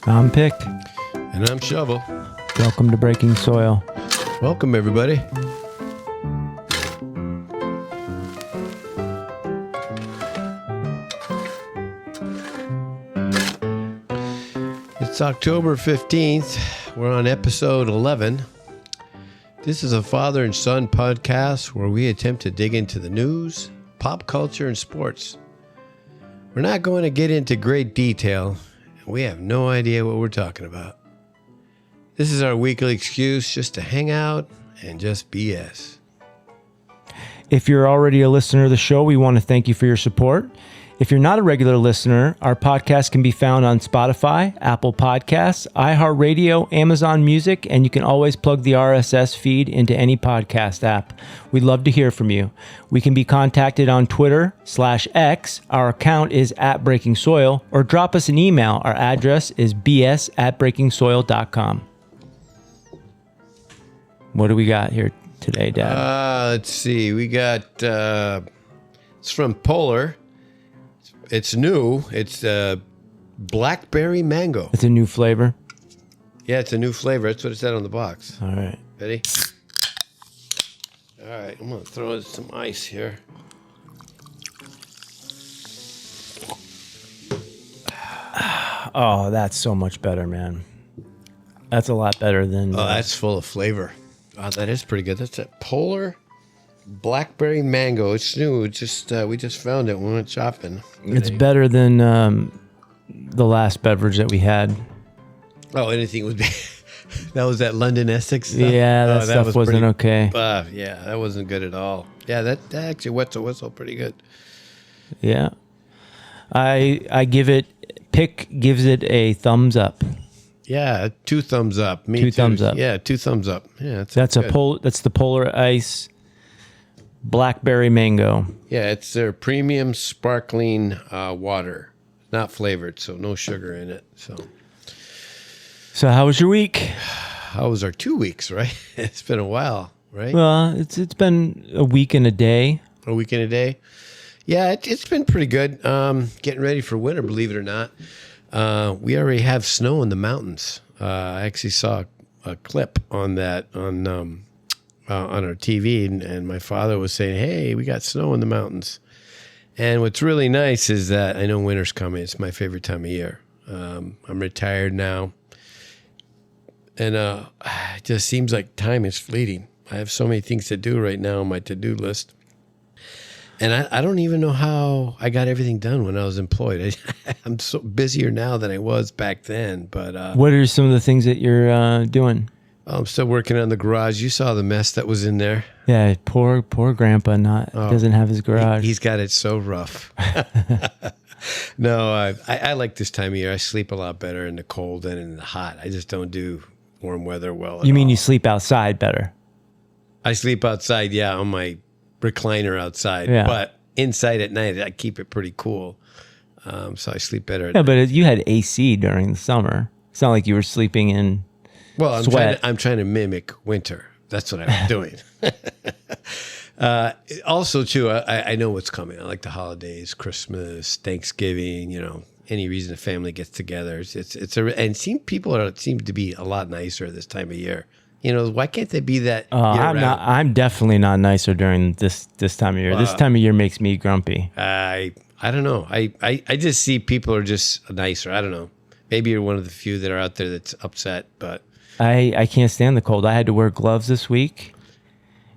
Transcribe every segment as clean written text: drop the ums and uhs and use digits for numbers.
I'm Pick. And I'm Shovel. Welcome to Breaking Soil. Welcome, everybody. It's October 15th. We're on episode 11. This is a father and son podcast where we attempt to dig into the news, pop culture, and sports. We're not going to get into great detail. We have no idea what we're talking about. This is our weekly excuse just to hang out and just BS. If you're already a listener of the show, we want to thank you for your support. If you're not a regular listener, our podcast can be found on Spotify, Apple Podcasts, iHeartRadio, Amazon Music, and you can always plug the RSS feed into any podcast app. We'd love to hear from you. We can be contacted on Twitter/X. Our account is @BreakingSoil, or drop us an email. Our address is bs@breakingsoil.com. What do we got here today, Dad? Let's see. We got, it's from Polar. It's new. It's blackberry mango. It's a new flavor. Yeah, it's a new flavor. That's what it said on the box. All right. Ready? All right, I'm going to throw in some ice here. Oh, that's so much better, man. That's a lot better than... Oh, that's full of flavor. Oh, that is pretty good. That's a Polar blackberry mango. It's new. It's just we just found it when we went shopping. It's better than the last beverage that we had. Oh, anything would be. That was that London Essex stuff? Yeah, that stuff wasn't okay. Yeah, that wasn't good at all. Yeah, that actually wets a whistle pretty good. Yeah. I give it... Pick gives it a thumbs up. Yeah, 2 thumbs up. Me Two too. thumbs up. Yeah, 2 thumbs up. Yeah, That's the Polar Ice Blackberry Mango. Yeah, it's their premium sparkling water, not flavored, so no sugar in it. So how was your week? How was our 2 weeks? Right, it's been a while, right? Well, it's been a week and a day. A week and a day. Yeah, it's been pretty good. Getting ready for winter, believe it or not. We already have snow in the mountains. I actually saw a clip on that on our TV, and my father was saying, "Hey, we got snow in the mountains." And what's really nice is that I know winter's coming. It's my favorite time of year. I'm retired now, and it just seems like time is fleeting. I have so many things to do right now on my to-do list. And I don't even know how I got everything done when I was employed. I'm so busier now than I was back then. But What are some of the things that you're doing? I'm still working on the garage. You saw the mess that was in there. Yeah, poor Grandpa doesn't have his garage. He's got it so rough. No, I like this time of year. I sleep a lot better in the cold than in the hot. I just don't do warm weather well at You mean all. you sleep outside better? I sleep outside, yeah, on my recliner outside. Yeah. But inside at night, I keep it pretty cool. So I sleep better at Yeah, night. but you had AC during the summer. It's not like you were sleeping in Well, sweat. I'm trying to mimic winter. That's what I was doing. Also, too, I know what's coming. I like the holidays, Christmas, Thanksgiving. Any reason a family gets together. People seem to be a lot nicer this time of year. Why can't they be that? I'm definitely not nicer during this time of year. This time of year makes me grumpy. I don't know. I just see people are just nicer. I don't know. Maybe you're one of the few that are out there that's upset, but I can't stand the cold. I had to wear gloves this week.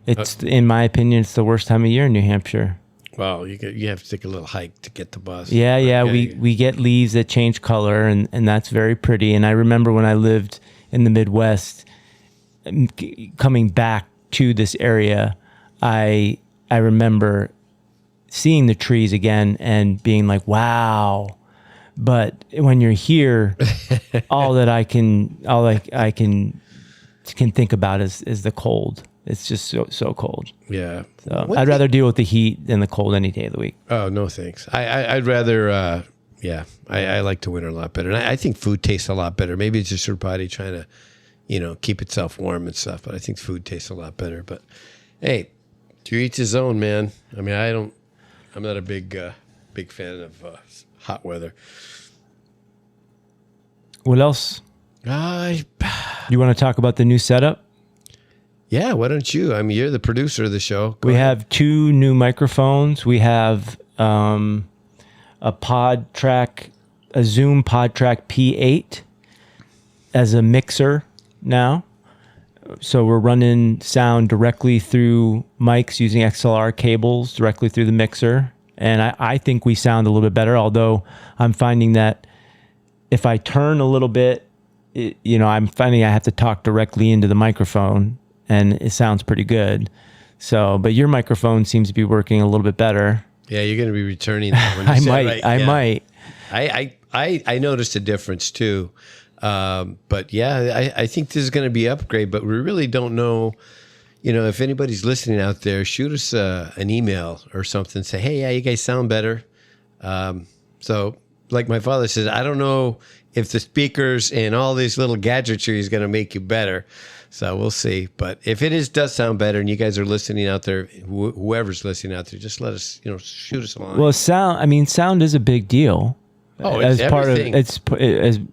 It's in my opinion, it's the worst time of year in New Hampshire. well, you have to take a little hike to get the bus. Yeah. We get leaves that change color, and that's very pretty. And I remember when I lived in the Midwest, coming back to this area, I remember seeing the trees again and being like, wow. But when you're here, all I can think about is the cold. It's just so cold. Yeah. So I'd rather deal with the heat than the cold any day of the week. Oh, no, thanks. I'd rather, I like the winter a lot better. And I think food tastes a lot better. Maybe it's just your body trying to, keep itself warm and stuff. But I think food tastes a lot better. But hey, to each his own, man. I mean, I'm not a big fan of hot weather. What else? Uh, You want to talk about the new setup? yeah, why don't you? I mean, you're the producer of the show. Go We ahead. have 2 new microphones. We have a Zoom PodTrack P8 as a mixer now. So we're running sound directly through mics using XLR cables directly through the mixer. And I think we sound a little bit better, although I'm finding that if I turn a little bit, I'm finding I have to talk directly into the microphone and it sounds pretty good. So, but your microphone seems to be working a little bit better. Yeah, you're going to be returning that one. You I said, might. right? I Yeah. might. I noticed a difference too. But yeah, I think this is going to be an upgrade, but we really don't know. If anybody's listening out there, shoot us an email or something. Say, hey, yeah, you guys sound better. So like my father says, I don't know if the speakers and all these little gadgetry is going to make you better. So we'll see. But if it does sound better and you guys are listening out there, whoever's listening out there, just let us, shoot us a line. Well, sound is a big deal. Oh, it's everything. It's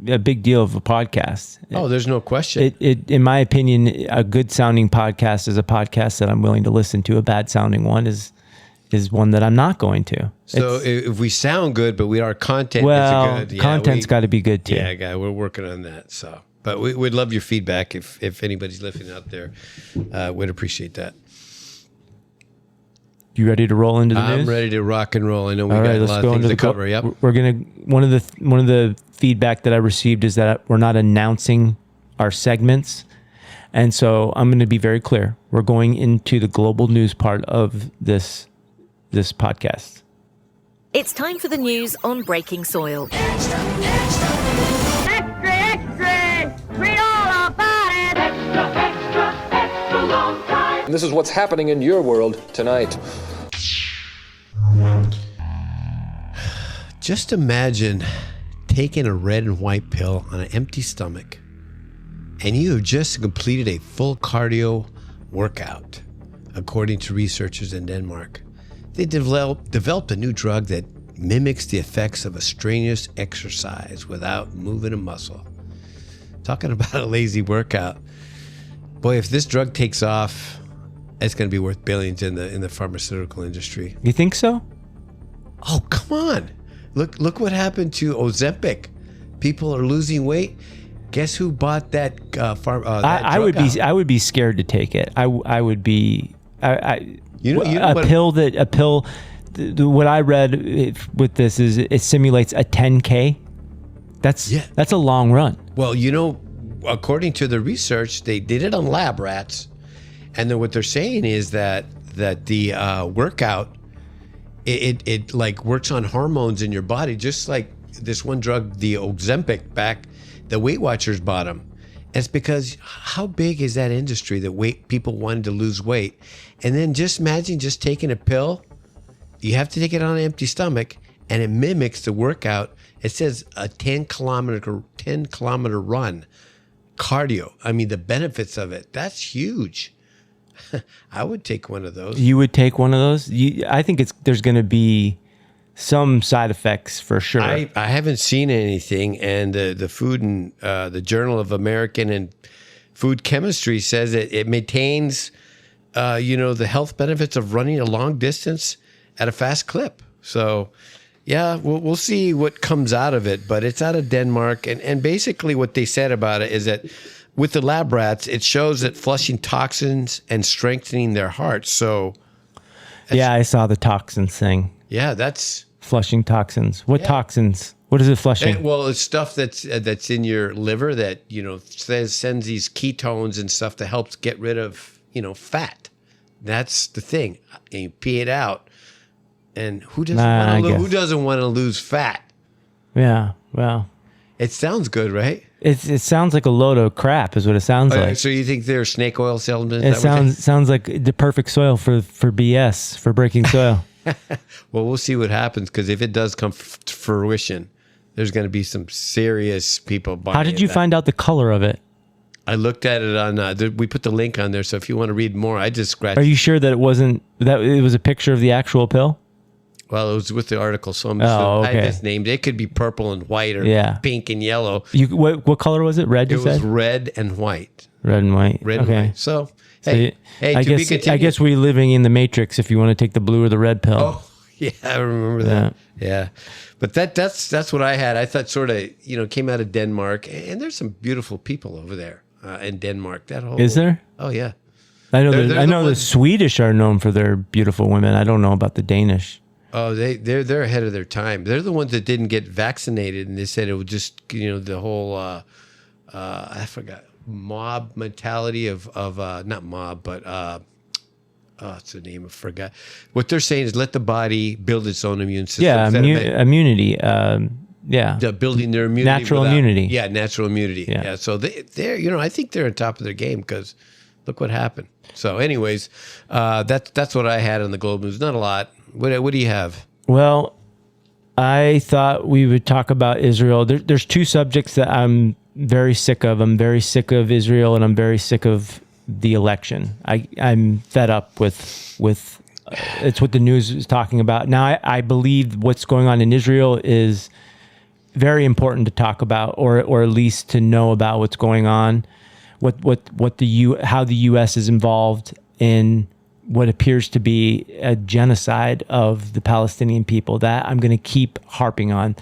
a big deal of a podcast. Oh, there's no question. It in my opinion, a good sounding podcast is a podcast that I'm willing to listen to. A bad sounding one is one that I'm not going to. So if we sound good, but our content Well, is good. content's got to be good too. Yeah, guy, we're working on that. So, but we'd love your feedback if anybody's listening out there. We'd appreciate that. You ready to roll into the news? I'm ready to rock and roll. I know we All got right, a let's lot go of things into to the cover. Yep. We're gonna one of the feedback that I received is that we're not announcing our segments, and so I'm going to be very clear. We're going into the global news part of this podcast. It's time for the news on Breaking Soil. Extra, extra! Read all about it! Extra long time! And this is what's happening in your world tonight. Just imagine taking a red and white pill on an empty stomach, and you have just completed a full cardio workout, according to researchers in Denmark. They developed a new drug that mimics the effects of a strenuous exercise without moving a muscle. Talking about a lazy workout. Boy, if this drug takes off, it's going to be worth billions in the pharmaceutical industry. You think so? Oh, come on. Look what happened to Ozempic. People are losing weight. Guess who bought that I would drug be out? I would be scared to take it. I would be what- a pill. What I read with this is it simulates a 10K. That's a long run. Well, according to the research, they did it on lab rats, and then what they're saying is that the workout it like works on hormones in your body, just like this one drug, the Ozempic, back the Weight Watchers bought them. It's because how big is that industry that people wanted to lose weight, and then just imagine just taking a pill. You have to take it on an empty stomach, and it mimics the workout. It says a 10 kilometer run, cardio. I mean, the benefits of it, that's huge. I would take one of those. You would take one of those? I think there's going to be some side effects for sure. I haven't seen anything, and the food and the Journal of American and Food Chemistry says it maintains, the health benefits of running a long distance at a fast clip. So, yeah, we'll see what comes out of it, but it's out of Denmark, and basically what they said about it is that with the lab rats, it shows that flushing toxins and strengthening their hearts. So, yeah, I saw the toxins thing. yeah, that's Flushing toxins. What toxins? What is it flushing? well, it's stuff that's in your liver that sends these ketones and stuff that helps get rid of fat. That's the thing. And you pee it out, and who doesn't want to lose fat? Yeah, well, It sounds good, right? it sounds like a load of crap is what it sounds like. So you think they're snake oil salesmen? It sounds like the perfect soil for BS, for breaking soil. Well, we'll see what happens, because if it does come to fruition, there's going to be some serious people buying. How did you that. find out the color of it? I looked at it on. We put the link on there, so if you want to read more, I just scratched. Are you sure that it wasn't that it was a picture of the actual pill? Well, it was with the article, so I okay. misnamed it. It could be purple and white or pink and yellow. What color was it? Red, you It said? was red and white. Red and white. Red and okay. white. So, So hey, I to be guess continued. I guess we're living in the Matrix if you want to take the blue or the red pill. Oh, yeah, I remember that. Yeah. But that's what I had. I thought sort of, came out of Denmark. And there's some beautiful people over there in Denmark. That whole Is there? Oh, yeah. I know. They're I know the ones- Swedish are known for their beautiful women. I don't know about the Danish. Oh, they're ahead of their time. They're the ones that didn't get vaccinated, and they said it would just the whole I forgot mob mentality of not mob but what's the name? I forgot. What they're saying is let the body build its own immune system. Yeah, immunity. Building their immunity, Natural immunity. Yeah, natural immunity. Yeah. Yeah. So they're I think they're on top of their game because look what happened. So, anyways, that's what I had on the Globe News. Not a lot. What do you have? Well, I thought we would talk about Israel. There's two subjects that I'm very sick of. I'm very sick of Israel, and I'm very sick of the election. I'm fed up with it's what the news is talking about. Now, I believe what's going on in Israel is very important to talk about, or at least to know about what's going on. How the U.S. is involved in what appears to be a genocide of the Palestinian people. That I'm going to keep harping on.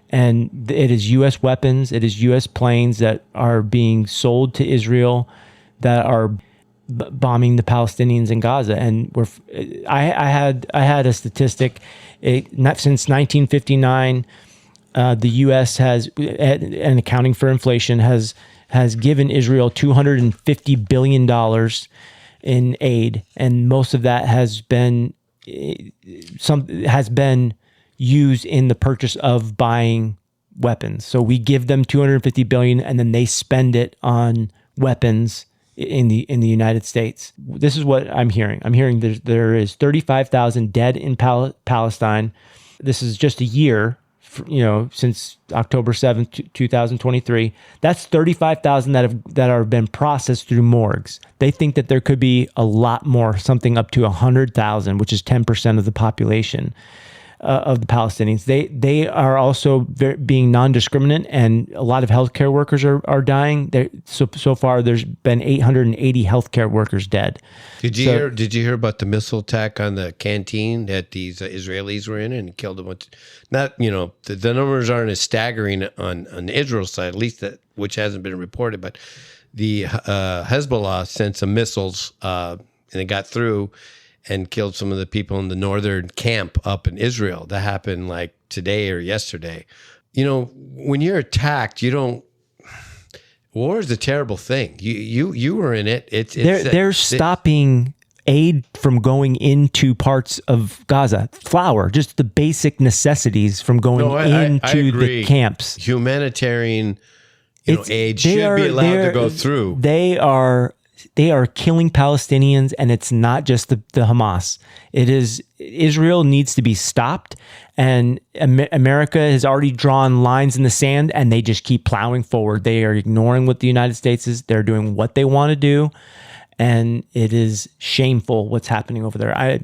And it is U.S. weapons, it is U.S. planes that are being sold to Israel that are bombing the Palestinians in Gaza. And I had a statistic. Since 1959, the U.S. has, and accounting for inflation, has given Israel $250 billion in aid, and most of that has been used in the purchase of buying weapons. So we give them $250 billion, and then they spend it on weapons in the United States. This is what I'm hearing. I'm hearing there is 35,000 dead in Palestine. This is just a year. Since October 7th, 2023, that's 35,000 that have been processed through morgues. They think that there could be a lot more, something up to 100,000, which is 10% of the population of the Palestinians. They are also being non-discriminant, and a lot of healthcare workers are dying. So far, there's been 880 healthcare workers dead. Did you hear about the missile attack on the canteen that these Israelis were in and killed a bunch? Not the numbers aren't as staggering on Israel's side, at least which hasn't been reported. But the Hezbollah sent some missiles and it got through and killed some of the people in the northern camp up in Israel. That happened like today or yesterday. When you're attacked, war is a terrible thing. You were in it. They're stopping aid from going into parts of Gaza. Flour, just the basic necessities from going into the camps. Humanitarian aid should be allowed to go through. They are killing Palestinians, and it's not just the Hamas. It is Israel needs to be stopped, and America has already drawn lines in the sand, and they just keep plowing forward. They are ignoring what the United States is. They're doing what they want to do, and it is shameful what's happening over there.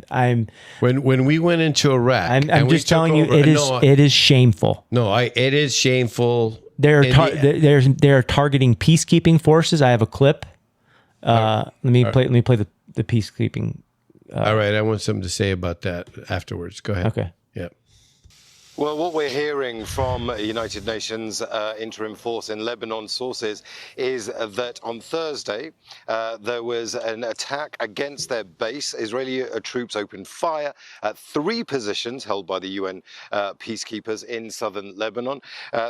When we went into Iraq, I'm just telling you, it is shameful. No, it is shameful. They're targeting peacekeeping forces. I have a clip. Let me play the peacekeeping. All right, I want something to say about that afterwards. Go ahead. Okay. Yep. Well, what we're hearing from United Nations interim force in Lebanon sources is that on Thursday there was an attack against their base. Israeli troops opened fire at 3 positions held by the UN peacekeepers in southern Lebanon.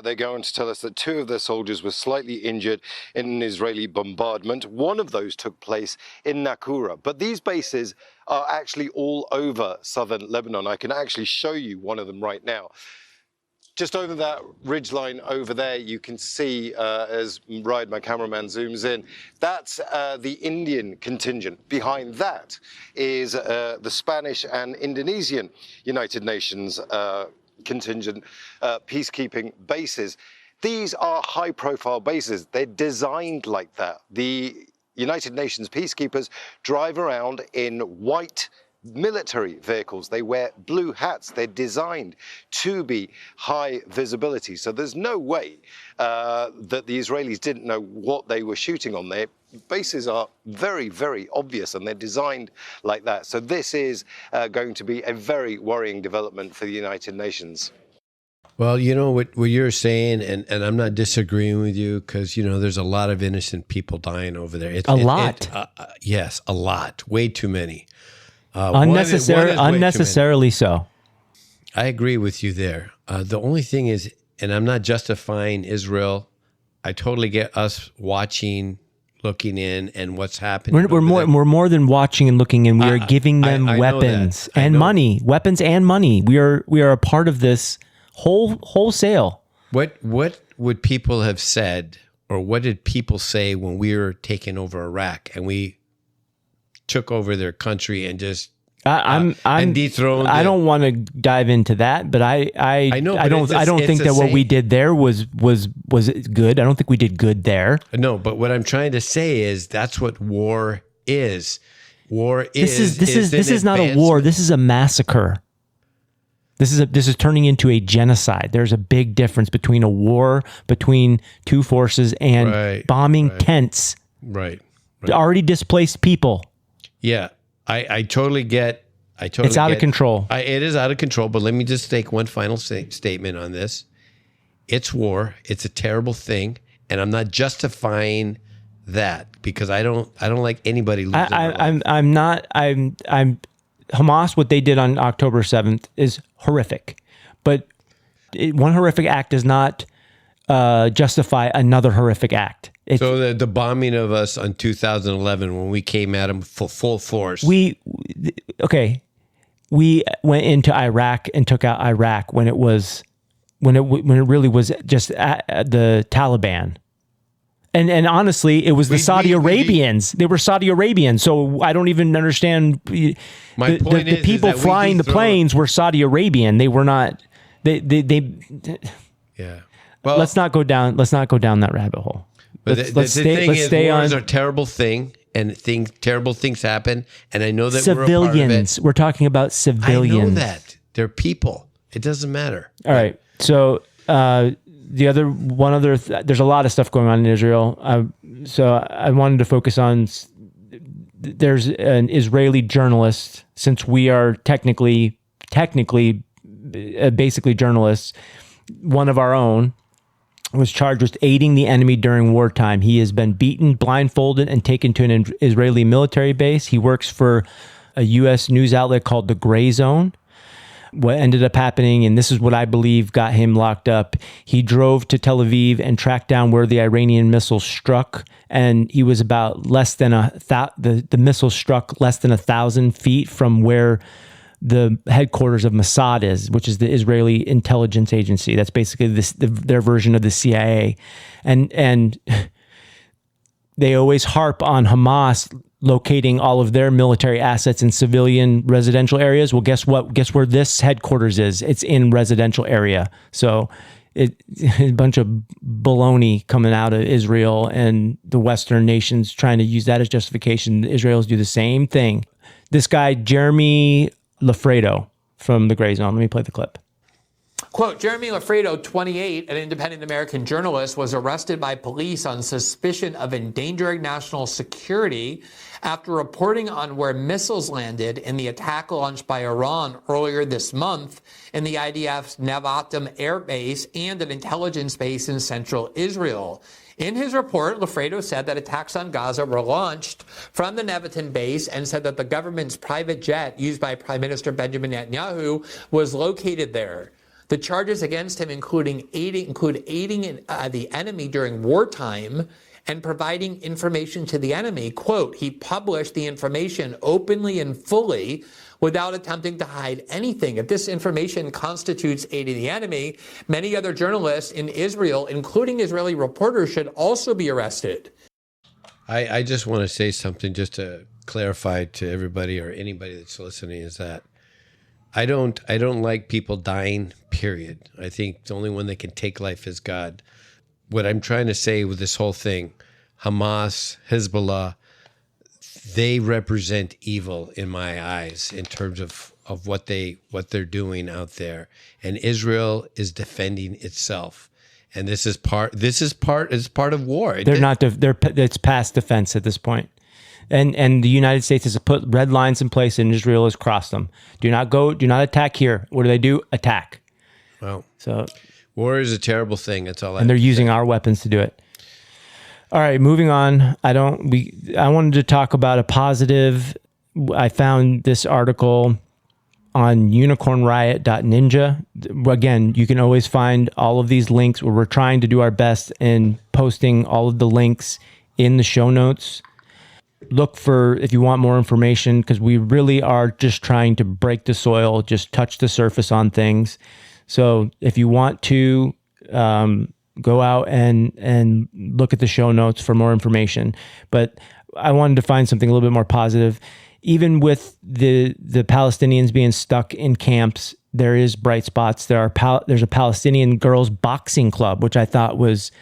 They're going to tell us that 2 of their soldiers were slightly injured in an Israeli bombardment. One of those took place in Nakura. But these bases are actually all over southern Lebanon. I can actually show you one of them right now. Just over that ridgeline over there, you can see, as Ryan, my cameraman, zooms in, that's the Indian contingent. Behind that is the Spanish and Indonesian United Nations contingent peacekeeping bases. These are high-profile bases. They're designed like that. The United Nations peacekeepers drive around in white military vehicles. They wear blue hats. They're designed to be high visibility. So there's no way that the Israelis didn't know what they were shooting on. Their bases are very, very obvious, and they're designed like that. So this is going to be a very worrying development for the United Nations. Well, you know what you're saying, and I'm not disagreeing with you, because there's a lot of innocent people dying over there. Yes, a lot, way too many. Unnecessarily so. I agree with you there. The only thing is, and I'm not justifying Israel. I totally get us watching, looking in, and what's happening. We're more than watching and looking in. We are giving them weapons and money, weapons and money. We are a part of this wholesale. What would people have said, or what did people say when we were taking over Iraq and we took over their country and just and dethroned? I don't want to dive into that, but I know. I don't think that what we did there was good. I don't think we did good there. No, but what I'm trying to say is that's what war is. War is. This is not a war. This is a massacre. This is turning into a genocide. There's a big difference between a war between two forces and bombing tents. Right. Already displaced people. Yeah, I totally get. It's out of control. It is out of control. But let me just take one final statement on this. It's war. It's a terrible thing, and I'm not justifying that, because I don't like anybody losing their life. I'm not. Hamas, what they did on October 7th is horrific, but one horrific act does not justify another horrific act. So the bombing of us on 2011, when we came at them full force. We went into Iraq and took out Iraq when it really was just the Taliban. And honestly, it was the Saudi Arabians. They were Saudi Arabians. So I don't even understand. My point is, the people flying the planes were Saudi Arabian. They were not. They. Yeah. Well, let's not go down that rabbit hole. Let's stay on. Wars are a terrible thing, and terrible things happen. And I know that civilians. We're a part of it. We're talking about civilians. I know that they're people. It doesn't matter. All right. So. There's a lot of stuff going on in Israel. So I wanted to focus on, there's an Israeli journalist, since we are technically basically journalists, one of our own was charged with aiding the enemy during wartime. He has been beaten, blindfolded, and taken to an Israeli military base. He works for a U.S. news outlet called The Gray Zone. What ended up happening, and this is what I believe got him locked up, he drove to Tel Aviv and tracked down where the Iranian missile struck, and he was about the missile struck less than 1,000 feet from where the headquarters of Mossad is, which is the Israeli intelligence agency. That's basically their version of the CIA, and they always harp on Hamas locating all of their military assets in civilian residential areas. Well, guess what? Guess where this headquarters is? It's in residential area. So a bunch of baloney coming out of Israel and the Western nations trying to use that as justification. The Israelis do the same thing. This guy, Jeremy Lafredo from The Gray Zone. Let me play the clip. Quote, Jeremy Lafredo, 28, an independent American journalist, was arrested by police on suspicion of endangering national security after reporting on where missiles landed in the attack launched by Iran earlier this month in the IDF's Nevatim air base and an intelligence base in central Israel. In his report, Lafredo said that attacks on Gaza were launched from the Nevatim base and said that the government's private jet used by Prime Minister Benjamin Netanyahu was located there. The charges against him include aiding the enemy during wartime and providing information to the enemy. Quote, he published the information openly and fully without attempting to hide anything. If this information constitutes aiding the enemy, many other journalists in Israel, including Israeli reporters, should also be arrested. I just want to say something just to clarify to everybody or anybody that's listening, is that I don't like people dying, period. I think the only one that can take life is God. What I'm trying to say with this whole thing, Hamas, Hezbollah, they represent evil in my eyes in terms of what they're doing out there. And Israel is defending itself. And this is part of war. It's past defense at this point. And the United States has put red lines in place and Israel has crossed them. Do not attack here. What do? Attack. Well, so war is a terrible thing. That's all. And they're using our weapons to do it. All right, moving on. I wanted to talk about a positive. I found this article on unicornriot.ninja. Again, you can always find all of these links where we're trying to do our best in posting all of the links in the show notes. Look for, if you want more information, because we really are just trying to break the soil, just touch the surface on things. So if you want to go out and look at the show notes for more information. But I wanted to find something a little bit more positive. Even with the Palestinians being stuck in camps, there is bright spots. There's a Palestinian girls boxing club, which I thought was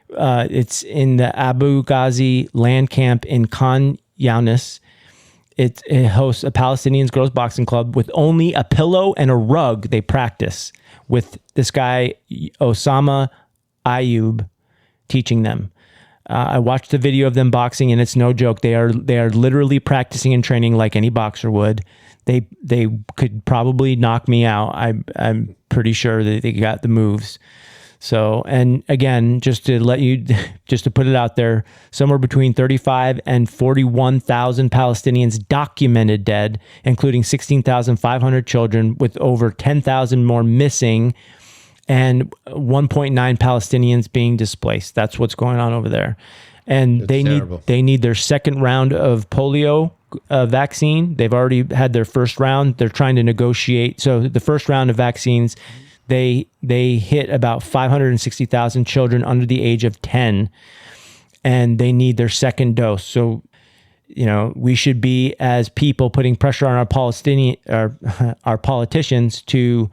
it's in the Abu Ghazi land camp in Khan Younis. It hosts a Palestinian girls boxing club with only a pillow and a rug. They practice with this guy Osama Ayub teaching them. I watched the video of them boxing, and it's no joke. They are literally practicing and training like any boxer would. They could probably knock me out. I'm pretty sure that they got the moves. So, and again, just to put it out there, somewhere between 35 and 41,000 Palestinians documented dead, including 16,500 children, with over 10,000 more missing, and 1.9 Palestinians being displaced. That's what's going on over there. And they need their second round of polio vaccine. They've already had their first round. They're trying to negotiate. So the first round of vaccines, they hit about 560,000 children under the age of 10, and they need their second dose. So, we should be, as people, putting pressure on our politicians to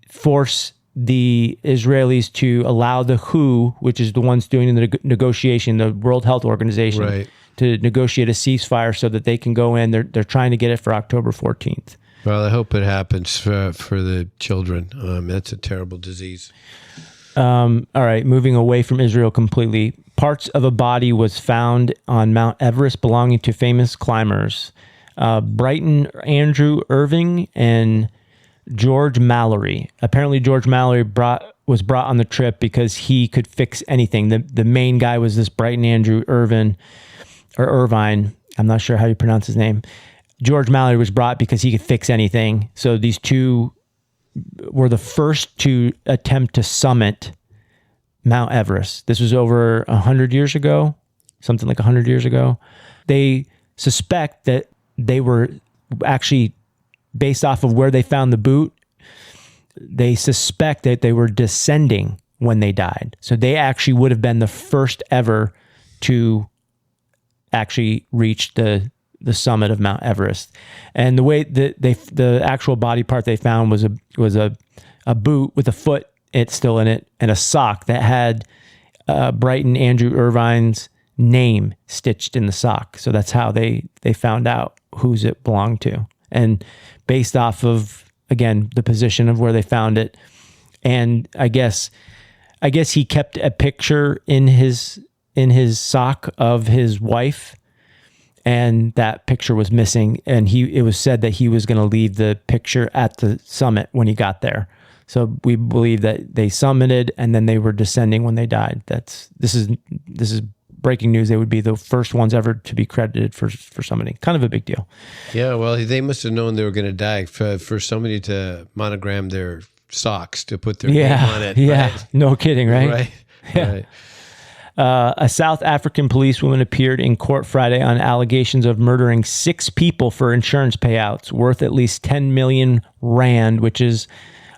force the Israelis to allow the WHO, which is the ones doing the negotiation, the World Health Organization, right, to negotiate a ceasefire so that they can go in. They're trying to get it for October 14th. Well, I hope it happens for the children. That's a terrible disease. All right, moving away from Israel completely. Parts of a body was found on Mount Everest belonging to famous climbers. Brighton Andrew Irving and George Mallory. Apparently, George Mallory was brought on the trip because he could fix anything. The main guy was this Brighton Andrew Irvine. I'm not sure how you pronounce his name. George Mallory was brought because he could fix anything. So these two were the first to attempt to summit Mount Everest. This was over 100 years ago, something like 100 years ago. They suspect that they were actually, based off of where they found the boot, they suspect that they were descending when they died. So they actually would have been the first ever to actually reach the summit of Mount Everest. And the way that the actual body part they found was a boot with a foot still in it, and a sock that had Brighton Andrew Irvine's name stitched in the sock. So that's how they found out whose it belonged to. And based off of, again, the position of where they found it. And I guess he kept a picture in his sock of his wife, and that picture was missing. And it was said that he was going to leave the picture at the summit when he got there. So we believe that they summited and then they were descending when they died. This is breaking news. They would be the first ones ever to be credited for summiting. Kind of a big deal. Yeah, well, they must have known they were going to die for somebody to monogram their socks to put their name on it. Yeah, right? No kidding, right? Right. Yeah. Right. A South African policewoman appeared in court Friday on allegations of murdering 6 people for insurance payouts worth at least 10 million rand, which is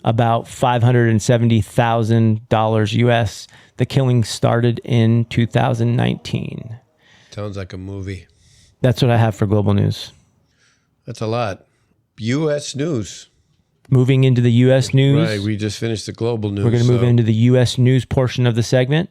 about $570,000 US. The killing started in 2019. Sounds like a movie. That's what I have for global news. That's a lot. U.S. news. Moving into the U.S. news. Right, we just finished the global news. We're going to move into the U.S. news portion of the segment.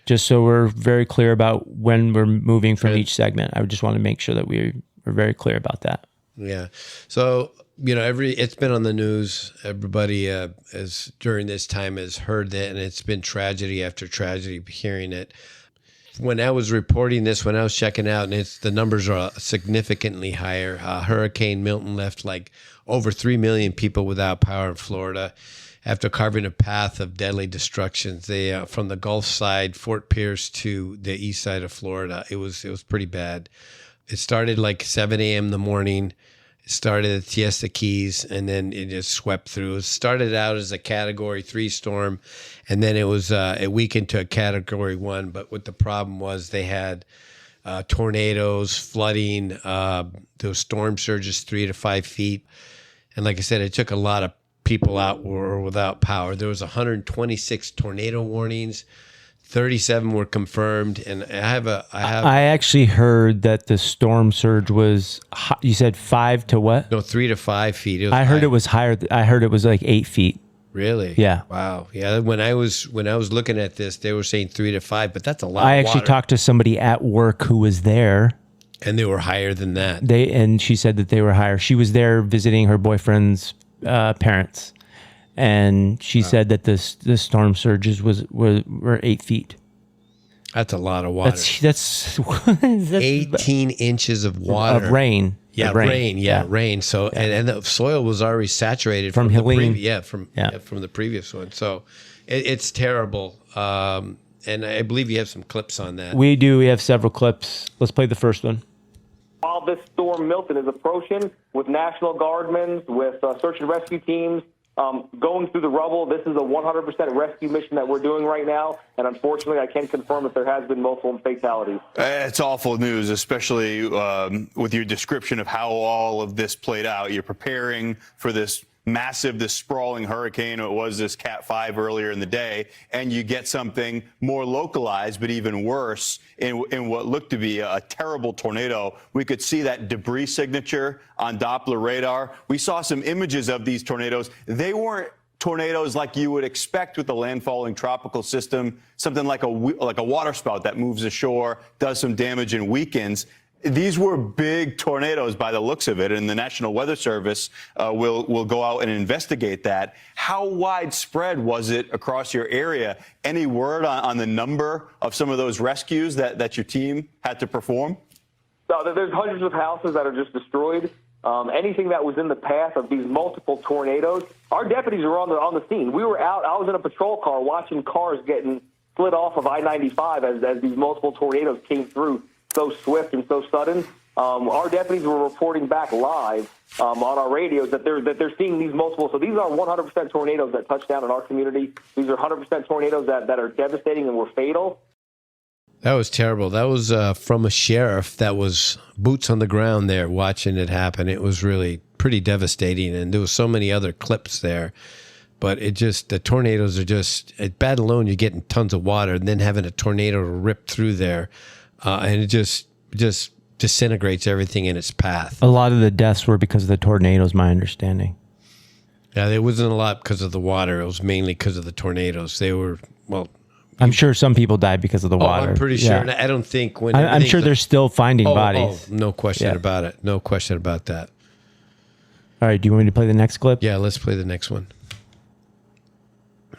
just so we're very clear about when we're moving from each segment. I would just want to make sure that we're very clear about that. Yeah. So, it's been on the news. Everybody has during this time has heard that, and it's been tragedy after tragedy hearing it. When I was reporting this, when I was checking out, and the numbers are significantly higher. Hurricane Milton left like over 3 million people without power in Florida after carving a path of deadly destruction. They from the Gulf side, Fort Pierce, to the east side of Florida. It was pretty bad. It started like 7 a.m. in the morning. It started at Siesta Keys, and then it just swept through. It started out as a Category 3 storm, and then it weakened to a Category 1. But what the problem was, they had tornadoes, flooding, those storm surges 3 to 5 feet. And like I said, it took a lot of people out were without power. There was 126 tornado warnings. 37 were confirmed, and I actually heard that the storm surge was, you said 5 to what? No, 3 to 5 feet. I heard it was higher. I heard it was like 8 feet. Really? Yeah. Wow. Yeah. When I was looking at this, they were saying 3 to 5, but that's a lot. I of actually water. talked to somebody at work who was there. And they were higher than that. And she said that they were higher. She was there visiting her boyfriend's parents. And she said that the storm surges were 8 feet. That's a lot of water. That's 18 inches of water. Of rain. Yeah, rain. So and the soil was already saturated from Helene. From the previous one. So it's terrible. And I believe you have some clips on that. We do. We have several clips. Let's play the first one. While this storm Milton is approaching, with National Guardsmen, with search and rescue teams, going through the rubble, this is a 100% rescue mission that we're doing right now. And unfortunately, I can confirm that there has been multiple fatalities. It's awful news, especially with your description of how all of this played out. You're preparing for this sprawling hurricane. It was this Cat 5 earlier in the day, and you get something more localized, but even worse in what looked to be a terrible tornado. We could see that debris signature on Doppler radar. We saw some images of these tornadoes. They weren't tornadoes like you would expect with a landfalling tropical system, something like a waterspout that moves ashore, does some damage and weakens. These were big tornadoes by the looks of it, and the National Weather Service will go out and investigate that. How widespread was it across your area? Any word on the number of some of those rescues that your team had to perform? So there's hundreds of houses that are just destroyed. Anything that was in the path of these multiple tornadoes, our deputies were on the scene. We were out. I was in a patrol car watching cars getting slid off of I-95 as these multiple tornadoes came through. So swift and so sudden. Our deputies were reporting back live on our radios that they're seeing these multiple. So these are 100% tornadoes that touch down in our community. These are 100% tornadoes that are devastating and were fatal. That was terrible. That was from a sheriff that was boots on the ground there watching it happen. It was really pretty devastating, and there was so many other clips there. But the tornadoes are just, at Bad Alone, you're getting tons of water, and then having a tornado rip through there. And it just disintegrates everything in its path. A lot of the deaths were because of the tornadoes, my understanding. Yeah, there wasn't a lot because of the water. It was mainly because of the tornadoes. They were, I'm sure some people died because of the water. I'm pretty sure. And I don't think when... I'm sure they're still finding bodies. No question about it. No question about that. All right, do you want me to play the next clip? Yeah, let's play the next one.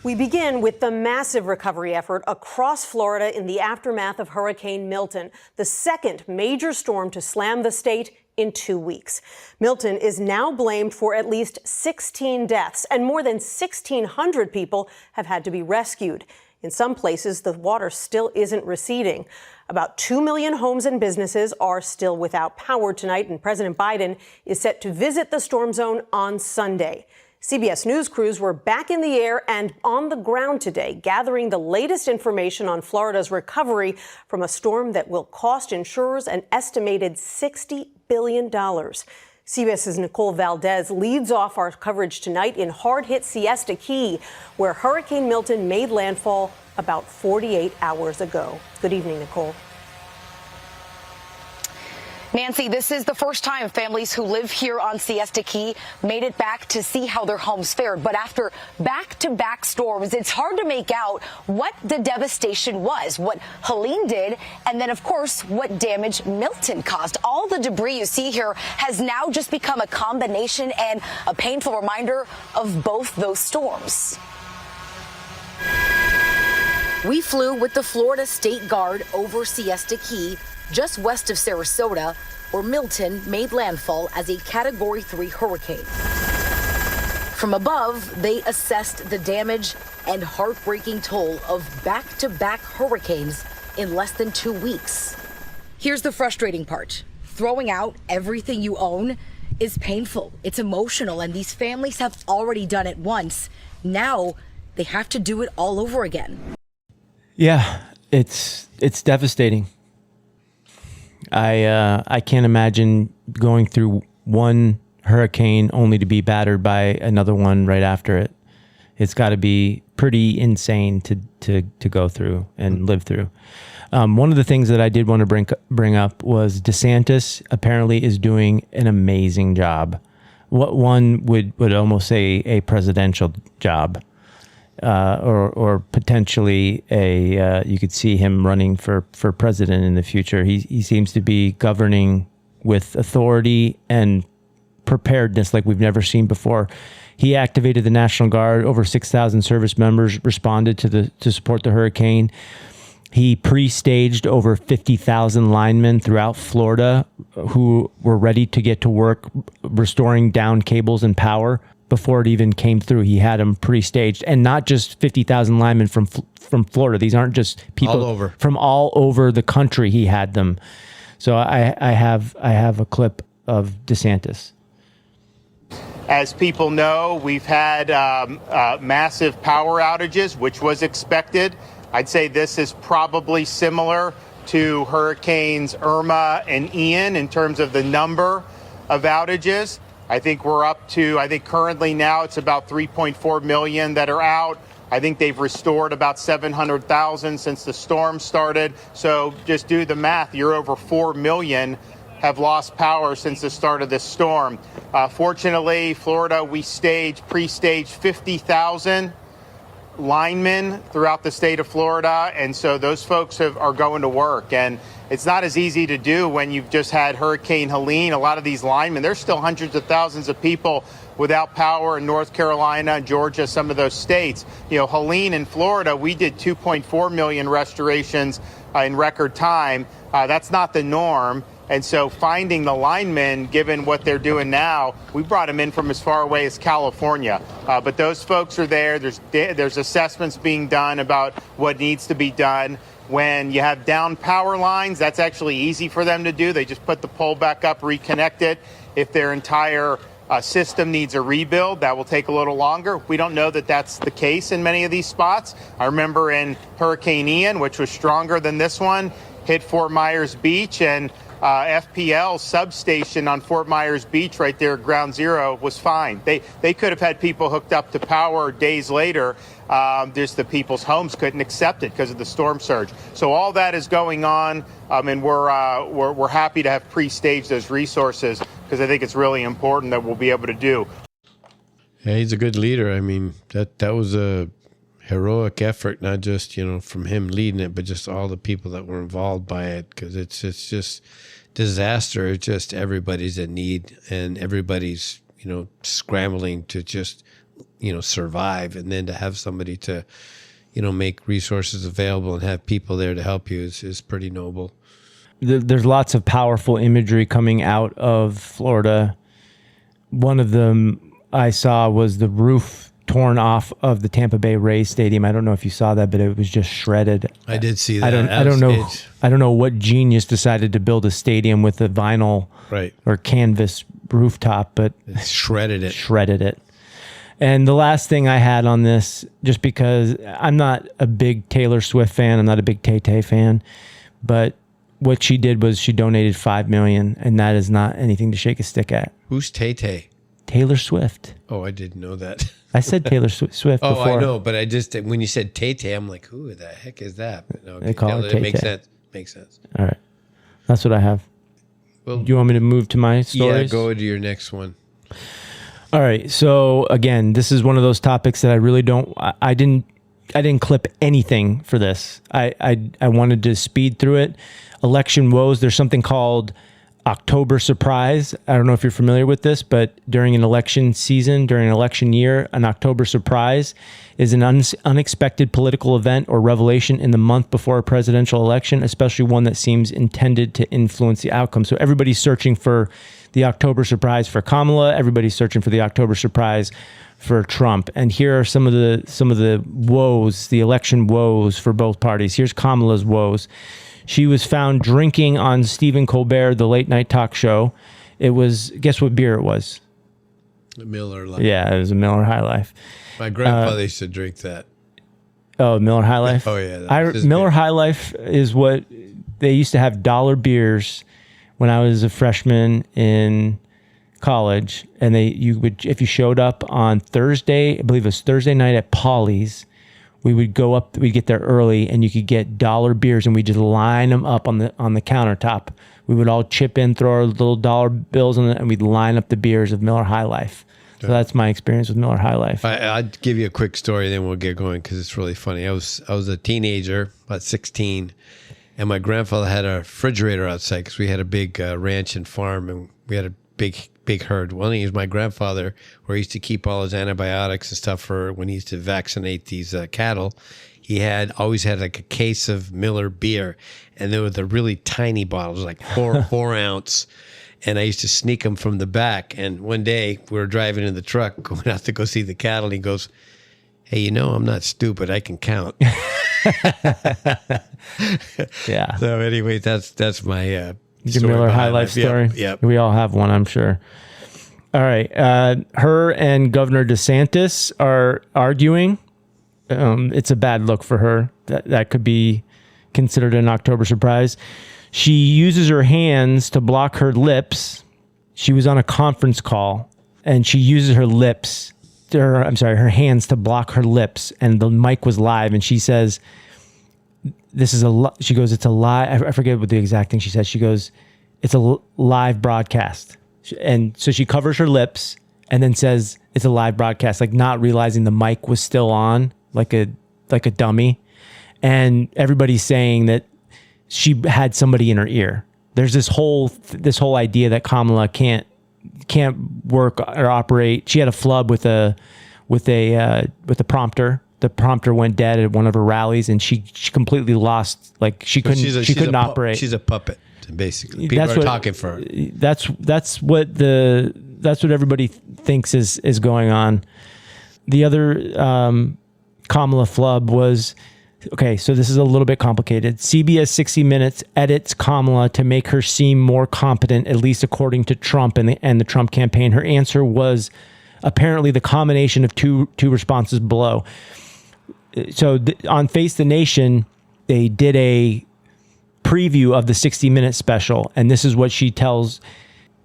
We begin with the massive recovery effort across Florida in the aftermath of Hurricane Milton, the second major storm to slam the state in 2 weeks. Milton is now blamed for at least 16 deaths, and more than 1,600 people have had to be rescued. In some places, the water still isn't receding. About 2 million homes and businesses are still without power tonight, and President Biden is set to visit the storm zone on Sunday. CBS News crews were back in the air and on the ground today, gathering the latest information on Florida's recovery from a storm that will cost insurers an estimated $60 billion. CBS's Nicole Valdez leads off our coverage tonight in hard-hit Siesta Key, where Hurricane Milton made landfall about 48 hours ago. Good evening, Nicole. Nancy, this is the first time families who live here on Siesta Key made it back to see how their homes fared. But after back-to-back storms, it's hard to make out what the devastation was, what Helene did, and then, of course, what damage Milton caused. All the debris you see here has now just become a combination and a painful reminder of both those storms. We flew with the Florida State Guard over Siesta Key, just west of Sarasota, where Milton made landfall as a Category 3 hurricane. From above, they assessed the damage and heartbreaking toll of back-to-back hurricanes in less than 2 weeks. Here's the frustrating part. Throwing out everything you own is painful. It's emotional, and these families have already done it once. Now they have to do it all over again. Yeah, it's devastating. I can't imagine going through one hurricane only to be battered by another one right after it. It's got to be pretty insane to go through and live through. One of the things that I did want to bring up was DeSantis apparently is doing an amazing job. What one would almost say a presidential job. Or potentially you could see him running for president in the future. He seems to be governing with authority and preparedness like we've never seen before. He activated the National Guard. Over 6,000 service members responded to support the hurricane. He pre-staged over 50,000 linemen throughout Florida who were ready to get to work restoring downed cables and power. Before it even came through, he had them pre-staged, and not just 50,000 linemen from Florida. These aren't just people from all over the country. He had them. So I have a clip of DeSantis. As people know, we've had massive power outages, which was expected. I'd say this is probably similar to Hurricanes Irma and Ian in terms of the number of outages. I think we're up to, currently now it's about 3.4 million that are out. I think they've restored about 700,000 since the storm started. So just do the math. You're over 4 million have lost power since the start of this storm. Fortunately, Florida, we pre-staged 50,000 linemen throughout the state of Florida. And so those folks are going to work. And it's not as easy to do when you've just had Hurricane Helene. A lot of these linemen, there's still hundreds of thousands of people without power in North Carolina, Georgia, some of those states. Helene in Florida, we did 2.4 million restorations in record time. That's not the norm. And so finding the linemen, given what they're doing now, we brought them in from as far away as California. But those folks are there. There's assessments being done about what needs to be done. When you have down power lines, that's actually easy for them to do. They just put the pole back up, reconnect it. If their entire system needs a rebuild, that will take a little longer. We don't know that that's the case in many of these spots. I remember in Hurricane Ian, which was stronger than this one, hit Fort Myers Beach, and FPL substation on Fort Myers Beach right there at Ground Zero was fine. They could have had people hooked up to power days later. Just the people's homes couldn't accept it because of the storm surge. So all that is going on, and we're happy to have pre-staged those resources because I think it's really important that we'll be able to do. Yeah, he's a good leader. I mean, that was a heroic effort, not just from him leading it, but just all the people that were involved by it, because it's just disaster. It's just everybody's in need, and everybody's scrambling to just survive, and then to have somebody to make resources available and have people there to help you is pretty noble. There's lots of powerful imagery coming out of Florida. One of them I saw was the roof torn off of the Tampa Bay Rays stadium. I don't know if you saw that, but it was just shredded. I did see that. I don't know what genius decided to build a stadium with a vinyl or canvas rooftop, but shredded it. And the last thing I had on this, just because I'm not a big Taylor Swift fan, I'm not a big Tay-Tay fan, but what she did was she donated $5 million, and that is not anything to shake a stick at. Who's Tay-Tay? Taylor Swift. Oh, I didn't know that. I said Taylor Swift before. Oh, I know, but when you said Tay-Tay, I'm like, who the heck is that? They call it Tay-Tay. Makes sense. All right. That's what I have. Well, Do you want me to move to my stories? Yeah, go to your next one. All right. So again, this is one of those topics that I really don't. I didn't clip anything for this. I wanted to speed through it. Election woes. There's something called October surprise. I don't know if you're familiar with this, but during an election season, during an election year, an October surprise is an unexpected political event or revelation in the month before a presidential election, especially one that seems intended to influence the outcome. So everybody's searching for the October surprise for Kamala. Everybody's searching for the October surprise for Trump. And here are some of the woes, the election woes for both parties. Here's Kamala's woes. She was found drinking on Stephen Colbert, the late night talk show. It was, guess what beer it was? The Miller Lite. Yeah, it was a Miller High Life. My grandfather used to drink that. Oh, Miller High Life? Oh, yeah. Miller High Life is what they used to have dollar beers when I was a freshman in college. And you would, if you showed up on Thursday, I believe it was Thursday night at Polly's, we would go up, we'd get there early and you could get dollar beers and we just line them up on the countertop. We would all chip in, throw our little dollar bills in it, and we'd line up the beers of Miller High Life. So that's my experience with Miller High Life. I'll give you a quick story, then we'll get going because it's really funny. I was a teenager, about 16, and my grandfather had a refrigerator outside because we had a big ranch and farm, and we had a big herd. One thing is my grandfather, where he used to keep all his antibiotics and stuff for when he used to vaccinate these cattle, he always had like a case of Miller beer, and they were the really tiny bottles, like 4 ounce. And I used to sneak them from the back. And one day we were driving in the truck, going out to go see the cattle. And he goes, "Hey, I'm not stupid. I can count." Yeah. So anyway, that's my the Miller High Life story. Yep. We all have one, I'm sure. All right. Her and Governor DeSantis are arguing. It's a bad look for her. That could be considered an October surprise. She uses her hands to block her lips. She was on a conference call and she uses her hands to block her lips, and the mic was live, and she says, she goes, "It's a live," I forget what the exact thing she says. She goes, "It's a live broadcast." And so she covers her lips and then says, "It's a live broadcast," like not realizing the mic was still on, like a dummy. And everybody's saying that she had somebody in her ear. There's this whole idea that Kamala can't work or operate. She had a flub with a prompter. The prompter went dead at one of her rallies, and she completely lost. Like she couldn't operate. She's a puppet, basically. People are talking for her. That's what everybody thinks is going on. The other Kamala flub was, okay, so this is a little bit complicated. CBS 60 Minutes edits Kamala to make her seem more competent, at least according to Trump and the Trump campaign. Her answer was apparently the combination of two responses below. So on Face the Nation, they did a preview of the 60 Minute special, and this is what she tells.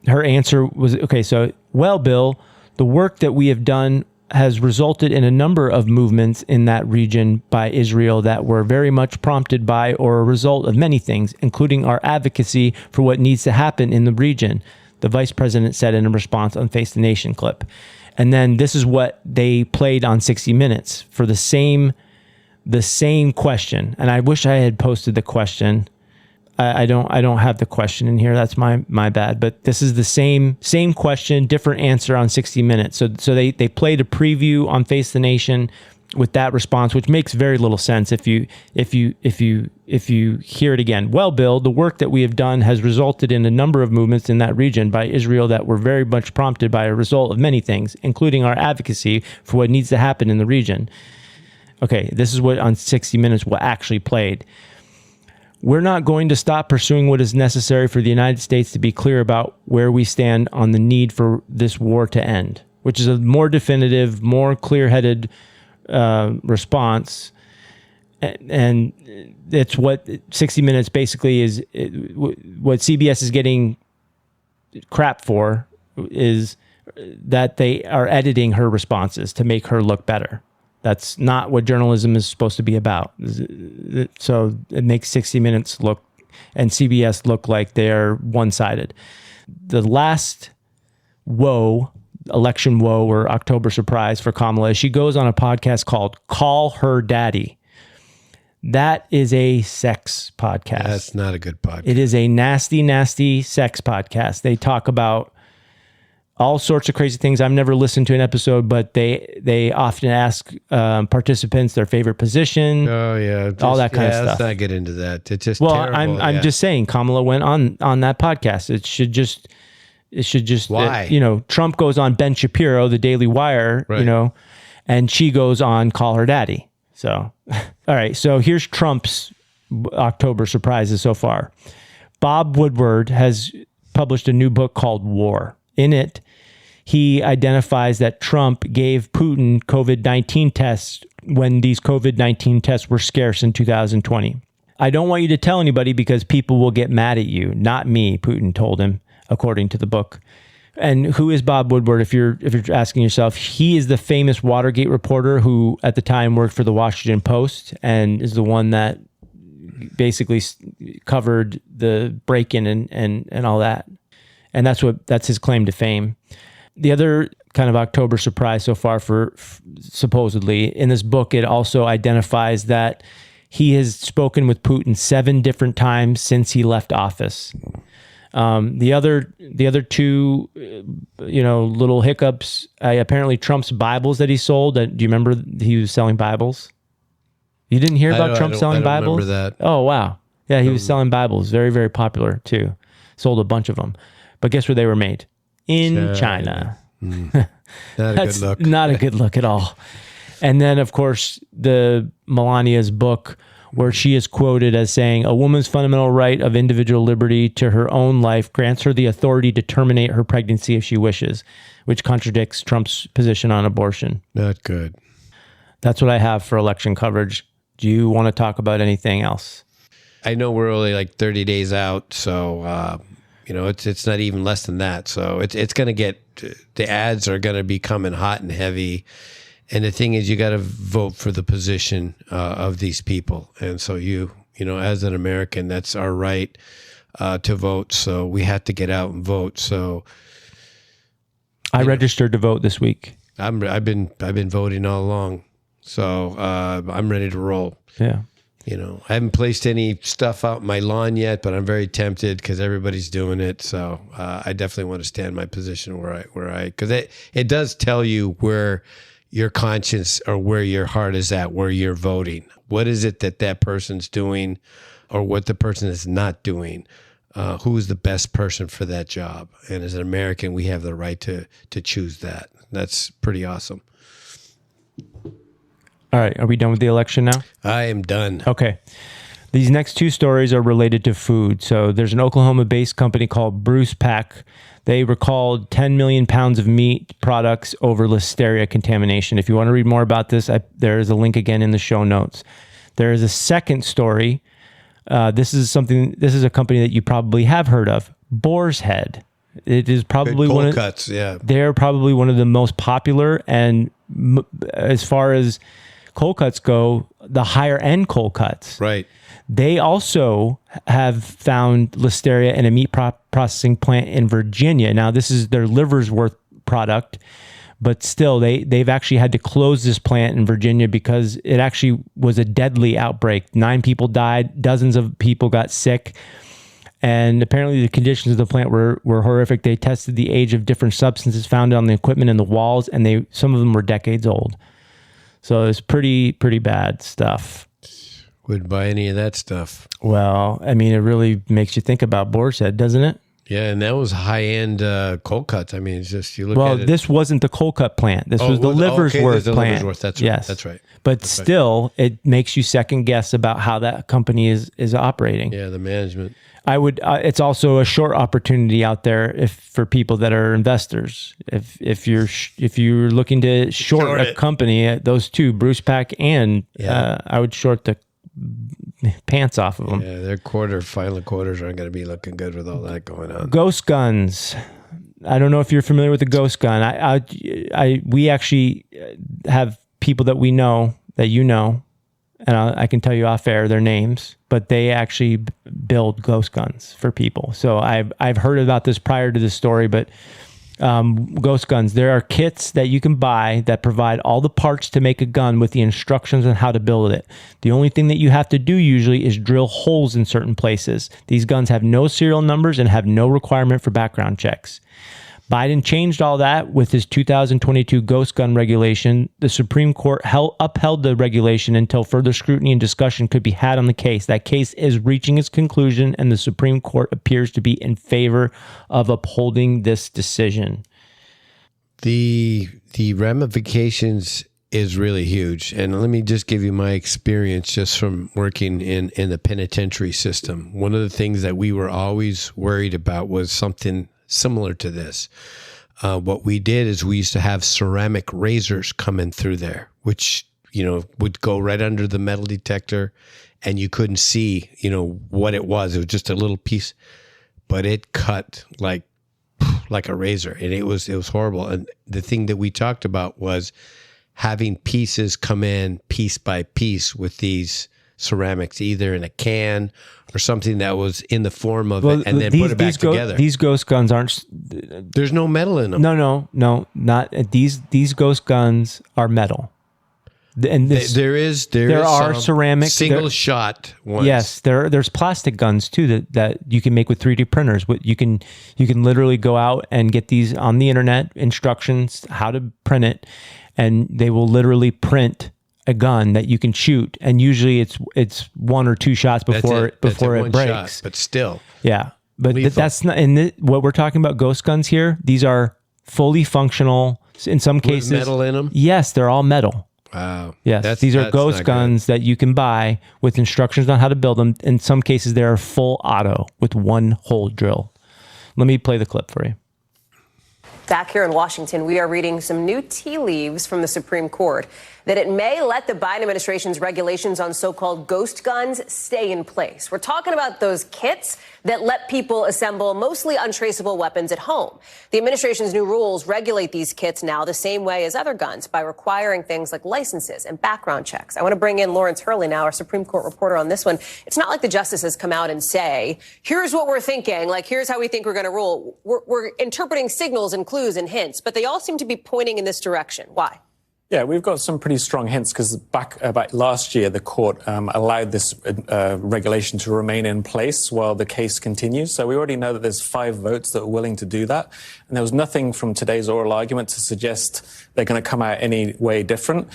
Her answer was, okay, so, "Well, Bill, the work that we have done has resulted in a number of movements in that region by Israel that were very much prompted by or a result of many things, including our advocacy for what needs to happen in the region," the vice president said in a response on Face the Nation clip. And then this is what they played on 60 Minutes for the same question. And I wish I had posted the question. I don't have the question in here. That's my bad. But this is the same question, different answer on 60 Minutes. So they played a preview on Face the Nation with that response, which makes very little sense if you hear it again. "Well, Bill, the work that we have done has resulted in a number of movements in that region by Israel that were very much prompted by a result of many things, including our advocacy for what needs to happen in the region." Okay, this is what on 60 Minutes what actually played. "We're not going to stop pursuing what is necessary for the United States to be clear about where we stand on the need for this war to end," which is a more definitive, more clear-headed response. And it's what 60 Minutes basically is, what CBS is getting crap for is that they are editing her responses to make her look better. That's not what journalism is supposed to be about. So it makes 60 Minutes look and CBS look like they're one-sided. The last election woe or October surprise for Kamala is she goes on a podcast called Call Her Daddy. That is a sex podcast. That's not a good podcast. It is a nasty, nasty sex podcast. They talk about all sorts of crazy things. I've never listened to an episode, but they often ask participants their favorite position. Oh yeah, all that kind of stuff. Let's not get into that. It's just terrible. I'm just saying, Kamala went on that podcast. It should just why? Trump goes on Ben Shapiro, the Daily Wire, Right. And she goes on Call Her Daddy. So, all right. So here's Trump's October surprises so far. Bob Woodward has published a new book called War. In it, he identifies that Trump gave Putin COVID-19 tests when these COVID-19 tests were scarce in 2020. I don't want you to tell anybody because people will get mad at you. Not me, Putin told him, according to the book. And who is Bob Woodward? If you're asking yourself, he is the famous Watergate reporter who at the time worked for the Washington Post and is the one that basically covered the break-in and all that. And that's his claim to fame. The other kind of October surprise so far for supposedly in this book, it also identifies that he has spoken with Putin 7 different times since he left office. The other two, little hiccups. Apparently, Trump's Bibles that he sold. Do you remember he was selling Bibles? You didn't hear about Trump selling Bibles? I don't remember that. Oh wow, yeah, he was selling Bibles. Very, very popular too. Sold a bunch of them. But guess where they were made? In China. Not a good look. Not a good look at all. And then, of course, the Melania's book, where she is quoted as saying, "A woman's fundamental right of individual liberty to her own life grants her the authority to terminate her pregnancy if she wishes," which contradicts Trump's position on abortion. Not good. That's what I have for election coverage. Do you want to talk about anything else? I know we're only like 30 days out, so it's not even less than that. So it's going to get, the ads are going to be coming hot and heavy. And the thing is, you got to vote for the position of these people. And so as an American, that's our right to vote. So we have to get out and vote. So I registered to vote this week. I've been voting all along. So I'm ready to roll. Yeah. I haven't placed any stuff out in my lawn yet, but I'm very tempted because everybody's doing it. So I definitely want to stand my position because it does tell you where your conscience or where your heart is at, where you're voting. What is it that person's doing or what the person is not doing? Who is the best person for that job? And as an American, we have the right to choose that. That's pretty awesome. All right. Are we done with the election now? I am done. Okay. These next two stories are related to food. So there's an Oklahoma-based company called Bruce Pack. They recalled 10 million pounds of meat products over listeria contamination. If you want to read more about this, there is a link again in the show notes. There is a second story. This is a company that you probably have heard of, Boar's Head. It is probably one of cuts. Yeah, they're probably one of the most popular, and as far as cold cuts go, the higher end cold cuts. Right. They also have found listeria in a meat processing plant in Virginia. Now, this is their liver's worth product, but still, they've actually had to close this plant in Virginia because it actually was a deadly outbreak. 9 people died, dozens of people got sick, and apparently the conditions of the plant were horrific. They tested the age of different substances found on the equipment and the walls, and some of them were decades old. So it's pretty bad stuff. Wouldn't buy any of that stuff. Well, I mean, it really makes you think about Boar's Head, doesn't it? Yeah, and that was high-end cold cuts. I mean, it's just, you look at it. Well, this wasn't the cold cut plant. This was the liver's worth plant. Liver's worth. That's right. Yes. That's right. But That's still, it makes you second guess about how that company is operating. Yeah, the management. I would. It's also a short opportunity out there for people that are investors. If you're looking to short a company, those two, Bruce Pack and I would short the pants off of them. Yeah, their final quarters aren't going to be looking good with all that going on. Ghost guns. I don't know if you're familiar with the ghost gun. We actually have people that we know, that you know, and I can tell you off air their names, but they actually build ghost guns for people. So I've heard about this prior to this story, but ghost guns, there are kits that you can buy that provide all the parts to make a gun with the instructions on how to build it. The only thing that you have to do usually is drill holes in certain places. These guns have no serial numbers and have no requirement for background checks. Biden changed all that with his 2022 ghost gun regulation. The Supreme Court upheld the regulation until further scrutiny and discussion could be had on the case. That case is reaching its conclusion, and the Supreme Court appears to be in favor of upholding this decision. The ramifications is really huge. And let me just give you my experience just from working in the penitentiary system. One of the things that we were always worried about was something similar to this. What we did is we used to have ceramic razors coming through there, which, would go right under the metal detector and you couldn't see, what it was. It was just a little piece, but it cut like a razor, and it was horrible. And the thing that we talked about was having pieces come in piece by piece with these ceramics, either in a can or something that was in the form of it, and then put it back together. These ghost guns aren't. There's no metal in them. No, not these ghost guns are metal. And there are ceramic single shot ones. Yes, there's plastic guns too that you can make with 3D printers. You can literally go out and get these on the internet, instructions how to print it, and they will literally print a gun that you can shoot, and usually it's one or two shots before it breaks. Shot, but still, yeah. But that's not what we're talking about. Ghost guns here; these are fully functional. In some cases, with metal in them. Yes, they're all metal. Wow. Yes, these are ghost guns that you can buy with instructions on how to build them. In some cases, they are full auto with one hole drill. Let me play the clip for you. Back here in Washington, we are reading some new tea leaves from the Supreme Court that it may let the Biden administration's regulations on so-called ghost guns stay in place. We're talking about those kits that let people assemble mostly untraceable weapons at home. The administration's new rules regulate these kits now the same way as other guns by requiring things like licenses and background checks. I want to bring in Lawrence Hurley now, our Supreme Court reporter on this one. It's not like the justices come out and say, here's what we're thinking, like here's how we think we're going to rule. We're interpreting signals and clues and hints, but they all seem to be pointing in this direction. Why? Yeah, we've got some pretty strong hints because back last year, the court allowed this regulation to remain in place while the case continues. So we already know that there's 5 votes that are willing to do that. And there was nothing from today's oral argument to suggest they're going to come out any way different.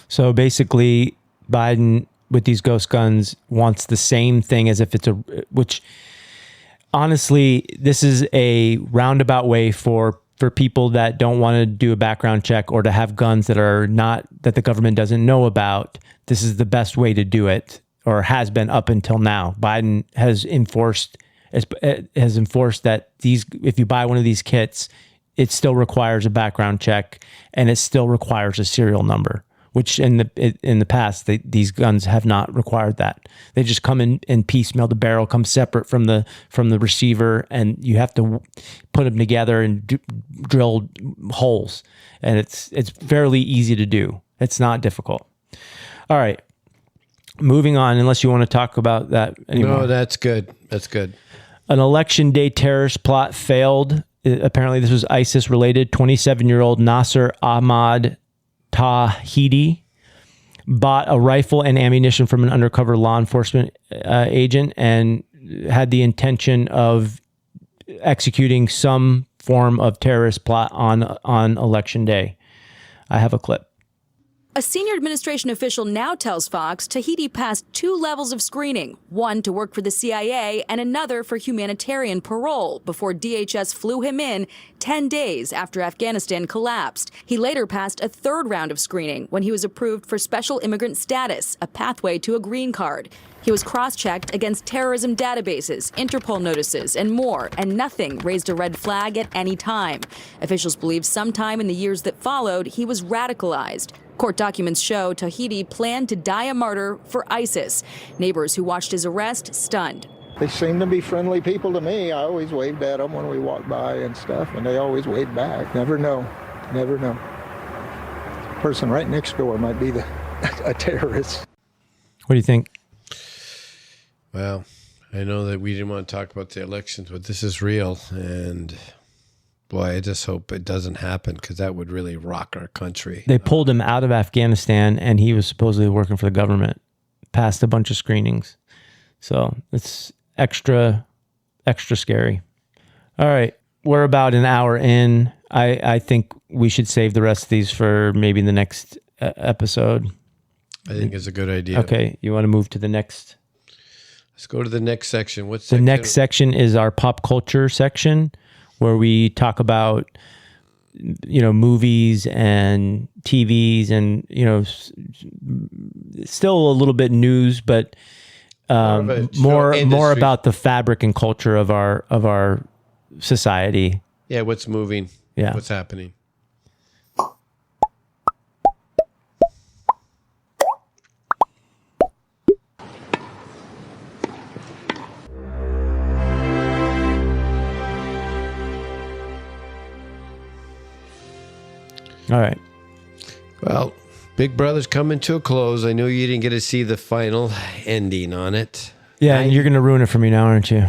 So basically, Biden, with these ghost guns, wants the same thing as if it's which honestly, this is a roundabout way for people that don't want to do a background check or to have guns that the government doesn't know about. This is the best way to do it, or has been up until now. Biden has enforced that if you buy one of these kits, it still requires a background check and it still requires a serial number, which in the past, these guns have not required that. They just come in piecemeal. The barrel comes separate from the receiver, and you have to put them together and drill holes. And it's fairly easy to do. It's not difficult. All right, moving on. Unless you want to talk about that anymore. No, that's good. That's good. An election day terrorist plot failed. Apparently, this was ISIS related. 27-year-old Nasser Ahmad Tawhidi bought a rifle and ammunition from an undercover law enforcement agent and had the intention of executing some form of terrorist plot on election day. I have a clip. A senior administration official now tells Fox Tawhidi passed 2 levels of screening, one to work for the CIA and another for humanitarian parole, before DHS flew him in 10 days after Afghanistan collapsed. He later passed a 3rd round of screening when he was approved for special immigrant status, a pathway to a green card. He was cross-checked against terrorism databases, Interpol notices, and more, and nothing raised a red flag at any time. Officials believe sometime in the years that followed, he was radicalized. Court documents show Tawhidi planned to die a martyr for ISIS. Neighbors who watched his arrest stunned. They seem to be friendly people to me. I always waved at them when we walked by and stuff, and they always waved back. Never know. Never know. The person right next door might be the a terrorist. What do you think? Well, I know that we didn't want to talk about the elections, but this is real. And boy, I just hope it doesn't happen because that would really rock our country. They pulled him out of Afghanistan, and he was supposedly working for the government. Passed a bunch of screenings. So it's extra scary. All right. We're about an hour in. I think we should save the rest of these for maybe the next episode. I think it's a good idea. Okay. You want to move to the next? Let's go to the next section. What's the next section is our pop culture section, where we talk about, movies and TVs and, still a little bit news, but more about the fabric and culture of our society. Yeah, what's moving? Yeah. What's happening? All right. Well, Big Brother's coming to a close. I know you didn't get to see the final ending on it. Yeah, and you're going to ruin it for me now, aren't you?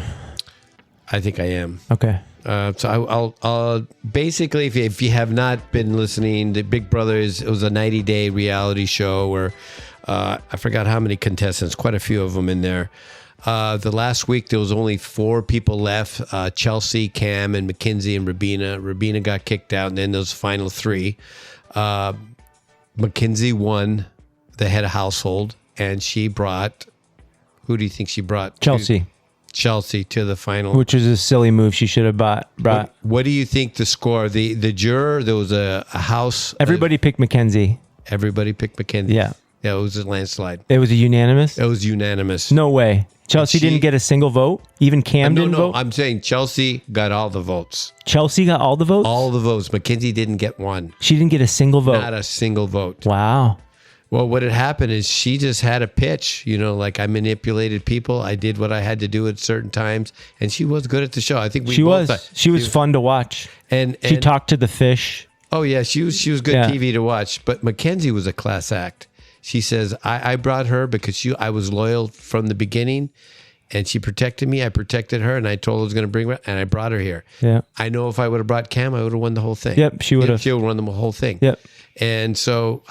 I think I am. Okay. So I'll basically, if you have not been listening, the Big Brother it was a 90-day reality show where I forgot how many contestants, quite a few of them in there. The last week there was only 4 people left: Chelsea, Cam, and Mackenzie and Rabina. Rabina got kicked out, and then those final 3. Mackenzie won the head of household, and she brought. Who do you think she brought? Chelsea to the final, which is a silly move. She should have brought. What do you think the score? The juror, there was a house. Everybody picked Mackenzie. Everybody picked Mackenzie. Yeah. Yeah, it was a landslide. It was a unanimous? It was unanimous. No way. Chelsea didn't get a single vote? Even Cam didn't vote? I'm saying Chelsea got all the votes. Chelsea got all the votes? All the votes. Mackenzie didn't get one. She didn't get a single vote? Not a single vote. Wow. Well, what had happened is she just had a pitch, like I manipulated people. I did what I had to do at certain times, and she was good at the show. I think she was fun to watch. And she talked to the fish. Oh yeah, she was good TV to watch. But Mackenzie was a class act. She says, I brought her because I was loyal from the beginning, and she protected me. I protected her, and I told her I was going to bring her, and I brought her here. Yeah. I know if I would have brought Cam, I would have won the whole thing. Yep, she would have. She would have won the whole thing. Yep. And so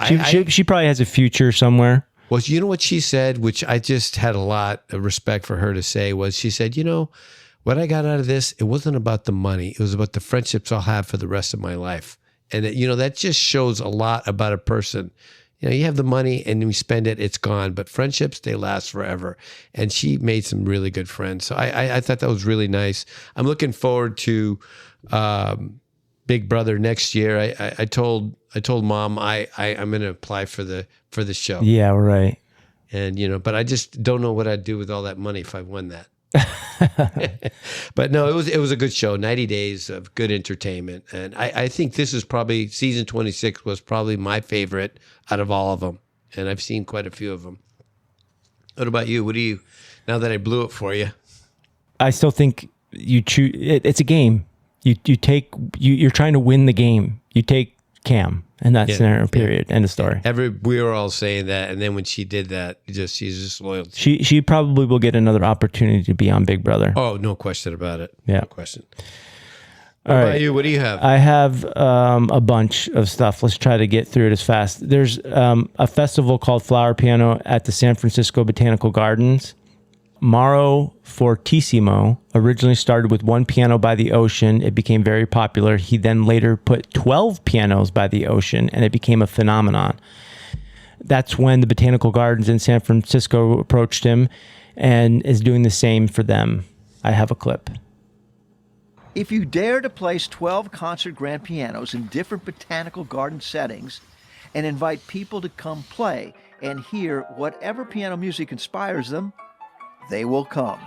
she probably has a future somewhere. Well, you know what she said, which I just had a lot of respect for her to say, was she said, what I got out of this, it wasn't about the money. It was about the friendships I'll have for the rest of my life. And, that just shows a lot about a person. You have the money and you spend it, it's gone. But friendships, they last forever. And she made some really good friends. So I thought that was really nice. I'm looking forward to Big Brother next year. I told Mom I'm going to apply for the show. Yeah, right. And but I just don't know what I'd do with all that money if I won that. But no, it was a good show. 90 days of good entertainment, and I think this is probably season 26 was probably my favorite out of all of them, and I've seen quite a few of them. What about you? What do you? Now that I blew it for you, I still think you choose. It's a game. You're trying to win the game. You take Cam in that scenario. Period. End of story. We were all saying that, and then when she did that, she's just loyal. She probably will get another opportunity to be on Big Brother. Oh, no question about it. Yeah, no question. What about you? What do you have? I have a bunch of stuff. Let's try to get through it as fast. There's a festival called Flower Piano at the San Francisco Botanical Gardens. Mauro Fortissimo originally started with 1 piano by the ocean. It became very popular. He then later put 12 pianos by the ocean, and it became a phenomenon. That's when the Botanical Gardens in San Francisco approached him and is doing the same for them. I have a clip. If you dare to place 12 concert grand pianos in different botanical garden settings and invite people to come play and hear whatever piano music inspires them, they will come.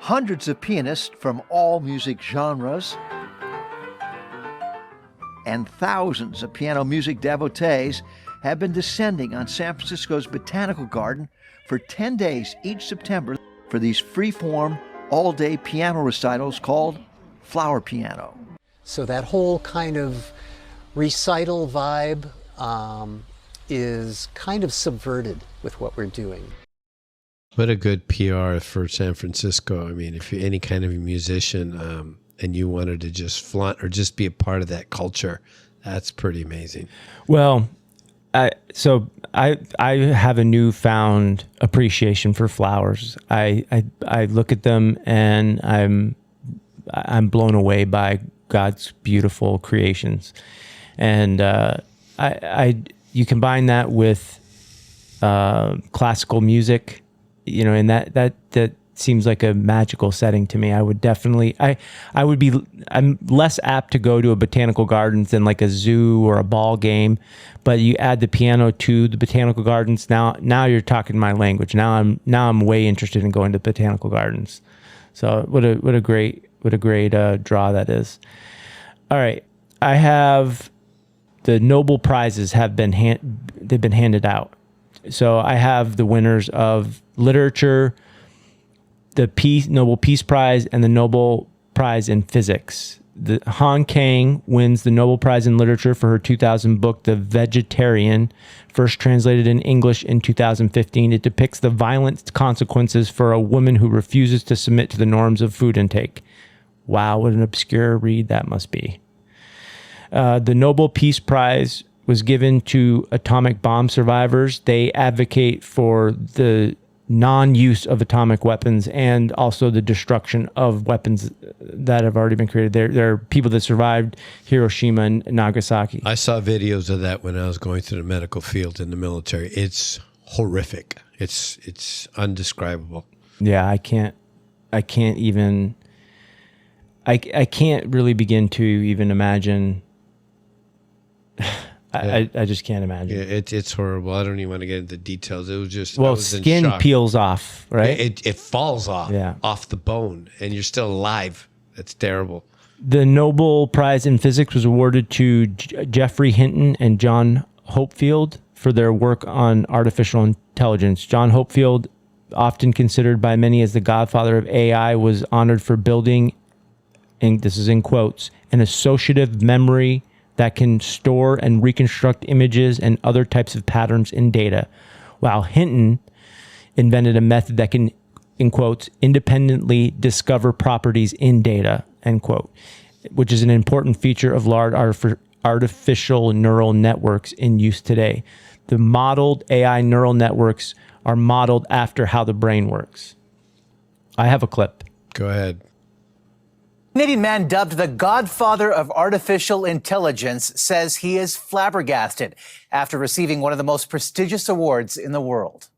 Hundreds of pianists from all music genres and thousands of piano music devotees have been descending on San Francisco's Botanical Garden for 10 days each September for these free-form, all-day piano recitals called flower piano. So that whole kind of recital vibe is kind of subverted with what we're doing. What a good PR for San Francisco. I mean, if you're any kind of a musician and you wanted to just flaunt or just be a part of that culture, that's pretty amazing. Well, I have a newfound appreciation for flowers. I look at them and I'm blown away by God's beautiful creations, and you combine that with classical music, you know, and that seems like a magical setting to me. I would definitely, I'm less apt to go to a botanical gardens than like a zoo or a ball game, but you add the piano to the botanical gardens. Now you're talking my language. Now I'm way interested in going to botanical gardens. So what a great draw that is. All right. I have the Nobel Prizes they've been handed out. So I have the winners of literature, the Nobel Peace Prize, and the Nobel Prize in Physics. Han Kang wins the Nobel Prize in Literature for her 2000 book, The Vegetarian, first translated in English in 2015. It depicts the violent consequences for a woman who refuses to submit to the norms of food intake. Wow, what an obscure read that must be. The Nobel Peace Prize was given to atomic bomb survivors. They advocate for the non-use of atomic weapons and also the destruction of weapons that have already been created. There are people that survived Hiroshima and Nagasaki. I saw videos of that when I was going through the medical field in the military. It's horrific. It's undescribable. Yeah, I can't really begin to even imagine. I just can't imagine. Yeah, it's horrible. I don't even want to get into details. It was just skin peels off, right? It falls off the bone, and you're still alive. That's terrible. The Nobel Prize in Physics was awarded to Geoffrey Hinton and John Hopefield for their work on artificial intelligence. John Hopefield, often considered by many as the godfather of AI, was honored for building, and this is in quotes, an associative memory that can store and reconstruct images and other types of patterns in data, while Hinton invented a method that can, in quotes, independently discover properties in data, end quote, which is an important feature of large artificial neural networks in use today. The modeled AI neural networks are modeled after how the brain works. I have a clip. Go ahead. Canadian man dubbed the godfather of artificial intelligence says he is flabbergasted after receiving one of the most prestigious awards in the world.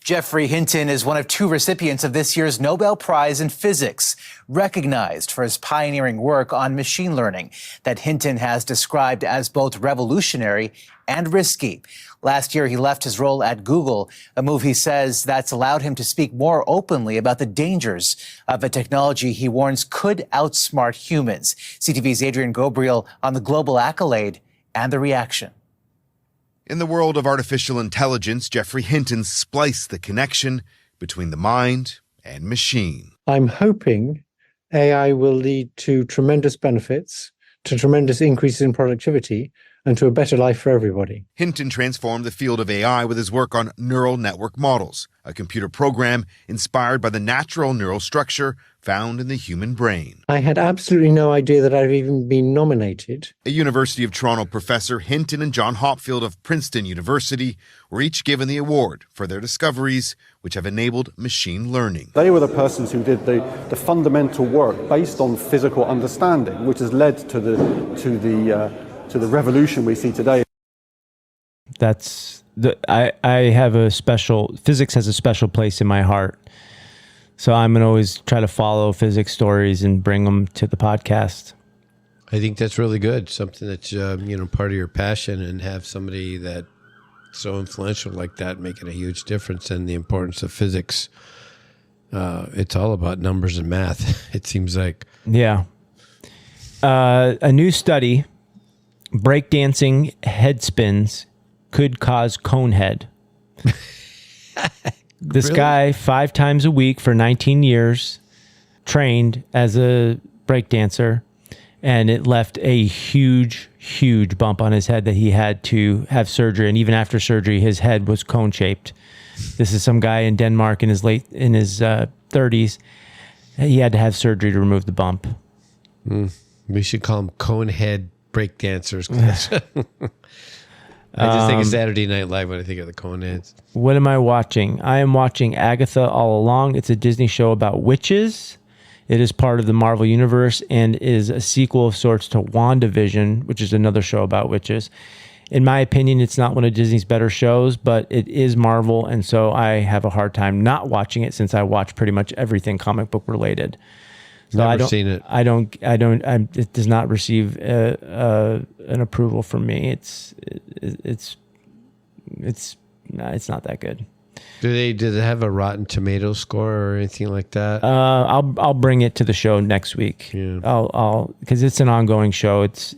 Geoffrey Hinton is one of two recipients of this year's Nobel Prize in Physics, recognized for his pioneering work on machine learning that Hinton has described as both revolutionary and risky. Last year, he left his role at Google, a move he says that's allowed him to speak more openly about the dangers of a technology he warns could outsmart humans. CTV's Adrian Gobriel on the global accolade and the reaction. In the world of artificial intelligence, Geoffrey Hinton spliced the connection between the mind and machine. I'm hoping AI will lead to tremendous benefits, to tremendous increases in productivity, and to a better life for everybody. Hinton transformed the field of AI with his work on neural network models, a computer program inspired by the natural neural structure found in the human brain. I had absolutely no idea that I'd even been nominated. A University of Toronto professor, Hinton and John Hopfield of Princeton University were each given the award for their discoveries, which have enabled machine learning. They were the persons who did the fundamental work based on physical understanding, which has led to the revolution we see today. I have physics has a special place in my heart. So I'm going to always try to follow physics stories and bring them to the podcast. I think that's really good. Something that's, part of your passion, and have somebody that's so influential like that making a huge difference in the importance of physics. It's all about numbers and math, it seems like. Yeah. A new study, breakdancing head spins could cause cone head. This guy, 5 times a week for 19 years, trained as a breakdancer, and it left a huge bump on his head that he had to have surgery. And even after surgery, his head was cone shaped. This is some guy in Denmark in his 30s. He had to have surgery to remove the bump. We should call them cone head breakdancers. I just think of Saturday Night Live when I think of the Coneheads. What am I watching? I am watching Agatha All Along. It's a Disney show about witches. It is part of the Marvel Universe and is a sequel of sorts to WandaVision, which is another show about witches. In my opinion, it's not one of Disney's better shows, but it is Marvel, and so I have a hard time not watching it since I watch pretty much everything comic book related. So Never seen it. It does not receive an approval from me. It's not that good. Do they have a Rotten Tomatoes score or anything like that? I'll bring it to the show next week. Yeah. I'll because it's an ongoing show. It's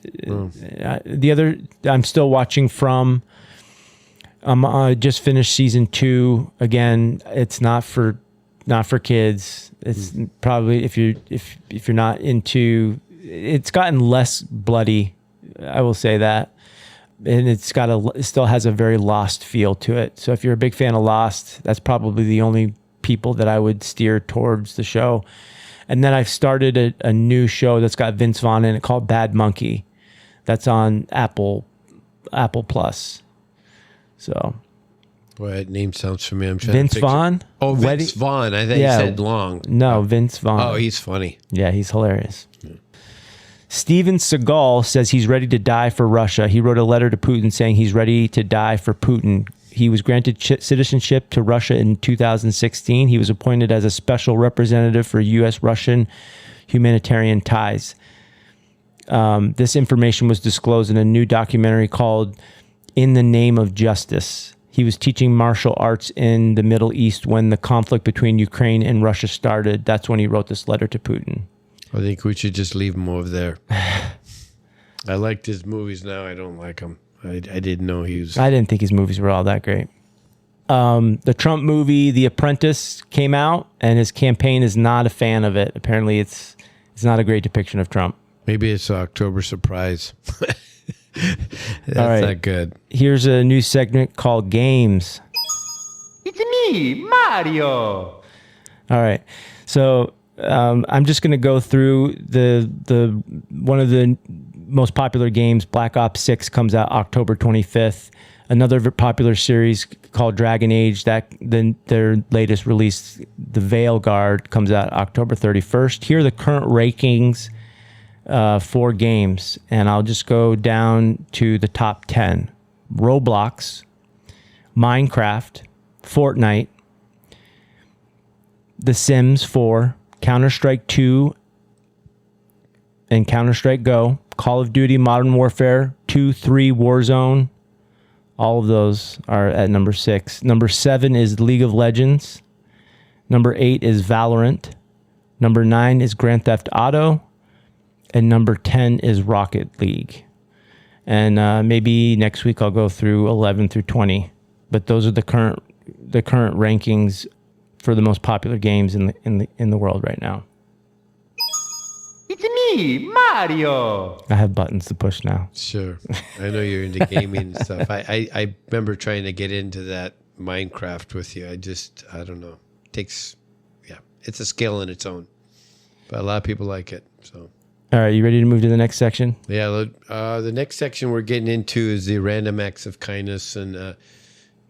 I'm still watching From. Just finished season 2. Again, it's not for kids. It's probably if you're not into. It's gotten less bloody. I will say that. And it still has a very Lost feel to it. So if you're a big fan of Lost, that's probably the only people that I would steer towards the show. And then I've started a new show that's got Vince Vaughn in it called Bad Monkey. That's on Apple Plus. So. Boy, that name sounds familiar. I'm trying Vince to picture. Vaughn? Oh, Vince Vaughn. I think you said Long. No, Vince Vaughn. Oh, he's funny. Yeah, he's hilarious. Steven Seagal says he's ready to die for Russia. He wrote a letter to Putin saying he's ready to die for Putin. He was granted citizenship to Russia in 2016. He was appointed as a special representative for U.S.-Russian humanitarian ties. This information was disclosed in a new documentary called In the Name of Justice. He was teaching martial arts in the Middle East when the conflict between Ukraine and Russia started. That's when he wrote this letter to Putin. I think we should just leave him over there. I liked his movies. Now I don't like him. I didn't know he was. I didn't think his movies were all that great. The Trump movie, The Apprentice, came out, and his campaign is not a fan of it. Apparently, it's not a great depiction of Trump. Maybe it's October surprise. That's not good. Here's a new segment called Games. It's me, Mario. All right. So I'm just going to go through the one of the most popular games. Black Ops 6 comes out October 25th. Another popular series called Dragon Age, their latest release, The Veilguard, comes out October 31st. Here are the current rankings for games, and I'll just go down to the top 10. Roblox, Minecraft, Fortnite, The Sims 4, Counter-Strike 2, and Counter-Strike Go, Call of Duty, Modern Warfare 2, 3, Warzone. All of those are at number 6. Number 7 is League of Legends. Number 8 is Valorant. Number 9 is Grand Theft Auto. And number 10 is Rocket League. And maybe next week I'll go through 11 through 20. But those are the current rankings for the most popular games in the world right now. It's me, Mario. I have buttons to push now. Sure. I know you're into gaming and stuff. I remember trying to get into that Minecraft with you. I don't know. It's a skill in its own. But a lot of people like it. So. All right, you ready to move to the next section? Yeah, the next section we're getting into is the random acts of kindness, and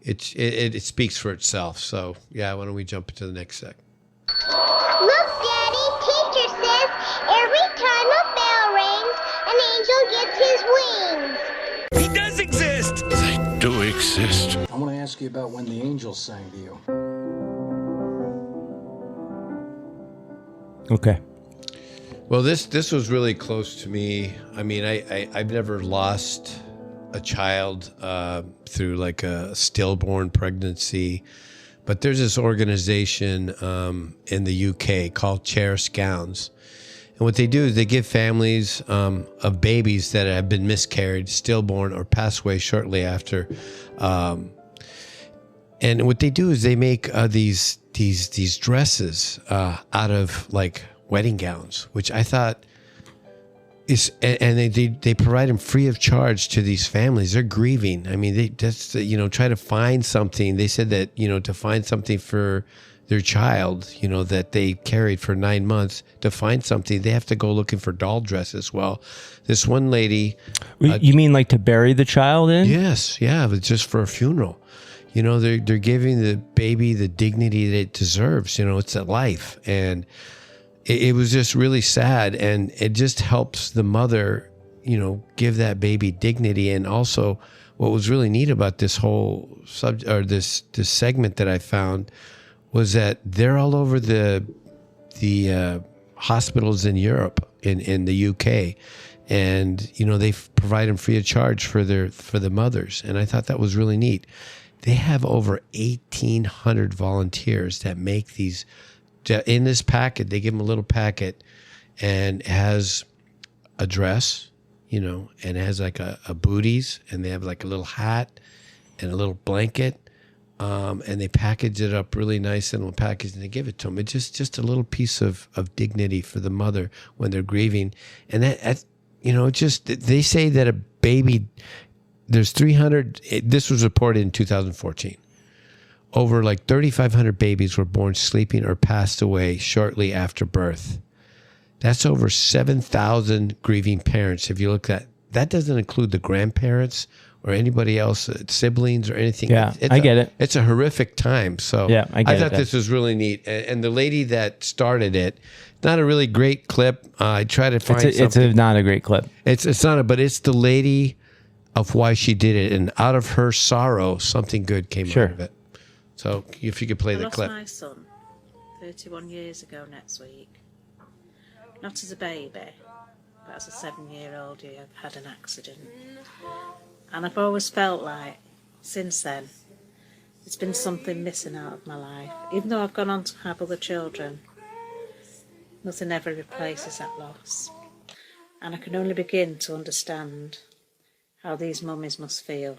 it speaks for itself. So, yeah, why don't we jump into the next section? Look, Daddy, teacher says every time a bell rings, an angel gets his wings. He does exist. They do exist. I want to ask you about when the angels sang to you. Okay. Well, this was really close to me. I mean, I've never lost a child through like a stillborn pregnancy, but there's this organization in the UK called Chair Scowns, and what they do is they give families of babies that have been miscarried, stillborn, or pass away shortly after. And what they do is they make these dresses out of like wedding gowns, which I thought And they provide them free of charge to these families. They're grieving. I mean, they just, try to find something. They said that, to find something for their child, that they carried for 9 months, to find something, they have to go looking for doll dresses. Well, this one lady. You mean like to bury the child in? Yes. Yeah. But just for a funeral. They're giving the baby the dignity that it deserves. It's a life. And it was just really sad, and it just helps the mother, give that baby dignity. And also, what was really neat about this whole this segment that I found was that they're all over the hospitals in Europe, in the UK, and they provide them free of charge for the mothers. And I thought that was really neat. They have over 1,800 volunteers that make these. In this packet, they give them a little packet, and it has a dress, and it has like a booties, and they have like a little hat and a little blanket, and they package it up really nice in a little package, and they give it to them. It's just a little piece of dignity for the mother when they're grieving. And that they say that a baby, there's 300, this was reported in 2014. Over like 3,500 babies were born sleeping or passed away shortly after birth. That's over 7,000 grieving parents. If you look at that, doesn't include the grandparents or anybody else, siblings or anything. Yeah, I get it. It's a horrific time. So yeah, I thought this was really neat. And the lady that started it, not a really great clip. I try to find something. It's not a great clip. It's not, but it's the lady of why she did it. And out of her sorrow, something good came out of it. So if you could play the clip. I lost my son 31 years ago next week. Not as a baby, but as a 7-year-old who had an accident. And I've always felt like, since then, there's been something missing out of my life. Even though I've gone on to have other children, nothing ever replaces that loss. And I can only begin to understand how these mummies must feel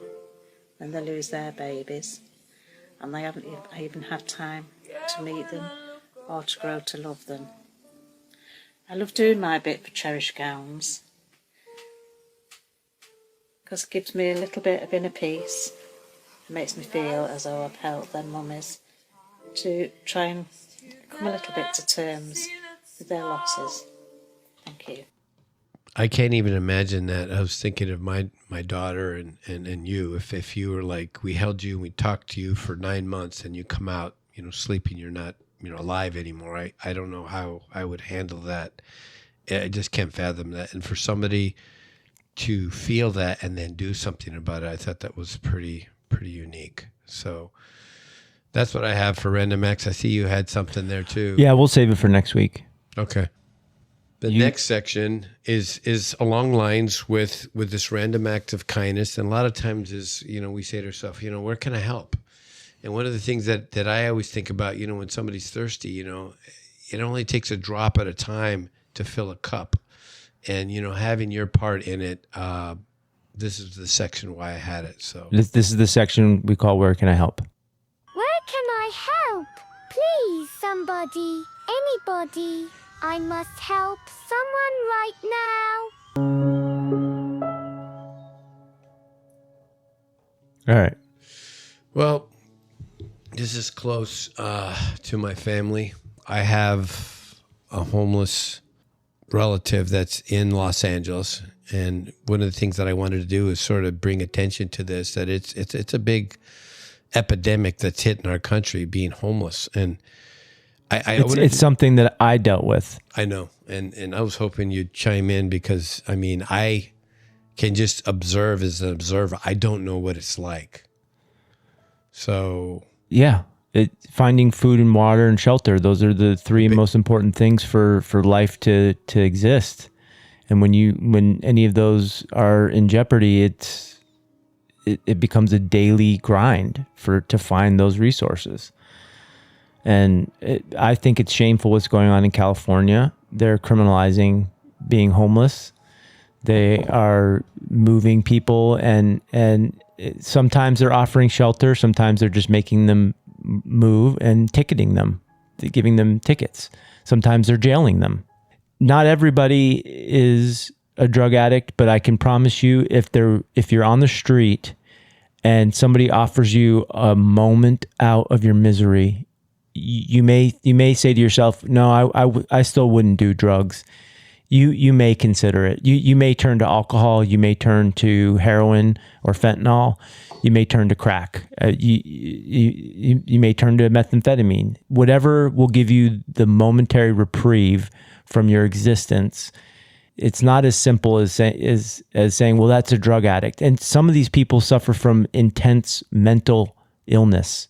when they lose their babies. And they haven't even had time to meet them or to grow to love them. I love doing my bit for Cherish Gowns because it gives me a little bit of inner peace. It makes me feel as though I've helped their mummies to try and come a little bit to terms with their losses. Thank you. I can't even imagine that. I was thinking of my daughter and you. If you were like, we held you and we talked to you for 9 months and you come out, sleeping, you're not, alive anymore. I don't know how I would handle that. I just can't fathom that. And for somebody to feel that and then do something about it, I thought that was pretty unique. So that's what I have for Random Acts. I see you had something there too. Yeah, we'll save it for next week. Okay. The next section is along lines with this random act of kindness. And a lot of times is, we say to ourselves, where can I help? And one of the things that I always think about, when somebody's thirsty, it only takes a drop at a time to fill a cup. And, having your part in it, this is the section why I had it. So this is the section we call Where Can I Help? Where can I help? Please, somebody, anybody. I must help someone right now. All right. Well, this is close to my family. I have a homeless relative that's in Los Angeles. And one of the things that I wanted to do is sort of bring attention to this, that it's a big epidemic that's hitting our country, being homeless. And it's something that I dealt with. I know. And I was hoping you'd chime in because, I can just observe as an observer. I don't know what it's like. So. Yeah. Finding food and water and shelter. Those are the three most important things for life to exist. And when any of those are in jeopardy, it becomes a daily grind to find those resources. And I think it's shameful what's going on in California. They're criminalizing being homeless. They are moving people, and sometimes they're offering shelter. Sometimes they're just making them move and ticketing them, giving them tickets. Sometimes they're jailing them. Not everybody is a drug addict, but I can promise you, if you're on the street and somebody offers you a moment out of your misery, you may say to yourself, no, I still wouldn't do drugs. You may consider it. You may turn to alcohol. You may turn to heroin or fentanyl. You may turn to crack. You may turn to methamphetamine. Whatever will give you the momentary reprieve from your existence. It's not as simple as saying, well, that's a drug addict. And some of these people suffer from intense mental illness.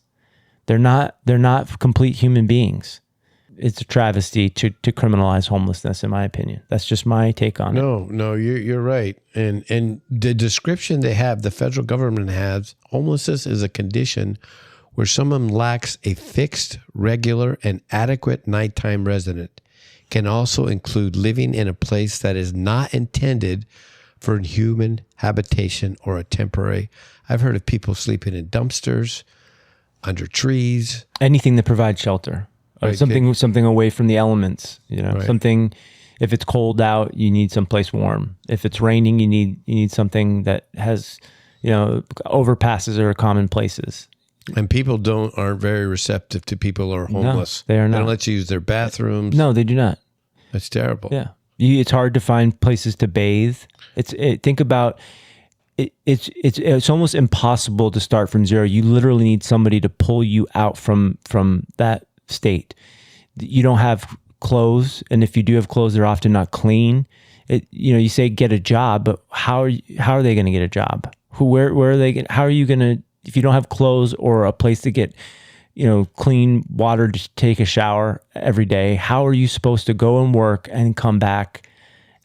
They're not complete human beings. It's a travesty to criminalize homelessness, in my opinion. That's just my take on it. No, you're right. And the description they have, the federal government has, homelessness is a condition where someone lacks a fixed, regular, and adequate nighttime residence. Can also include living in a place that is not intended for human habitation or a temporary. I've heard of people sleeping in dumpsters, under trees. Anything that provides shelter. Right. Something away from the elements, Right. Something, if it's cold out, you need someplace warm. If it's raining, you need something that has, overpasses are common places. And people aren't very receptive to people who are homeless. No, they are not. They don't let you use their bathrooms. No, they do not. That's terrible. Yeah. It's hard to find places to bathe. Think about it. It's almost impossible to start from zero. You literally need somebody to pull you out from that state. You don't have clothes, and if you do have clothes, they're often not clean. You say get a job, but how are they going to get a job? Where are they? How are you going to, if you don't have clothes or a place to get, clean water to take a shower every day? How are you supposed to go and work and come back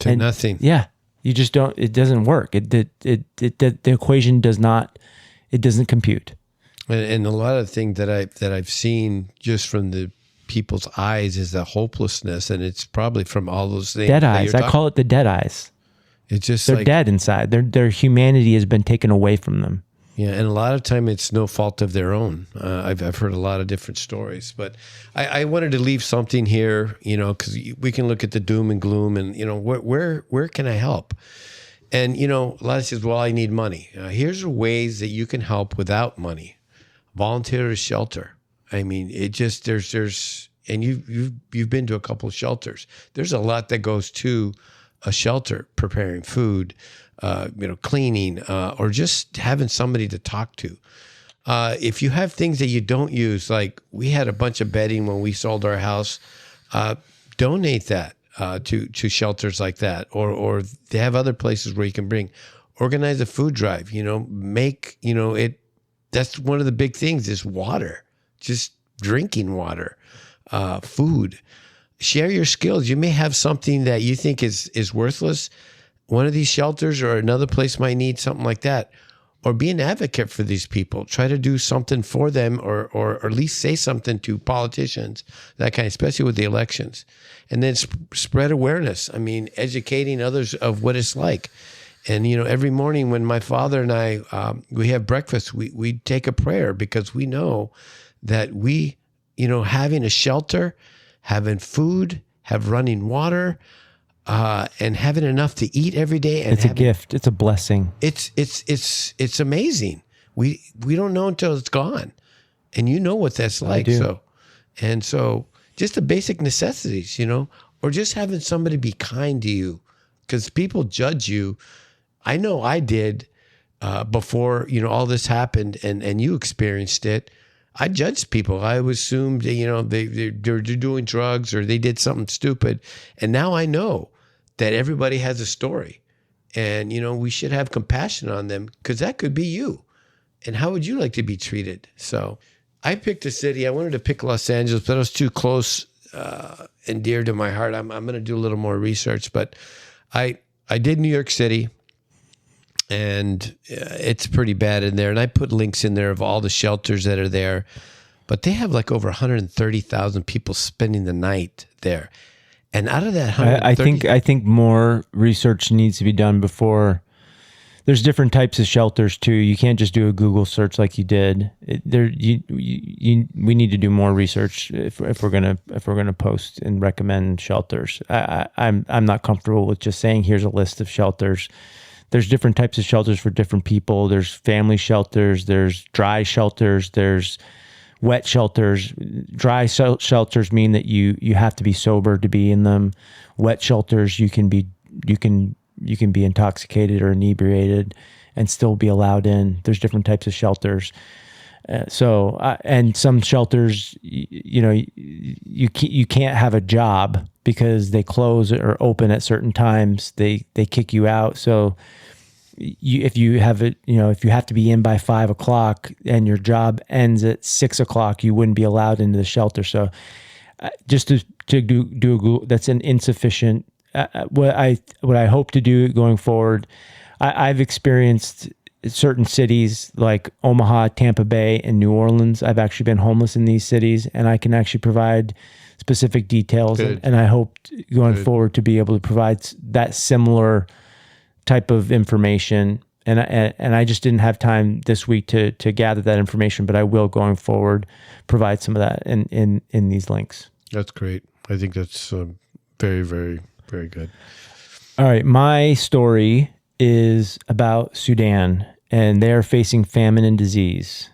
to nothing? Yeah, you just don't. It doesn't work. The equation doesn't compute. And a lot of things that I've seen just from the people's eyes is the hopelessness, and it's probably from all those things. Dead eyes. I call it the dead eyes. It's just they're dead inside. Their humanity has been taken away from them. Yeah, and a lot of time it's no fault of their own. I've heard a lot of different stories, but I wanted to leave something here, because we can look at the doom and gloom, and where can I help? And a lot of says, well, I need money. Here's ways that you can help without money. Volunteer to shelter. I mean, it just there's and you've been to a couple of shelters. There's a lot that goes to a shelter, preparing food, cleaning, or just having somebody to talk to. If you have things that you don't use, like we had a bunch of bedding when we sold our house, donate that to shelters like that, or they have other places where you can organize a food drive. Make it. That's one of the big things is water, just drinking water, food. Share your skills. You may have something that you think is worthless. One of these shelters or another place might need something like that. Or be an advocate for these people. Try to do something for them, or at least say something to politicians, that kind, especially with the elections. And then spread awareness. I mean, educating others of what it's like. And, every morning when my father and I, we have breakfast, we take a prayer, because we know that we, having a shelter, having food, have running water, and having enough to eat every day. And it's a gift. It's a blessing. It's amazing. We don't know until it's gone. And you know what that's like. So just the basic necessities, or just having somebody be kind to you, because people judge you. I know I did before, all this happened and you experienced it. I judged people. I assumed, they're doing drugs or they did something stupid. And now I know that everybody has a story, and, we should have compassion on them, because that could be you. And how would you like to be treated? So I picked a city. I wanted to pick Los Angeles, but it was too close and dear to my heart. I'm going to do a little more research, but I did New York City. And it's pretty bad in there. And I put links in there of all the shelters that are there. But they have like over 130,000 people spending the night there. And out of that 130... I think more research needs to be done before there's different types of shelters too. You can't just do a Google search like you did. We need to do more research if we're gonna post and recommend shelters. I'm not comfortable with just saying here's a list of shelters. There's different types of shelters for different people. There's family shelters. There's dry shelters. There's wet shelters. Dry shelters mean that you have to be sober to be in them. Wet shelters, you can be intoxicated or inebriated and still be allowed in. There's different types of shelters. And some shelters, you can't have a job because they close or open at certain times. They kick you out. So if you have to be in by 5 o'clock and your job ends at 6 o'clock, you wouldn't be allowed into the shelter. So just to do a Google, that's an insufficient. What I hope to do going forward, I've experienced certain cities like Omaha, Tampa Bay, and New Orleans. I've actually been homeless in these cities, and I can actually provide specific details. And I hope going forward to be able to provide that similar type of information. And I just didn't have time this week to gather that information, but I will going forward provide some of that in these links. That's great. I think that's very, very, very good. All right. My story is about Sudan, and they are facing famine and disease.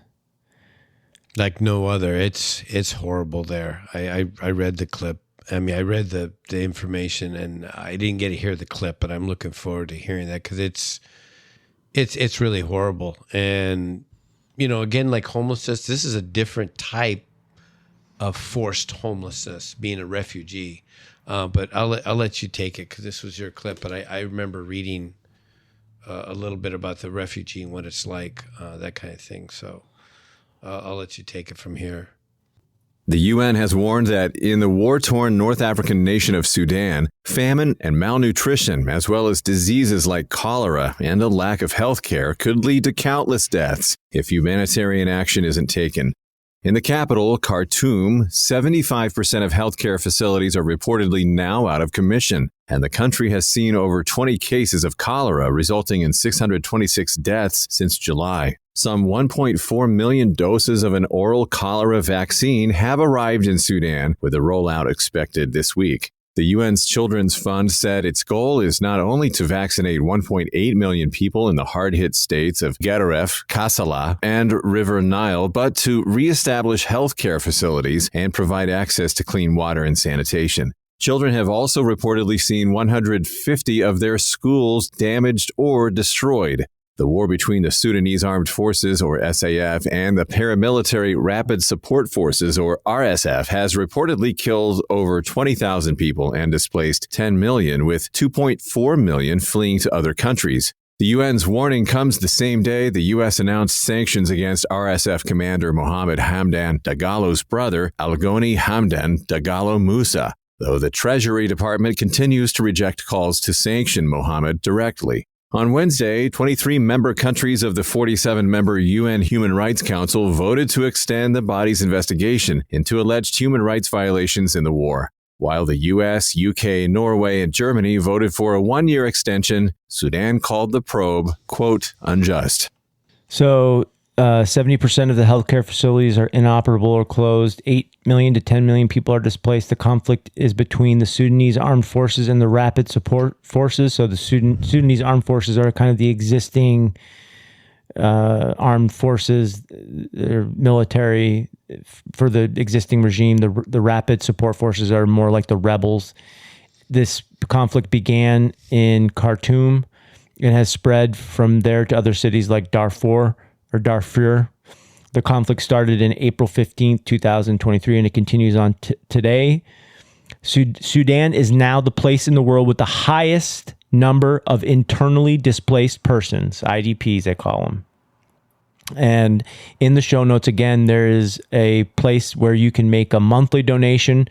Like no other. It's horrible there. I read the clip. I mean, I read the information, and I didn't get to hear the clip, but I'm looking forward to hearing that because it's really horrible. And, again, like homelessness, this is a different type of forced homelessness, being a refugee. But I'll let you take it because this was your clip. But I remember reading a little bit about the refugee and what it's like, that kind of thing. So I'll let you take it from here. The UN has warned that in the war-torn North African nation of Sudan, famine and malnutrition, as well as diseases like cholera and a lack of health care, could lead to countless deaths if humanitarian action isn't taken. In the capital, Khartoum, 75% of healthcare facilities are reportedly now out of commission, and the country has seen over 20 cases of cholera, resulting in 626 deaths since July. Some 1.4 million doses of an oral cholera vaccine have arrived in Sudan, with a rollout expected this week. The UN's Children's Fund said its goal is not only to vaccinate 1.8 million people in the hard-hit states of Gadaref, Kassala, and River Nile, but to reestablish healthcare facilities and provide access to clean water and sanitation. Children have also reportedly seen 150 of their schools damaged or destroyed. The war between the Sudanese Armed Forces, or SAF, and the Paramilitary Rapid Support Forces, or RSF, has reportedly killed over 20,000 people and displaced 10 million, with 2.4 million fleeing to other countries. The UN's warning comes the same day the U.S. announced sanctions against RSF commander Mohammed Hamdan Dagalo's brother, Algoni Hamdan Dagalo Musa, though the Treasury Department continues to reject calls to sanction Mohammed directly. On Wednesday, 23 member countries of the 47-member UN Human Rights Council voted to extend the body's investigation into alleged human rights violations in the war. While the US, UK, Norway, and Germany voted for a one-year extension, Sudan called the probe, quote, unjust. So 70% of the healthcare facilities are inoperable or closed. 8 million to 10 million people are displaced. The conflict is between the Sudanese armed forces and the rapid support forces. So the Sudanese armed forces are kind of the existing armed forces, they're military for the existing regime. The rapid support forces are more like the rebels. This conflict began in Khartoum and has spread from there to other cities like Darfur. The conflict started in April 15th, 2023, and it continues on today. Sudan is now the place in the world with the highest number of internally displaced persons, IDPs, they call them. And in the show notes, again, there is a place where you can make a monthly donation,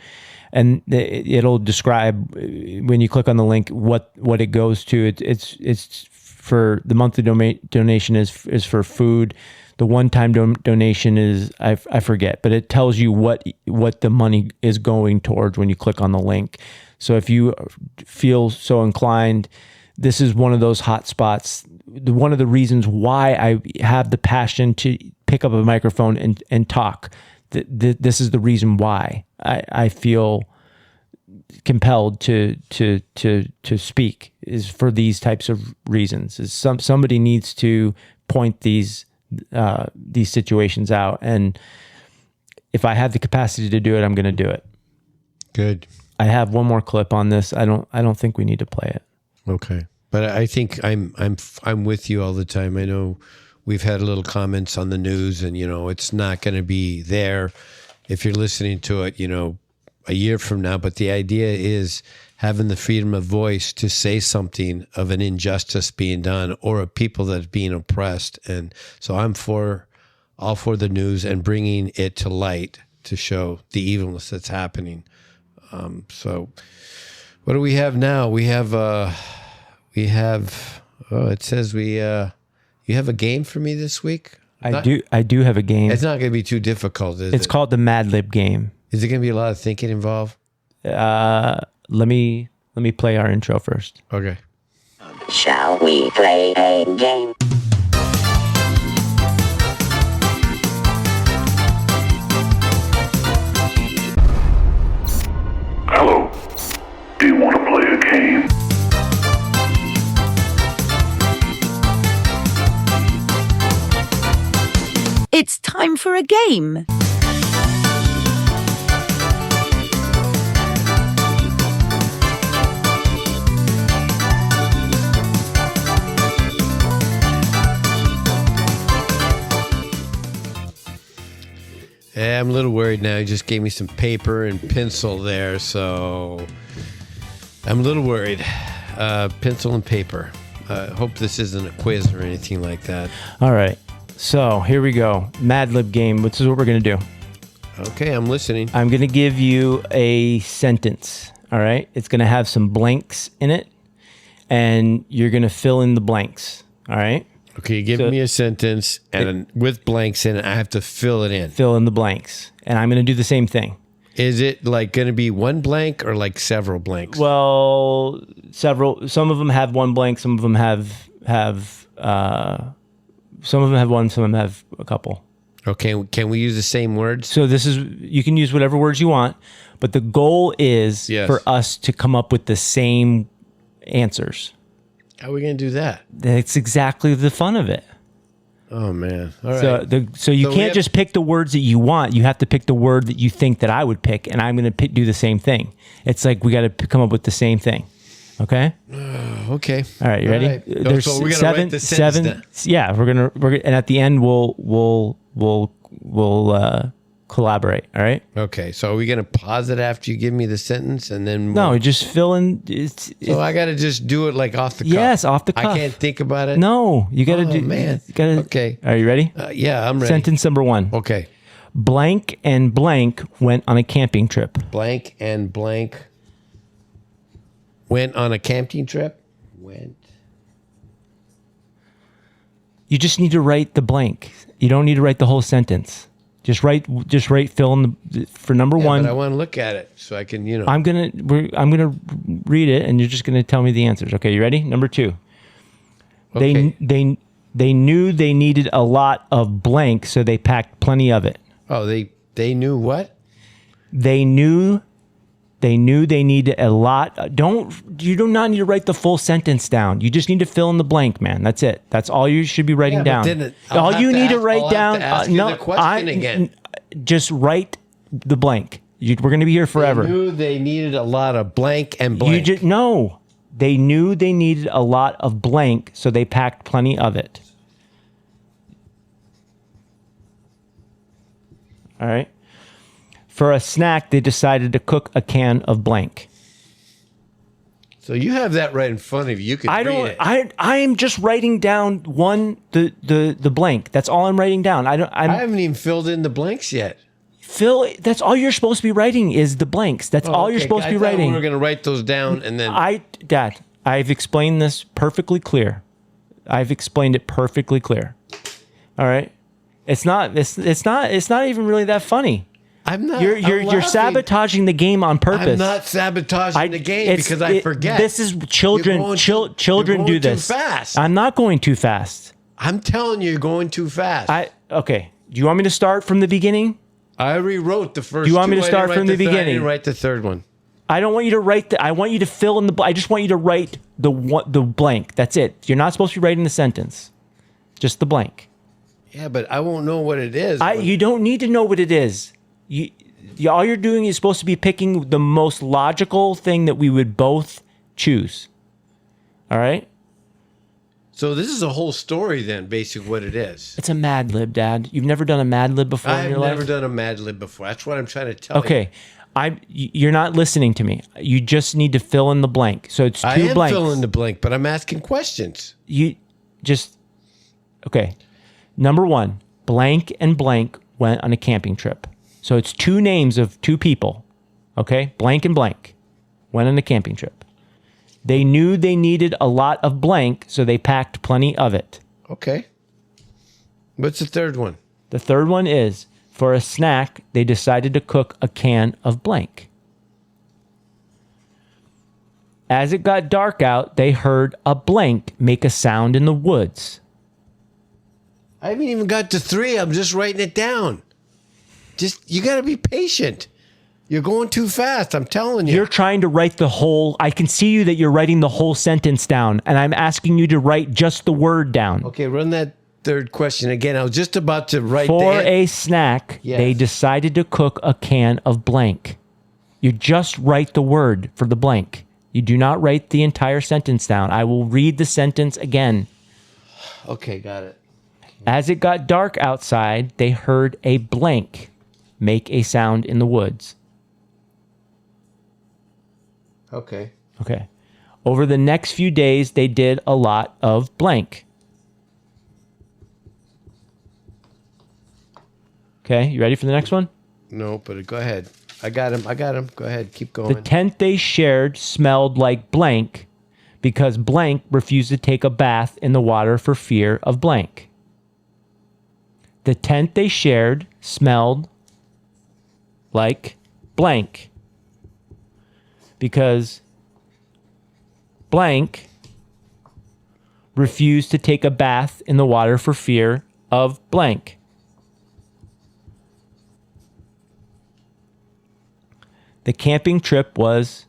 and it'll describe when you click on the link what it goes to. It's for the monthly donation is for food. The one-time donation is I forget, but it tells you what the money is going towards when you click on the link. So if you feel so inclined, this is one of those hot spots. One of the reasons why I have the passion to pick up a microphone and talk. This is the reason why I feel compelled to speak, is for these types of reasons. Is somebody needs to point these situations out, and if I have the capacity to do it, I'm going to do it. Good. I have one more clip on this. I don't think we need to play it. Okay. But I think I'm with you all the time. I know we've had a little comments on the news, and it's not going to be there if you're listening to it, a year from now. But the idea is having the freedom of voice to say something of an injustice being done or of people that are being oppressed. And so I'm all for the news and bringing it to light to show the evilness that's happening. So what do we have now? We have, it says you have a game for me this week? I do have a game. It's not going to be too difficult, is it? It's called the Mad Lib game. Is it going to be a lot of thinking involved? Let me play our intro first. Okay. Shall we play a game? Hello. Do you want to play a game? It's time for a game. Yeah, I'm a little worried now. He just gave me some paper and pencil there, so I'm a little worried. Pencil and paper. Hope this isn't a quiz or anything like that. All right. So here we go. Mad Lib game. This is what we're going to do. Okay, I'm listening. I'm going to give you a sentence. All right. It's going to have some blanks in it, and you're going to fill in the blanks. All right. Okay, give me a sentence, and with blanks in it, I have to fill it in. Fill in the blanks. And I'm going to do the same thing. Is it like going to be one blank or like several blanks? Well, several. Some of them have one blank. Some of them have some of them have one. Some of them have a couple. Okay, can we use the same words? So you can use whatever words you want, but the goal is for us to come up with the same answers. How are we going to do that? That's exactly the fun of it. Oh, man. All right. So you can't just pick the words that you want. You have to pick the word that you think that I would pick, and I'm going to do the same thing. It's like we got to come up with the same thing. Okay? Okay. All right, you ready? Right. There's so we're gonna write the seven. sentence Yeah, we're gonna, and at the end we'll collaborate. All right. Okay. So are we gonna pause it after you give me the sentence, and then no, just fill in. So I got to just do it like off the cuff. Yes, off the cuff. I can't think about it. No, you got to do. Man. You gotta, okay. Are you ready? Yeah, I'm ready. Sentence number 1. Okay. Blank and blank went on a camping trip. Blank and blank went on a camping trip. You just need to write the blank. You don't need to write the whole sentence. Just write. Fill in for number 1. But I want to look at it so I can, I'm gonna read it, and you're just gonna tell me the answers. Okay, you ready? Number 2. Okay. They knew they needed a lot of blank, so they packed plenty of it. Oh, they knew what? They knew they needed a lot. You do not need to write the full sentence down. You just need to fill in the blank, man. That's it. That's all you should be writing down. All you need to write down. No, the question again. Just write the blank. We're going to be here forever. They knew they needed a lot of blank and blank. No. They knew they needed a lot of blank, so they packed plenty of it. All right. For a snack, they decided to cook a can of blank. So you have that right in front of you. You can read it. I am just writing down the blank. That's all I'm writing down. I haven't even filled in the blanks yet. That's all you're supposed to be writing is the blanks. That's all you're supposed to be writing. We were going to write those down and then. Dad, I've explained this perfectly clear. I've explained it perfectly clear. All right. It's not even really that funny. I'm not. You're laughing. sabotaging the game on purpose. I'm not sabotaging the game because I forget. This is children. Children do this. Too fast. I'm not going too fast. I'm telling you, you're going too fast. Okay. Do you want me to start from the beginning? I rewrote the first. Do you want me to two. start from the I beginning? didn't write the third one. I don't want you to write I want you to fill in the. I just want you to write the blank. That's it. You're not supposed to be writing the sentence. Just the blank. Yeah, but I won't know what it is. You don't need to know what it is. All you're doing is supposed to be picking the most logical thing that we would both choose. All right? So this is a whole story then, basically what it is. It's a Mad Lib, Dad. You've never done a Mad Lib before in I've your life? never done a Mad Lib before. That's what I'm trying to tell you. Okay. You're not listening to me. You just need to fill in the blank. So it's two I am blanks. filling the blank, but I'm asking questions. Okay. Number 1, blank and blank went on a camping trip. So it's two names of two people. Okay? Blank and blank went on a camping trip. They knew they needed a lot of blank, so they packed plenty of it. Okay. What's the third one? The third one is, for a snack, they decided to cook a can of blank. As it got dark out, they heard a blank make a sound in the woods. I haven't even got to 3. I'm just writing it down. You got to be patient. You're going too fast. I'm telling you. You're trying to write the whole. I can see you that you're writing the whole sentence down, and I'm asking you to write just the word down. Okay, run that third question again. I was just about to write For a snack, Yes. they decided to cook a can of blank. You just write the word for the blank. You do not write the entire sentence down. I will read the sentence again. Okay, got it. As it got dark outside, they heard a blank make a sound in the woods. Okay. Okay. Over the next few days, they did a lot of blank. Okay, you ready for the next one? No, but go ahead. I got him. Go ahead. Keep going. The tent they shared smelled like blank because blank refused to take a bath in the water for fear of blank. The tent they shared smelled like blank because blank refused to take a bath in the water for fear of blank. The camping trip was...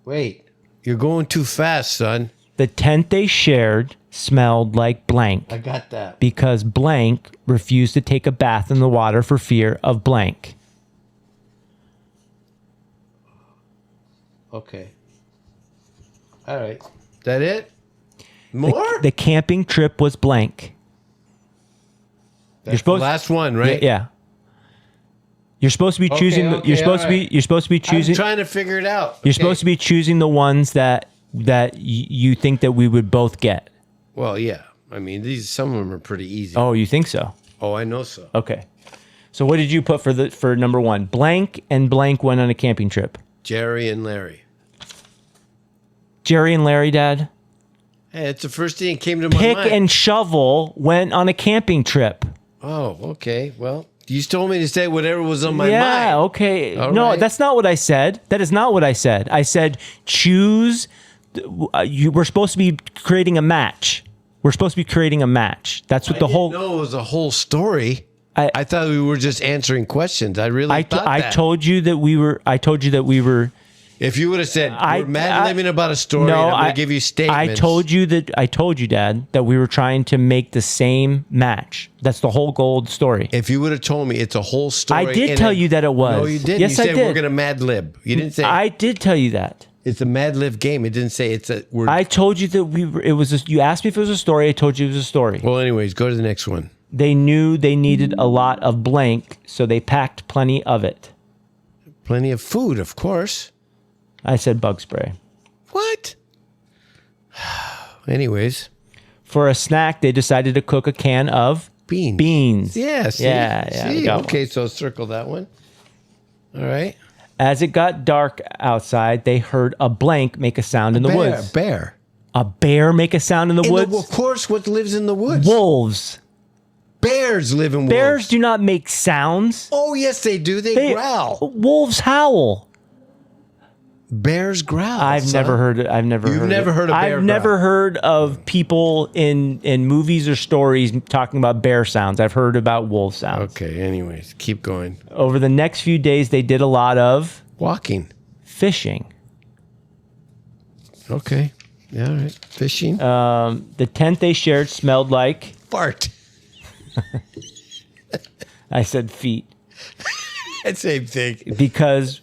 Wait, you're going too fast, son. The tent they shared smelled like blank. I got that. Because blank refused to take a bath in the water for fear of blank. Okay. All right. That it? More? The camping trip was blank. That's the last one, right? Yeah. You're supposed to be choosing. You're supposed to be choosing. I'm trying to figure it out. You're supposed to be choosing the ones that you think that we would both get. Well, yeah. I mean, some of them are pretty easy. Oh, you think so? Oh, I know so. Okay. So what did you put for number 1? Blank and blank went on a camping trip. Jerry and Larry. Jerry and Larry, Dad? Hey, it's the first thing that came to my Pick mind. and shovel went on a camping trip. Oh, okay. Well, you told me to say whatever was on my mind. Yeah, okay. All no, right. that's not what I said. That is not what I said. I said choose. We're supposed to be creating a match. We're supposed to be creating a match. That's what I the didn't whole. know it was a whole story. I thought we were just answering questions. I really thought that. I told you that we were. If you would have said we're mad-libbing about a story, No, and I'm going I- to give you statements. I told you, Dad, that we were trying to make the same match. That's the whole goal of the story. If you would have told me it's a whole story. I did tell you that it was. No, you didn't. Yes, you I said did. we're going to mad lib. You didn't say. I did tell you that. It's a mad lib game. It didn't say it's a. I told you that we were. It was. You asked me if it was a story. I told you it was a story. Well, anyways, go to the next one. They knew they needed a lot of blank, so they packed plenty of it. Plenty of food, of course. I said bug spray. What? Anyways. For a snack, they decided to cook a can of beans. Yeah, see? Yeah, See? we got Okay, one. so circle that one. All right. As it got dark outside, they heard a blank make a sound in the woods. Bear. A bear make a sound in the woods? Of course, what lives in the woods? Wolves. Bears live in wolves. Bears do not make sounds. Oh, yes, they do. They growl. Wolves howl. Bears growl. I've never heard it. You've never heard a bear I've never heard of people in movies or stories talking about bear sounds. I've heard about wolf sounds. Okay, anyways, keep going. Over the next few days, they did a lot of walking, fishing. Okay. Yeah, all right. Fishing. The tent they shared smelled like fart. I said feet. Same thing. Because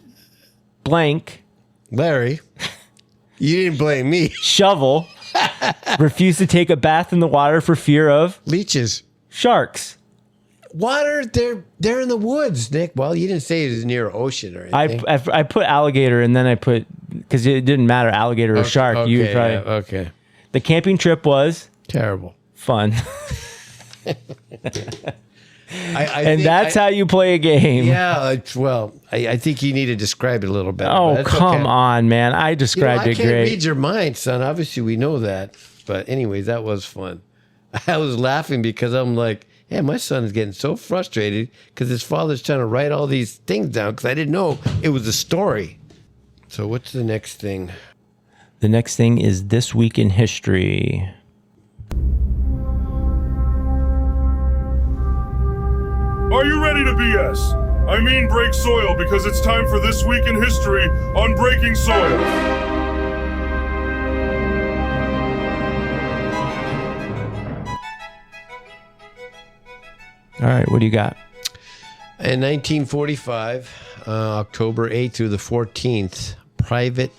blank. Larry, you didn't blame me. Shovel refused to take a bath in the water for fear of leeches, sharks. Water, they're in the woods, Nick. Well, you didn't say it was near ocean or anything. I put alligator and then I put, because it didn't matter, alligator or shark. Okay, You probably, okay. The camping trip was terrible. Fun. I and think that's how you play a game. Yeah, well, I think you need to describe it a little better. Oh, but that's come okay. on, man. I described I it can't great. read your mind, son. Obviously, we know that. But anyways, that was fun. I was laughing because I'm like, yeah, my son is getting so frustrated because his father's trying to write all these things down because I didn't know it was a story. So what's the next thing? The next thing is This Week in History. Are you ready to BS? I mean break soil because it's time for This Week in History on Breaking Soil. All right, what do you got? In 1945, October 8th through the 14th, Private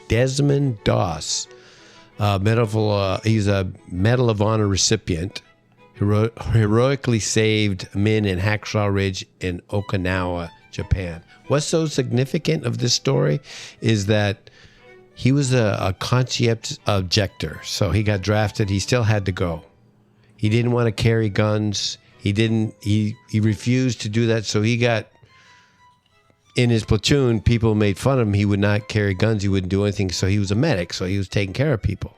Desmond Doss, he's a Medal of Honor recipient, heroically saved men in Hacksaw Ridge in Okinawa, Japan. What's so significant of this story is that he was a conscientious objector. So he got drafted. He still had to go. He didn't want to carry guns. He refused to do that. So he got, in his platoon, people made fun of him. He would not carry guns. He wouldn't do anything. So he was a medic. So he was taking care of people.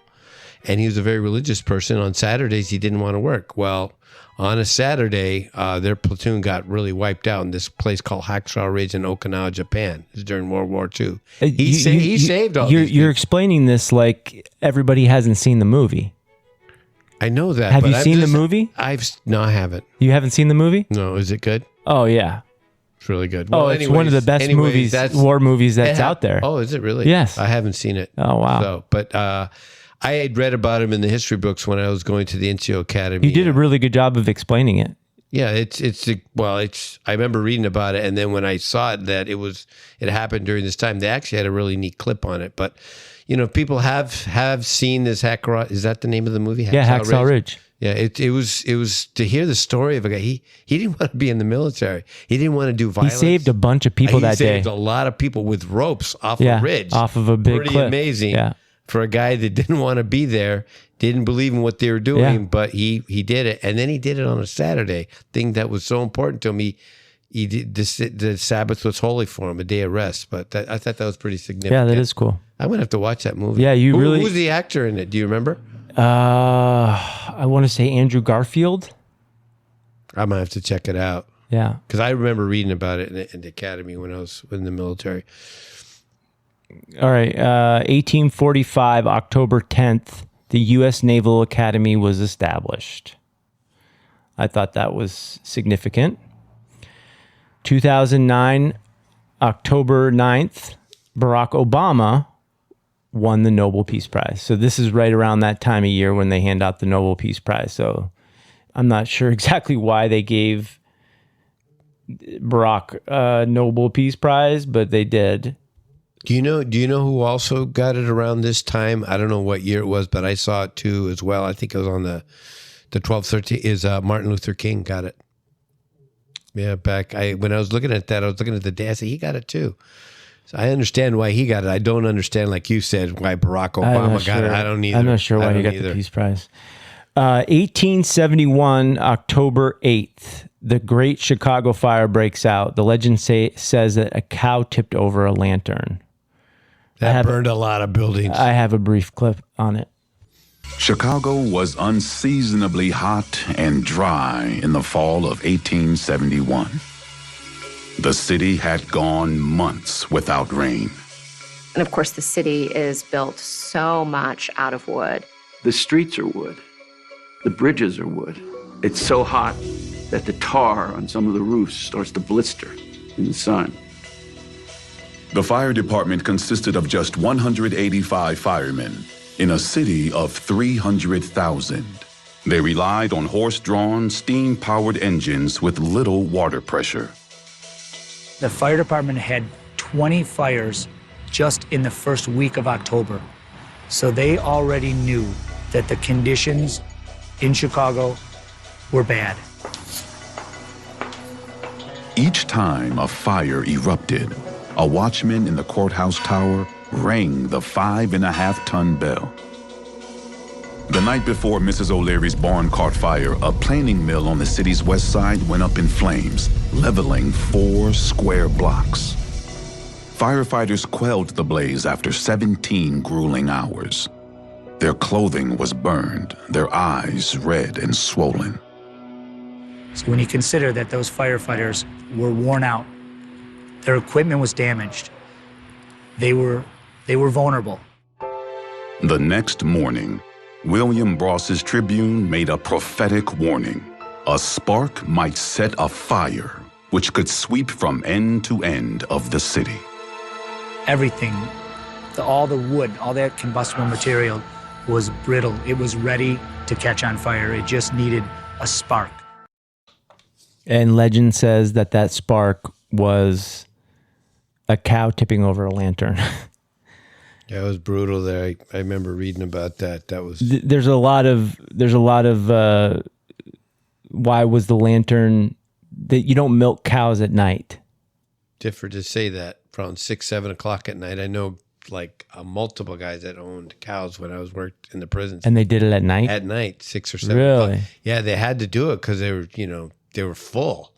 And he was a very religious person. On Saturdays, he didn't want to work. Well, on a Saturday, their platoon got really wiped out in this place called Hacksaw Ridge in Okinawa, Japan. It was during World War II. He saved all these You're explaining this like everybody hasn't seen the movie. I know that. Have but you seen the movie? No, I haven't. You haven't seen the movie? No, is it good? Oh, yeah. It's really good. Well, it's one of the best movies, war movies that's out there. Oh, is it really? Yes. I haven't seen it. Oh, wow. So, but I had read about him in the history books when I was going to the NCO Academy. You did a really good job of explaining it. Yeah, I remember reading about it, and then when I saw it that it happened during this time, they actually had a really neat clip on it. But if people have seen this Hacksaw, is that the name of the movie? Hacksaw Ridge. Yeah, it was to hear the story of a guy. He didn't want to be in the military. He didn't want to do violence. He saved a bunch of people that day. He saved a lot of people with ropes off a ridge. Off of a big Pretty cliff. amazing. Yeah. For a guy that didn't want to be there, didn't believe in what they were doing, Yeah. but he did it, and then he did it on a Saturday. Thing that was so important to him. He did the Sabbath was holy for him, a day of rest. But I thought that was pretty significant. Yeah, that is cool. I'm gonna have to watch that movie. Yeah, Who's the actor in it? Do you remember? I want to say Andrew Garfield. I'm gonna have to check it out. Yeah, because I remember reading about it in the academy when I was in the military. All right, 1845, October 10th, the U.S. Naval Academy was established. I thought that was significant. 2009, October 9th, Barack Obama won the Nobel Peace Prize. So this is right around that time of year when they hand out the Nobel Peace Prize. So I'm not sure exactly why they gave Barack a Nobel Peace Prize, but they did. Do you know who also got it around this time? I don't know what year it was, but I saw it too as well. I think it was on the 12/13 is Martin Luther King got it. Yeah, when I was looking at that, I was looking at the day. I said he got it too. So I understand why he got it. I don't understand, like you said, why Barack Obama got it. I don't either. I'm not sure why he got the Peace Prize. 1871, October 8th, the Great Chicago Fire breaks out. The legend says that a cow tipped over a lantern. That burned a lot of buildings. I have a brief clip on it. Chicago was unseasonably hot and dry in the fall of 1871. The city had gone months without rain. And of course, the city is built so much out of wood. The streets are wood. The bridges are wood. It's so hot that the tar on some of the roofs starts to blister in the sun. The fire department consisted of just 185 firemen in a city of 300,000. They relied on horse-drawn, steam-powered engines with little water pressure. The fire department had 20 fires just in the first week of October. So they already knew that the conditions in Chicago were bad. Each time a fire erupted, a watchman in the courthouse tower rang the 5.5-ton bell. The night before Mrs. O'Leary's barn caught fire, a planing mill on the city's west side went up in flames, leveling 4 square blocks. Firefighters quelled the blaze after 17 grueling hours. Their clothing was burned, their eyes red and swollen. So when you consider that those firefighters were worn out, their equipment was damaged, they were vulnerable. The next morning, William Bross's Tribune made a prophetic warning. A spark might set a fire which could sweep from end to end of the city. Everything, all the wood, all that combustible material was brittle. It was ready to catch on fire. It just needed a spark. And legend says that that spark was a cow tipping over a lantern. Yeah, it was brutal there. I remember reading about that. That was there's a lot of why was the lantern that you don't milk cows at night? different to say that around 6, 7 o'clock at night. I know like multiple guys that owned cows when I was worked in the prisons. And they did it at night? At night, 6 or 7 Really? o'clock. Yeah, they had to do it because they were, they were full.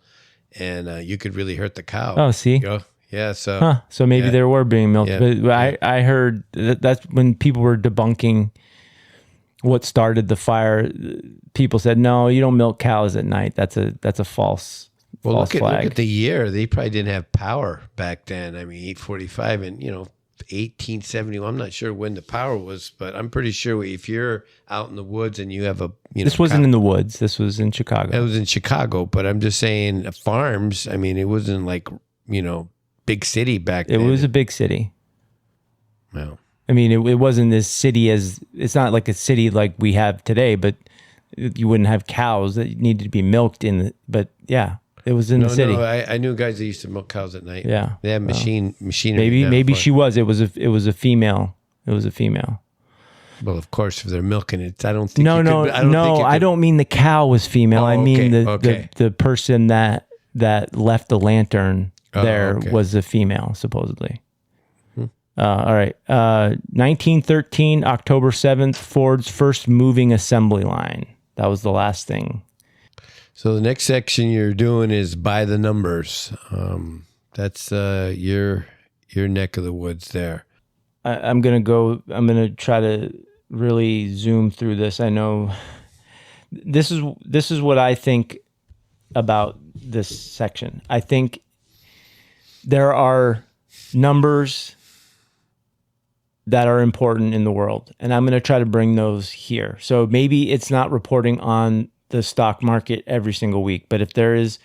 And you could really hurt the cow. Oh, see? Yeah, so. So maybe yeah. they were being milked. Yeah. But I heard that's when people were debunking what started the fire. People said, no, you don't milk cows at night. That's a false Look flag. at the year. They probably didn't have power back then. I mean, 845 and, 1871. I'm not sure when the power was, but I'm pretty sure if you're out in the woods and you have a, this wasn't in the woods. This was in Chicago. It was in Chicago, but I'm just saying farms. I mean, it wasn't like, big city back then. It was a big city. Well, I mean, it wasn't as city as, it's not like a city like we have today, but you wouldn't have cows that needed to be milked but yeah, it was in the city. No, I knew guys that used to milk cows at night. Yeah. They had machinery. Maybe she was. It was a female. It was a female. Well, of course, if they're milking it, I don't think. No. I don't mean the cow was female. I mean the person that left the lantern there was a female, supposedly. All right. 1913, October 7th, Ford's first moving assembly line. That was the last thing. So the next section you're doing is by the numbers. That's your neck of the woods there. I'm going to try to really zoom through this. I know this is what I think about this section. I think there are numbers that are important in the world, and I'm going to try to bring those here. So maybe it's not reporting on the stock market every single week, but if there is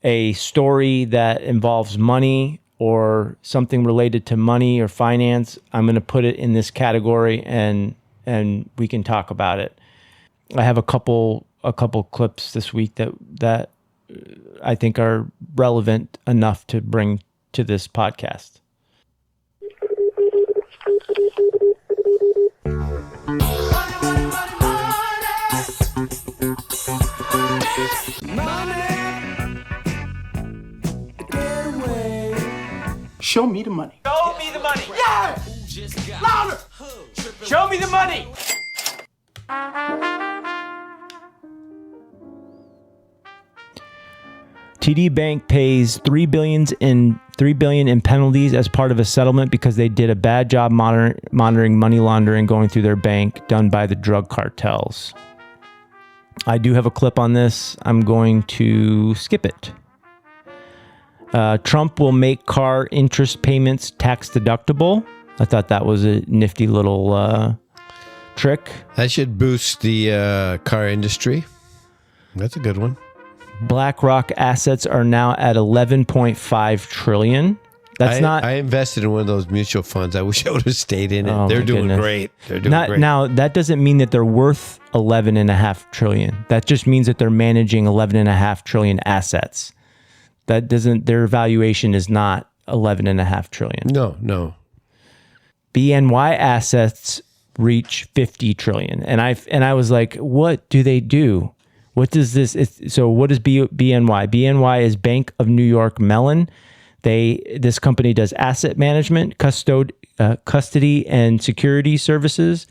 a story that involves money or something related to money or finance, I'm going to put it in this category and we can talk about it. I have a couple clips this week that I think are relevant enough to bring to this podcast. Show me the money. Show me the money. Yeah! Louder! Show me the money! TD Bank pays $3 billion in penalties as part of a settlement because they did a bad job monitoring money laundering going through their bank done by the drug cartels. I do have a clip on this. I'm going to skip it. Trump will make car interest payments tax deductible. I thought that was a nifty little trick. That should boost the car industry. That's a good one. BlackRock assets are now at $11.5 trillion. I invested in one of those mutual funds. I wish I would have stayed in it. Oh, They're my doing goodness. great. They're doing great. Now, that doesn't mean that they're worth $11.5 trillion. That just means that they're managing $11.5 trillion assets. Their valuation is not $11.5 trillion. No. BNY assets reach $50 trillion. And I was like, what do they do? What does this? So what is BNY? BNY is Bank of New York Mellon. This company does asset management, custody and security services,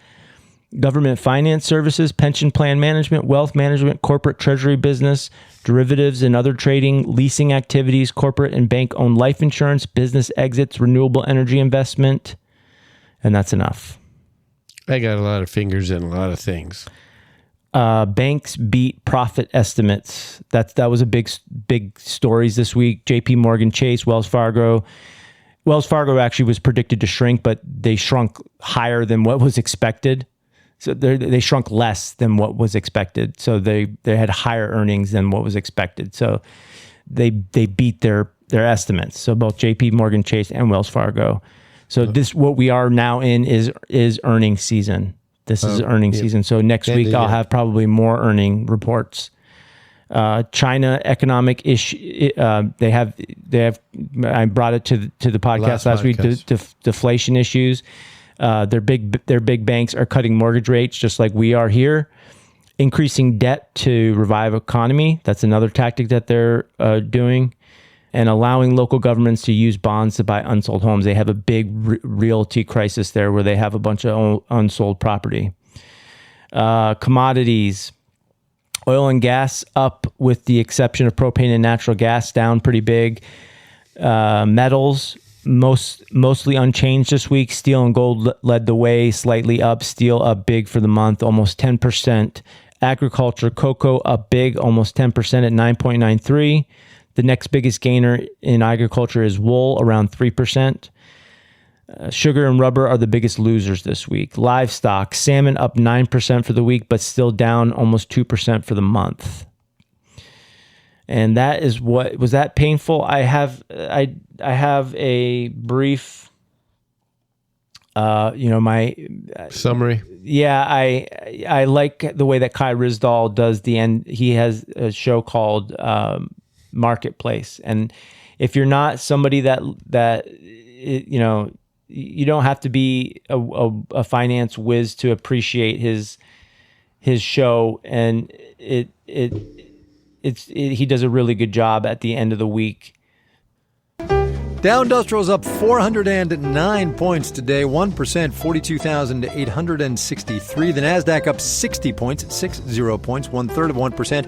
government finance services, pension plan management, wealth management, corporate treasury business, derivatives and other trading, leasing activities, corporate and bank-owned life insurance, business exits, renewable energy investment, and that's enough. I got a lot of fingers in a lot of things. Banks beat profit estimates. That was a big stories this week. JP Morgan Chase, Wells Fargo. Wells Fargo actually was predicted to shrink, but they shrunk higher than what was expected. So they shrunk less than what was expected. So they had higher earnings than what was expected. So they beat their estimates. So both JP Morgan Chase and Wells Fargo. So what we are now in is earnings season. This is earnings season. So next week I'll have probably more earning reports. China economic issue. They have. I brought it to the podcast last week. Deflation issues. Their big banks are cutting mortgage rates just like we are here. Increasing debt to revive economy. That's another tactic that they're doing. And allowing local governments to use bonds to buy unsold homes. They have a big realty crisis there where they have a bunch of unsold property. Commodities, oil and gas up with the exception of propane and natural gas, down pretty big. Metals, mostly unchanged this week. Steel and gold led the way, slightly up. Steel up big for the month, almost 10%. Agriculture, cocoa up big, almost 10% at 9.93. The next biggest gainer in agriculture is wool, around 3%. Sugar and rubber are the biggest losers this week. Livestock, salmon up 9% for the week, but still down almost 2% for the month. And that is what was that painful? I have a brief, my summary. Yeah, I like the way that Kai Ryssdal does the end. He has a show called Marketplace, and if you're not somebody that you don't have to be a finance whiz to appreciate his show, and he does a really good job at the end of the week. Dow Industrial's up 409 points today, 1%, 42,863. The Nasdaq up 60 points, 60 points, 1/3 of 1%,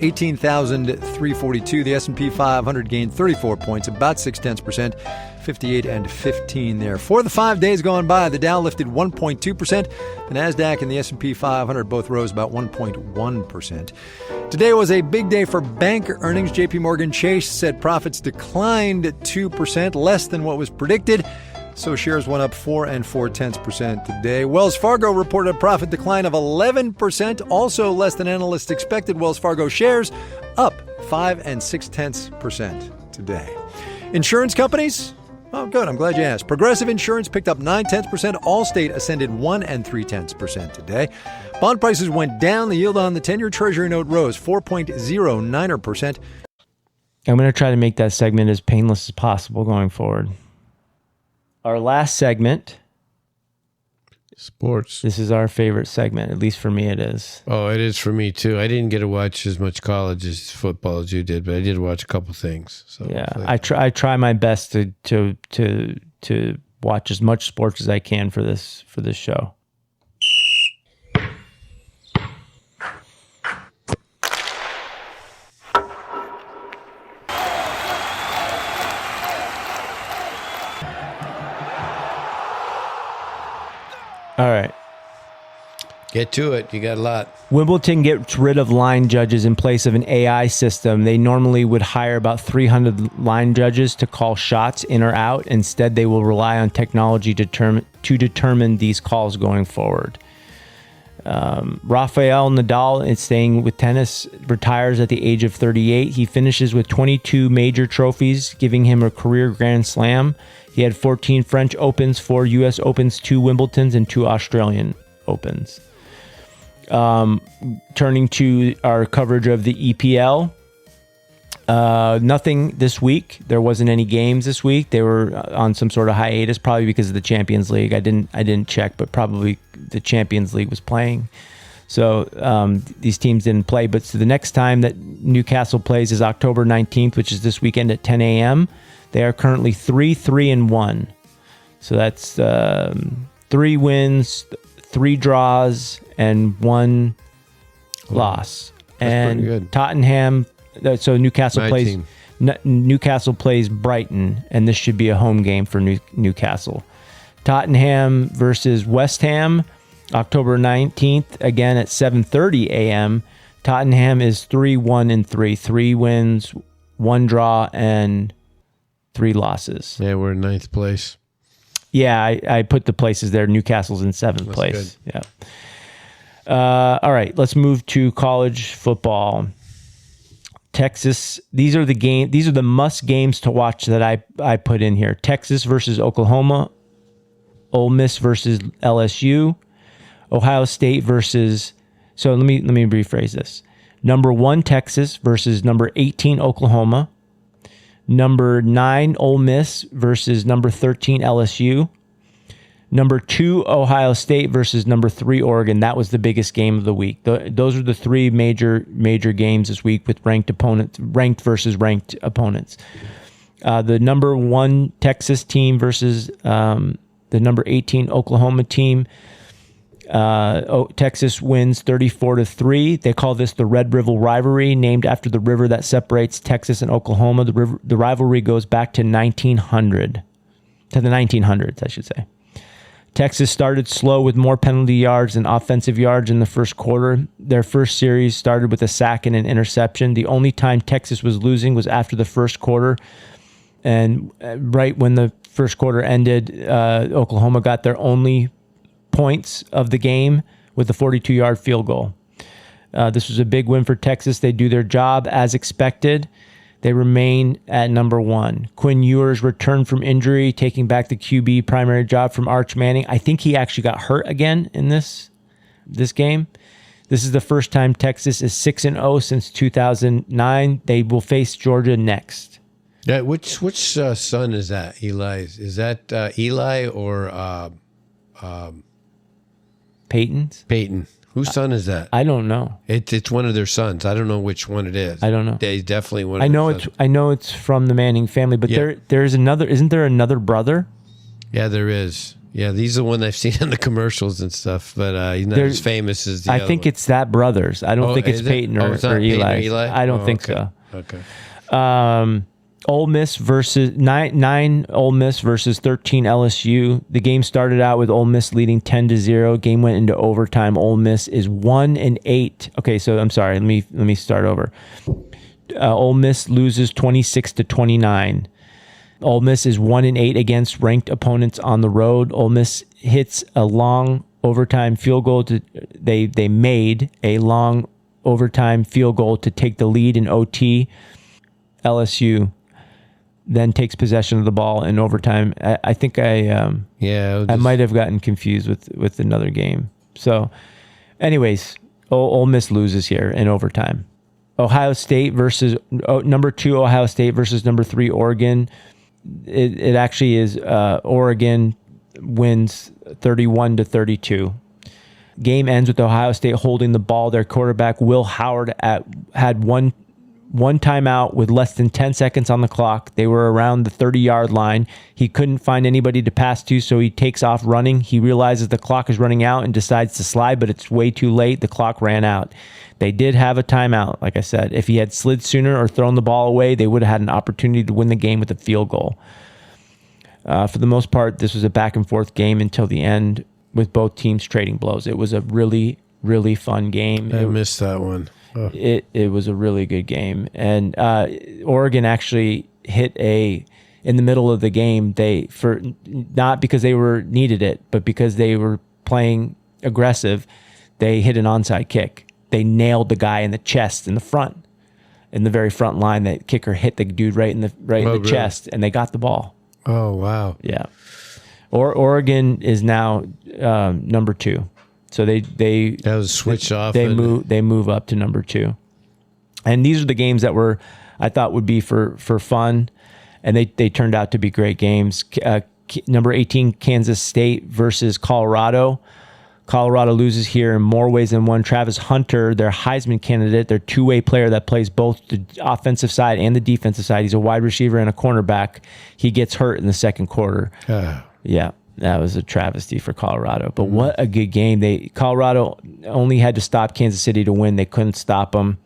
18,342. The S&P 500 gained 34 points, about 0.6%, 58 and 15 there. For the 5 days gone by, the Dow lifted 1.2%. The Nasdaq and the S&P 500 both rose about 1.1%. Today was a big day for bank earnings. JP Morgan Chase said profits declined 2%, less than what was predicted. So shares went up 4 4/10% today. Wells Fargo reported a profit decline of 11%, also less than analysts expected. Wells Fargo shares up 5 6/10% today. Insurance companies? Oh, good. I'm glad you asked. Progressive Insurance picked up 9/10%. Allstate ascended 1 3/10% today. Bond prices went down. The yield on the 10-year Treasury note rose 4.09%. I'm going to try to make that segment as painless as possible going forward. Our last segment. Sports. This is our favorite segment. At least for me, it is. Oh, it is for me too. I didn't get to watch as much college as football as you did, but I did watch a couple things. So yeah, I try my best to watch as much sports as I can for this show. All right. Get to it. You got a lot. Wimbledon gets rid of line judges in place of an AI system. They normally would hire about 300 line judges to call shots in or out. Instead, they will rely on technology to determine these calls going forward. Rafael Nadal is staying with tennis, retires at the age of 38. He finishes with 22 major trophies, giving him a career Grand Slam. He had 14 French Opens, 4 U.S. Opens, 2 Wimbledons, and 2 Australian Opens. Turning to our coverage of the EPL. Nothing this week. There wasn't any games this week. They were on some sort of hiatus, probably because of the Champions League. I didn't check, but probably the Champions League was playing. So these teams didn't play. But so the next time that Newcastle plays is October 19th, which is this weekend at 10 a.m. They are currently 3-3-1. So that's 3 wins, 3 draws, and 1 loss. That's pretty good. Tottenham. So Newcastle plays Brighton, and this should be a home game for Newcastle. Tottenham versus West Ham, October 19th, again at 7:30 a.m. Tottenham is 3-1-3, 3 wins, 1 draw, and 3 losses. Yeah, we're in 9th place. Yeah, I put the places there. Newcastle's in 7th place. Good. Yeah. All right, let's move to college football. Texas. These are the must games to watch that I put in here. Texas versus Oklahoma, Ole Miss versus LSU, Ohio State versus. So let me rephrase this. Number 1 Texas versus number 18 Oklahoma. Number 9 Ole Miss versus number 13 LSU. Number 2 Ohio State versus number 3 Oregon. That was the biggest game of the week. Those are the 3 major games this week with ranked versus ranked opponents. The number 1 Texas team versus the number 18 Oklahoma team. Texas wins 34-3. They call this the Red River rivalry, named after the river that separates Texas and Oklahoma. The rivalry goes back to the 1900s, I should say. Texas started slow with more penalty yards than offensive yards in the first quarter. Their first series started with a sack and an interception. The only time Texas was losing was after the first quarter. And right when the first quarter ended, Oklahoma got their only points of the game with a 42-yard field goal. This was a big win for Texas. They do their job as expected. They remain at number 1. Quinn Ewers returned from injury, taking back the QB primary job from Arch Manning. I think he actually got hurt again in this game. This is the first time Texas is 6-0 since 2009. They will face Georgia next. Yeah, which son is that? Eli's? Is that Eli or Peyton's? Peyton. Whose son is that? I don't know. It's one of their sons. I don't know which one it is. I don't know. He's definitely one of their sons. I know it's from the Manning family, but there's another. Isn't there another brother? Yeah, there is. Yeah, he's the one I've seen in the commercials and stuff, but he's not as famous as the other think one. It's that brothers. I don't think it's Peyton or Eli. Eli. I don't think so. Okay. Ole Miss versus 9 Ole Miss versus 13 LSU. The game started out with Ole Miss leading 10-0. Game went into overtime. Ole Miss is 1-8. Okay, so I'm sorry. Let me start over. Ole Miss loses 26-29. Ole Miss is 1-8 against ranked opponents on the road. Ole Miss hits a long overtime field goal. They made a long overtime field goal to take the lead in OT. LSU then takes possession of the ball in overtime. I think I might have gotten confused with another game. So, anyways, Ole Miss loses here in overtime. Ohio State versus number 2 Ohio State versus number 3 Oregon. It actually is Oregon wins 31-32. Game ends with Ohio State holding the ball. Their quarterback Will Howard had one timeout with less than 10 seconds on the clock. They were around the 30-yard line. He couldn't find anybody to pass to, so he takes off running. He realizes the clock is running out and decides to slide, but it's way too late. The clock ran out. They did have a timeout, like I said. If he had slid sooner or thrown the ball away, they would have had an opportunity to win the game with a field goal. For the most part, this was a back-and-forth game until the end. with both teams trading blows. It was a really, really fun game. I missed that one. Oh. It was a really good game. And Oregon actually hit in the middle of the game, not because they needed it, but because they were playing aggressive, they hit an onside kick. They nailed the guy in the chest in the very front line. That kicker hit the dude right in the chest, and they got the ball. Oh, wow. Yeah. Oregon is now number 2. So they that was switched off. They move up to number 2. And these are the games that I thought would be for fun, and they turned out to be great games. Number 18, Kansas State versus Colorado. Colorado loses here in more ways than one. Travis Hunter, their Heisman candidate, their two-way player that plays both the offensive side and the defensive side. He's a wide receiver and a cornerback. He gets hurt in the second quarter. Yeah, that was a travesty for Colorado. But what a good game. Colorado only had to stop Kansas City to win. They couldn't stop them.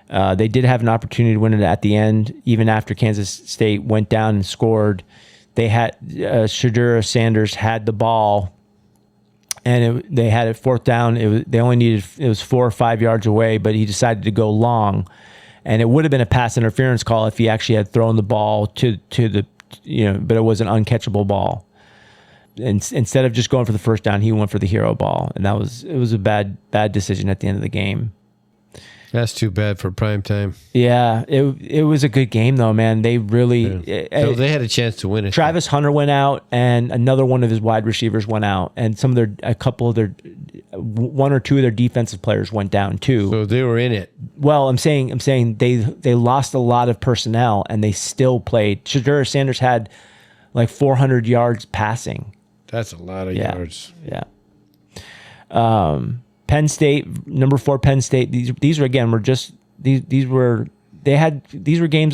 They did have an opportunity to win it at the end, even after Kansas State went down and scored. They had Shedeur Sanders had the ball, and they had it fourth down. It was 4 or 5 yards away, but he decided to go long, and it would have been a pass interference call if he actually had thrown the ball to the but it was an uncatchable ball. And instead of just going for the first down, he went for the hero ball, and it was a bad decision at the end of the game. That's too bad for prime time. Yeah, it was a good game though, man. They really so they had a chance to win it. Travis Hunter went out, and another one of his wide receivers went out, and one or two of their defensive players went down too. So they were in it. Well, I'm saying they lost a lot of personnel, and they still played. Shedeur Sanders had like 400 yards passing. That's a lot of yards. Yeah. Penn State, number 4 Penn State. These were games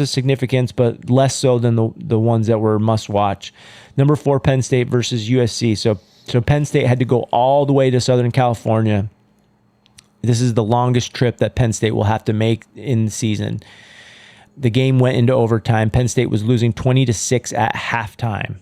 of significance, but less so than the ones that were must watch. Number 4 Penn State versus USC. So Penn State had to go all the way to Southern California. This is the longest trip that Penn State will have to make in the season. The game went into overtime. Penn State was losing 20-6 at halftime.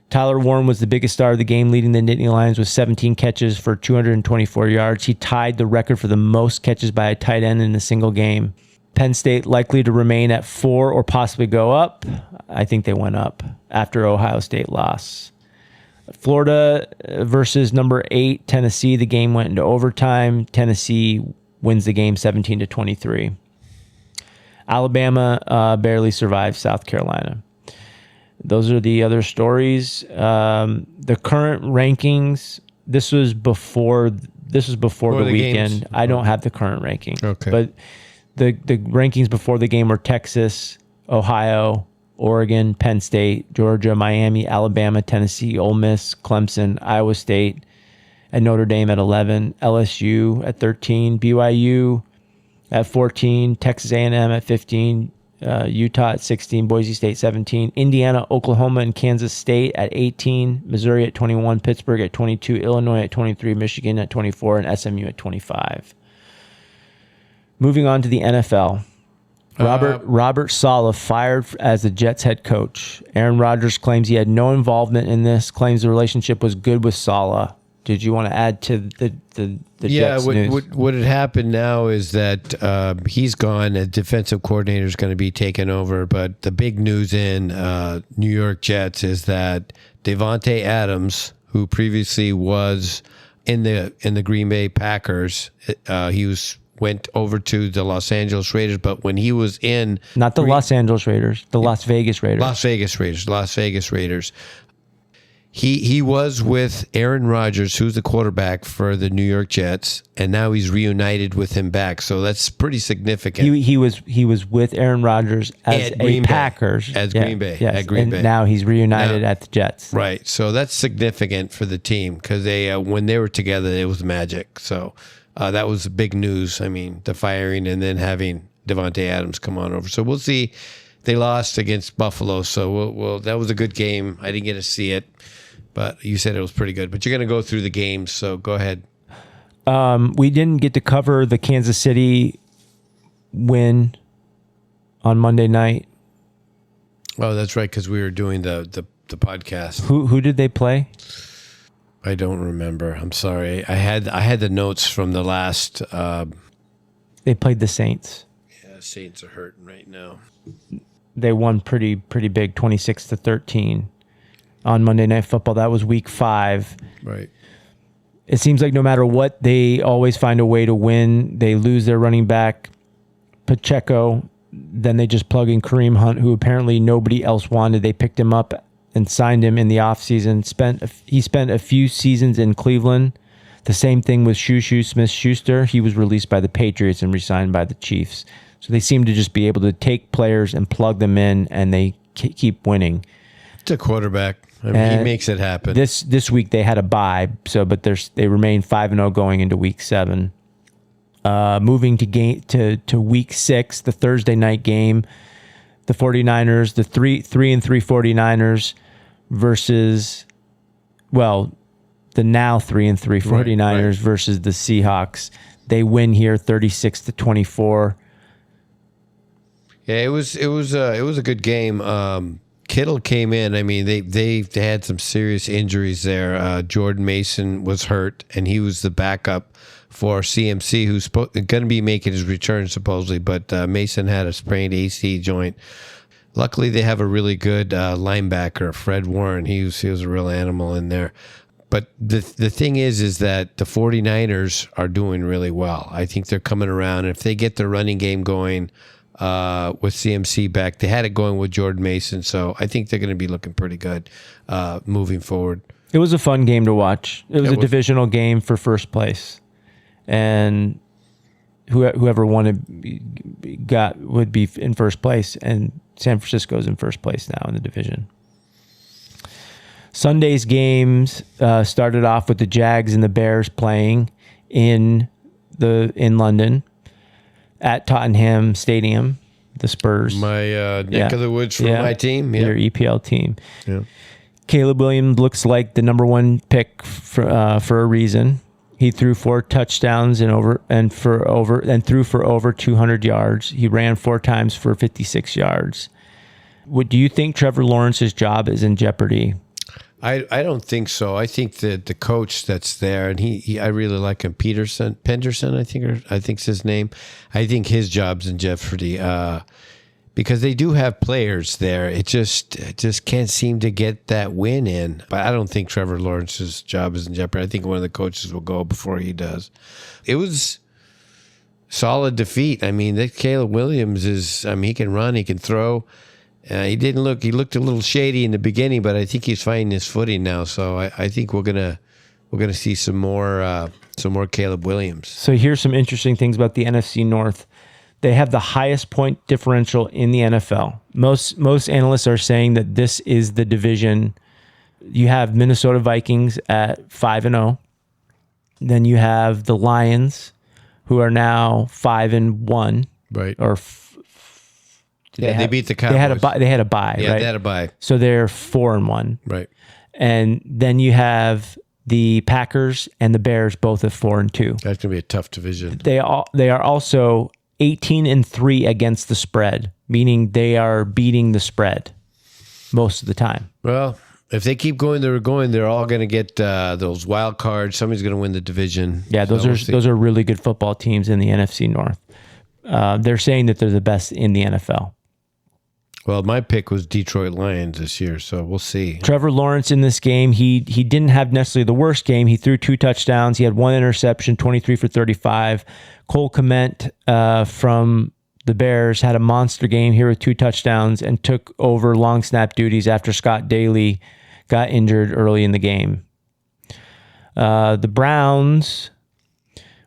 Tyler Warren was the biggest star of the game, leading the Nittany Lions with 17 catches for 224 yards. He tied the record for the most catches by a tight end in a single game. Penn State likely to remain at 4 or possibly go up. I think they went up after Ohio State loss. Florida versus number 8 Tennessee. The game went into overtime. Tennessee wins the game 17-23. Alabama barely survived South Carolina. Those are the other stories. The current rankings. This was before the weekend. Games. I don't have the current ranking. Okay. But the rankings before the game were Texas, Ohio, Oregon, Penn State, Georgia, Miami, Alabama, Tennessee, Ole Miss, Clemson, Iowa State, and Notre Dame at 11, LSU at 13, BYU at 14, Texas A&M at 15, Utah at 16, Boise State 17, Indiana, Oklahoma, and Kansas State at 18, Missouri at 21, Pittsburgh at 22, Illinois at 23, Michigan at 24, and SMU at 25. Moving on to the NFL. Robert Saleh fired as the Jets head coach. Aaron Rodgers claims he had no involvement in this, claims the relationship was good with Saleh. Did you want to add to the Jets news? What had happened now is that he's gone. A defensive coordinator is going to be taken over. But the big news in New York Jets is that Davante Adams, who previously was in the Green Bay Packers, went over to the Los Angeles Raiders. But when he was in not the Los Angeles Raiders, the Las Vegas Raiders. Las Vegas Raiders. He was with Aaron Rodgers, who's the quarterback for the New York Jets, and now he's reunited with him back. So that's pretty significant. He was with Aaron Rodgers as Packers Green Bay. Yes. At Green Bay. Now he's reunited at the Jets. Right. So that's significant for the team because they when they were together, it was magic. So that was big news. I mean, the firing and then having Davante Adams come on over. So we'll see. They lost against Buffalo, so that was a good game. I didn't get to see it. But you said it was pretty good. But you're going to go through the games, so go ahead. We didn't get to cover the Kansas City win on Monday night. Oh, that's right, because we were doing the podcast. Who did they play? I don't remember. I'm sorry. I had the notes from the last. They played the Saints. Yeah, Saints are hurting right now. They won pretty big, 26-13 on Monday Night Football. That was week 5. Right. It seems like no matter what, they always find a way to win. They lose their running back, Pacheco. Then they just plug in Kareem Hunt, who apparently nobody else wanted. They picked him up and signed him in the offseason. He spent a few seasons in Cleveland. The same thing with Juju Smith-Schuster. He was released by the Patriots and re-signed by the Chiefs. So they seem to just be able to take players and plug them in, and they keep winning. It's a quarterback. I mean, he makes it happen. This week they had a bye, but they remain 5-0 going into week 7. Moving to week 6, the Thursday night game, the 49ers, the 3-3 49ers versus, the now 3-3 49ers versus the Seahawks. They win here 36-24. Yeah, it was a good game. Kittle came in. I mean, they had some serious injuries there. Jordan Mason was hurt, and he was the backup for CMC, who's going to be making his return supposedly, but Mason had a sprained AC joint. Luckily, they have a really good linebacker, Fred Warren. He was a real animal in there. But the thing is that the 49ers are doing really well. I think they're coming around. If they get their running game going with CMC back, they had it going with Jordan Mason, so I think they're going to be looking pretty good moving forward. It was a fun game to watch. It was a divisional game for first place. And whoever won it would be in first place, and San Francisco's in first place now in the division. Sunday's games started off with the Jags and the Bears playing in London at Tottenham Stadium. The Spurs, my neck of the woods from my team, your EPL team. Yeah. Caleb Williams looks like the number 1 pick for a reason. He threw 4 touchdowns and threw for over 200 yards. He ran 4 times for 56 yards. Do you think Trevor Lawrence's job is in jeopardy? I don't think so. I think that the coach that's there, and I really like him, Penderson, I think's his name. I think his job's in jeopardy because they do have players there. It just can't seem to get that win in. But I don't think Trevor Lawrence's job is in jeopardy. I think one of the coaches will go before he does. It was solid defeat. I mean, that Caleb Williams he can run, he can throw. He looked a little shady in the beginning, but I think he's finding his footing now. So I think we're gonna see some more Caleb Williams. So here's some interesting things about the NFC North. They have the highest point differential in the NFL. Most analysts are saying that this is the division. You have Minnesota Vikings at 5-0. Then you have the Lions, who are now 5-1. Right. Or they beat the Cowboys. They had a bye. Yeah, right? they had a bye. So they're 4-1. Right. And then you have the Packers and the Bears both at 4-2. That's gonna be a tough division. They are also 18-3 against the spread, meaning they are beating the spread most of the time. Well, if they keep going, they're all going to get those wild cards. Somebody's going to win the division. Yeah, those are really good football teams in the NFC North. They're saying that they're the best in the NFL. Well, my pick was Detroit Lions this year, so we'll see. Trevor Lawrence in this game, he didn't have necessarily the worst game. He threw 2 touchdowns. He had 1 interception, 23 for 35. Cole Kmet from the Bears had a monster game here with 2 touchdowns and took over long snap duties after Scott Daly got injured early in the game. The Browns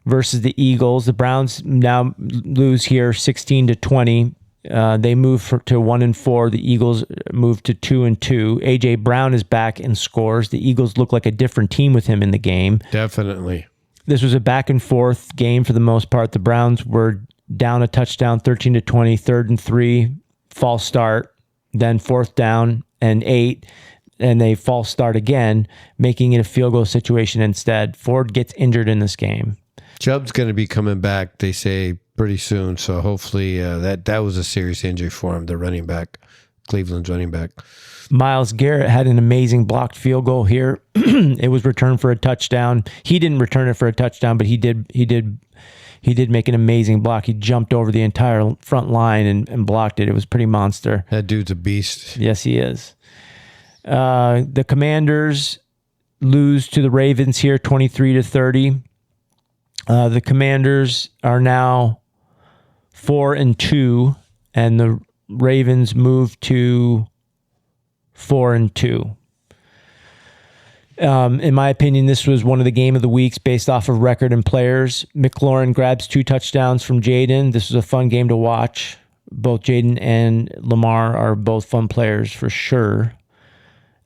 versus the Eagles. The Browns now lose here 16-20. They move to 1-4. The Eagles move to 2-2. AJ Brown is back and scores. The Eagles look like a different team with him in the game. Definitely. This was a back and forth game for the most part. The Browns were down a touchdown, 13-20, 3rd and 3, false start, then 4th down and 8, and they false start again, making it a field goal situation instead. Ford gets injured in this game. Chubb's going to be coming back, they say, pretty soon. So hopefully that was a serious injury for him, the running back. Cleveland's running back. Miles Garrett had an amazing blocked field goal here. It was returned for a touchdown. He didn't return it for a touchdown, but he did make an amazing block. He jumped over the entire front line and blocked it. It was pretty monster. That dude's a beast. Yes, he is. The Commanders lose to the Ravens here, 23-30. The Commanders are now 4-2, and the Ravens move to 4-2. In my opinion, this was one of the game of the weeks based off of record and players. McLaurin grabs 2 touchdowns from Jaden. This was a fun game to watch. Both Jaden and Lamar are both fun players for sure.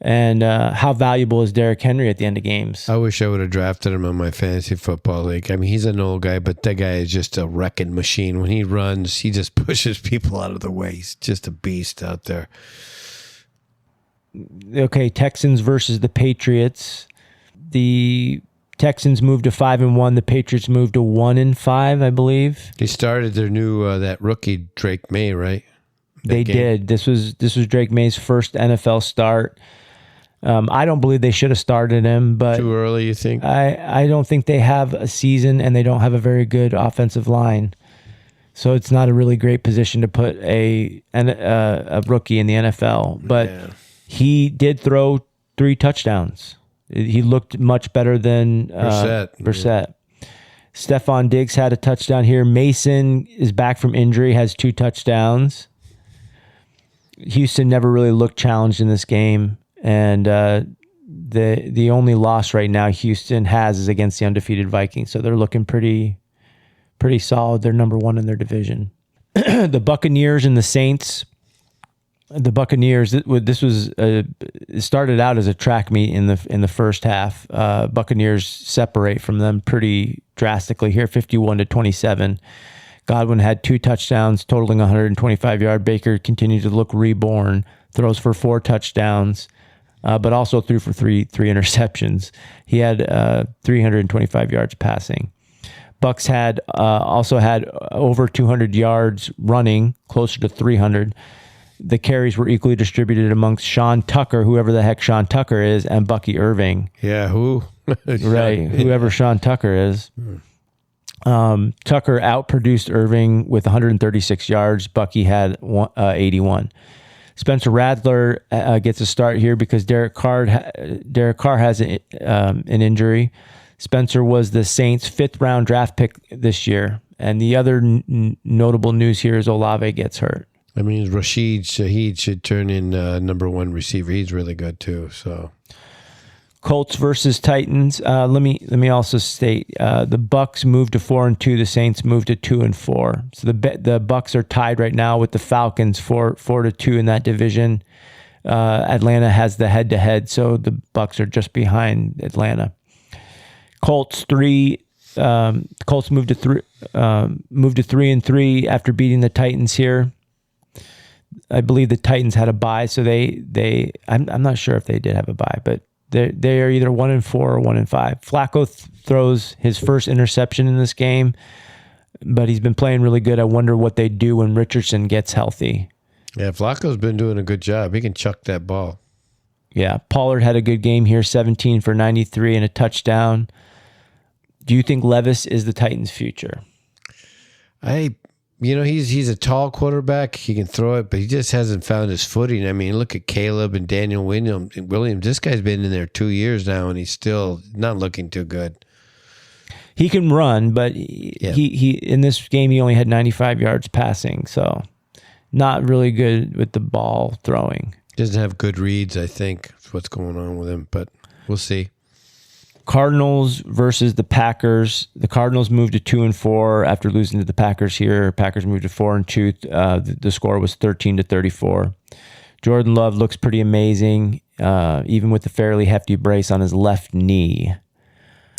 And how valuable is Derrick Henry at the end of games? I wish I would have drafted him on my fantasy football league. I mean, he's an old guy, but that guy is just a wrecking machine. When he runs, he just pushes people out of the way. He's just a beast out there. Okay, Texans versus the Patriots. The Texans moved to 5-1. The Patriots moved to 1-5, I believe. They started their new that rookie Drake May, right? They did. This was Drake May's first NFL start. I don't believe they should have started him, but too early, you think? I don't think they have a season, and they don't have a very good offensive line. So it's not a really great position to put a rookie in the NFL. But he did throw 3 touchdowns. He looked much better than Brissett. Stephon Diggs had a touchdown here. Mason is back from injury, has 2 touchdowns. Houston never really looked challenged in this game. And the only loss right now Houston has is against the undefeated Vikings. So they're looking pretty solid. They're number 1 in their division. The Buccaneers and the Saints. The Buccaneers. This was it started out as a track meet in the first half. Buccaneers separate from them pretty drastically here, 51-27. Godwin had 2 touchdowns, totaling 125 yards. Baker continued to look reborn. Throws for 4 touchdowns. But also threw for three interceptions. He had 325 yards passing. Bucks also had over 200 yards running, closer to 300. The carries were equally distributed amongst Sean Tucker, whoever the heck Sean Tucker is, and Bucky Irving. Yeah, who? Right, whoever Sean Tucker is. Tucker outproduced Irving with 136 yards. Bucky had 81. Spencer Rattler gets a start here because Derek Carr has an injury. Spencer was the Saints' 5th round draft pick this year. And the other notable news here is Olave gets hurt. That means Rashid Shaheed should turn in number 1 receiver. He's really good too. So, Colts versus Titans. Let me also state the Bucks moved to 4-2. The Saints moved to 2-4. So the Bucks are tied right now with the Falcons 4-2 in that division. Atlanta has the head-to-head, so the Bucks are just behind Atlanta. Colts moved to 3-3 after beating the Titans here. I believe the Titans had a bye, so I'm not sure if they did have a bye, but they are either 1-4 or 1-5. Flacco throws his first interception in this game, but he's been playing really good. I wonder what they do when Richardson gets healthy. Yeah, Flacco's been doing a good job. He can chuck that ball. Yeah, Pollard had a good game here, 17 for 93 and a touchdown. Do you think Levis is the Titans' future? He's a tall quarterback. He can throw it, but he just hasn't found his footing. I mean, look at Caleb and Daniel Williams. This guy's been in there 2 years now, and he's still not looking too good. He can run, but he in this game he only had 95 yards passing, so not really good with the ball throwing. Doesn't have good reads, I think. That's what's going on with him, but we'll see. Cardinals versus the Packers. The Cardinals moved to 2-4 after losing to the Packers here. Packers moved to 4-2. The score was 13-34. Jordan Love looks pretty amazing, even with the fairly hefty brace on his left knee.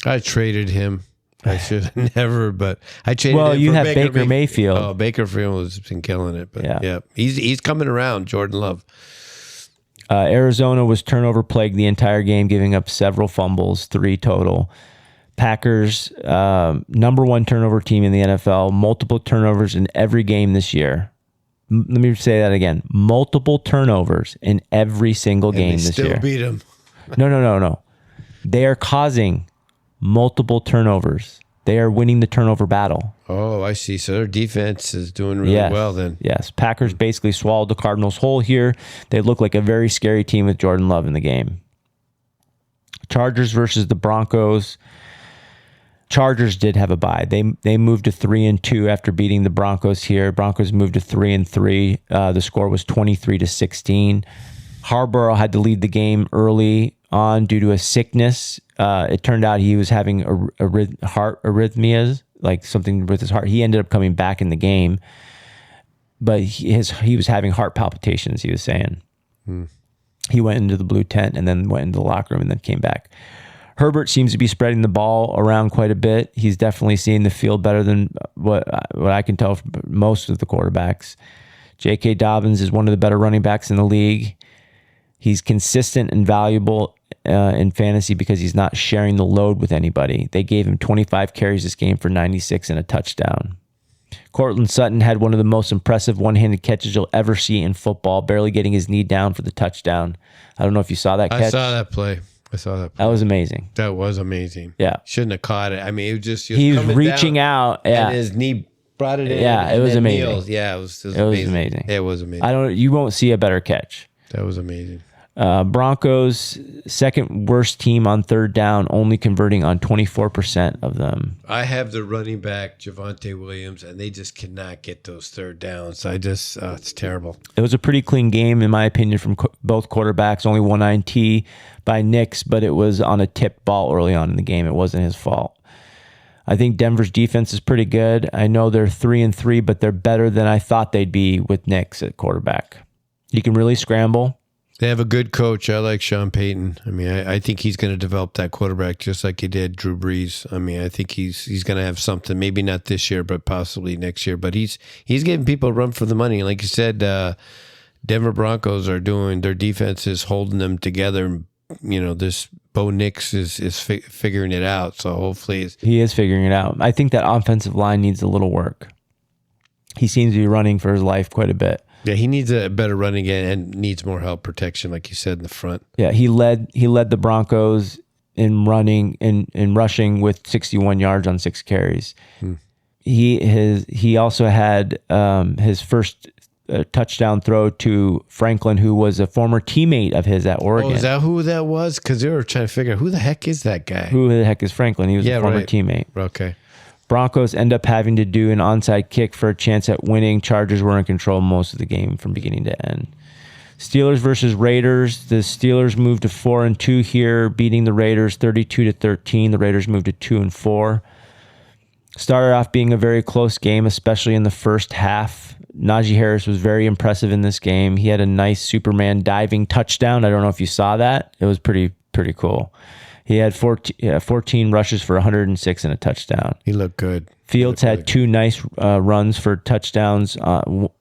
I traded him. I should have never, but I traded him. Well, you for have Baker Mayfield. Oh, Baker Mayfield has been killing it, but yeah, he's coming around. Jordan Love. Arizona was turnover plagued the entire game, giving up several fumbles, 3 total. Packers, number 1 turnover team in the NFL, multiple turnovers in every game this year. Let me say that again. Multiple turnovers in every single game this year. Still beat them. No. They are causing multiple turnovers. They are winning the turnover battle. Oh, I see. So their defense is doing really well then. Yes. Packers basically swallowed the Cardinals whole here. They look like a very scary team with Jordan Love in the game. Chargers versus the Broncos. Chargers did have a bye. They moved to 3-2 after beating the Broncos here. Broncos moved to 3-3. The score was 23-16. Harborough had to lead the game early on due to a sickness. It turned out he was having heart arrhythmias, like something with his heart. He ended up coming back in the game, but he was having heart palpitations, he was saying. He went into the blue tent and then went into the locker room and then came back. Herbert seems to be spreading the ball around quite a bit. He's definitely seeing the field better than what I can tell from most of the quarterbacks. J.K. Dobbins is one of the better running backs in the league. He's consistent and valuable in fantasy because he's not sharing the load with anybody. They gave him 25 carries this game for 96 and a touchdown. Cortland Sutton had one of the most impressive one-handed catches you'll ever see in football, barely getting his knee down for the touchdown. I don't know if you saw that catch. I saw that play. That was amazing. That was amazing. Yeah. Shouldn't have caught it. I mean, it was just... He was reaching out. Yeah. And his knee brought it in. Yeah, it was amazing. Kneeled. Yeah, it was amazing. It was amazing. You won't see a better catch. That was amazing. Broncos, second worst team on third down, only converting on 24% of them. I have the running back, Javonte Williams, and they just cannot get those third downs. It's terrible. It was a pretty clean game, in my opinion, from both quarterbacks. Only one INT by Nix, but it was on a tipped ball early on in the game. It wasn't his fault. I think Denver's defense is pretty good. I know they're 3-3, but they're better than I thought they'd be with Nix at quarterback. He can really scramble. They have a good coach. I like Sean Payton. I mean, I think he's going to develop that quarterback just like he did Drew Brees. I mean, I think he's going to have something. Maybe not this year, but possibly next year. But he's giving people a run for the money. Like you said, Denver Broncos are doing their defense is holding them together. You know, this Bo Nix is figuring it out. So hopefully, he is figuring it out. I think that offensive line needs a little work. He seems to be running for his life quite a bit. Yeah, he needs a better running game and needs more help protection, like you said, in the front. Yeah, he led the Broncos in running in rushing with 61 yards on 6 carries. He also had his first touchdown throw to Franklin, who was a former teammate of his at Oregon. Oh, is that who that was? Because they were trying to figure out who the heck is that guy? Who the heck is Franklin? He was a former teammate. Okay. Broncos end up having to do an onside kick for a chance at winning. Chargers were in control most of the game from beginning to end. Steelers versus Raiders. The Steelers moved to 4-2 here, beating the Raiders 32-13. The Raiders moved to 2-4. Started off being a very close game, especially in the first half. Najee Harris was very impressive in this game. He had a nice Superman diving touchdown. I don't know if you saw that. It was pretty cool. He had 14 rushes for 106 and a touchdown. He looked good. Fields had 2 nice runs for touchdowns.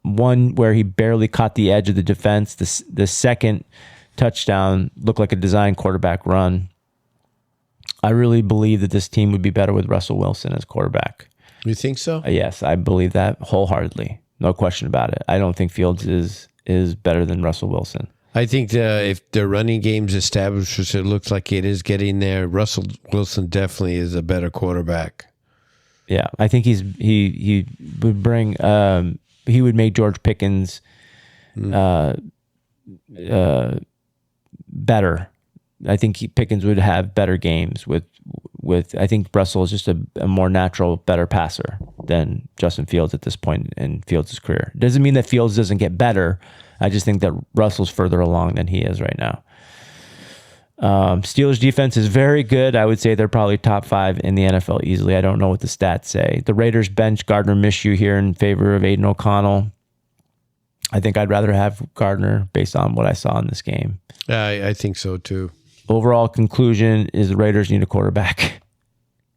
One where he barely caught the edge of the defense. The second touchdown looked like a design quarterback run. I really believe that this team would be better with Russell Wilson as quarterback. You think so? Yes, I believe that wholeheartedly. No question about it. I don't think Fields is better than Russell Wilson. I think if the running game's established, which it looks like it is getting there, Russell Wilson definitely is a better quarterback. Yeah, I think he would bring he would make George Pickens better. I think Pickens would have better games with I think Russell is just a more natural, better passer than Justin Fields at this point in Fields' career. Doesn't mean that Fields doesn't get better. I just think that Russell's further along than he is right now. Steelers defense is very good. I would say they're probably top 5 in the NFL easily. I don't know what the stats say. The Raiders bench Gardner Minshew here in favor of Aiden O'Connell. I think I'd rather have Gardner based on what I saw in this game. I think so too. Overall conclusion is the Raiders need a quarterback.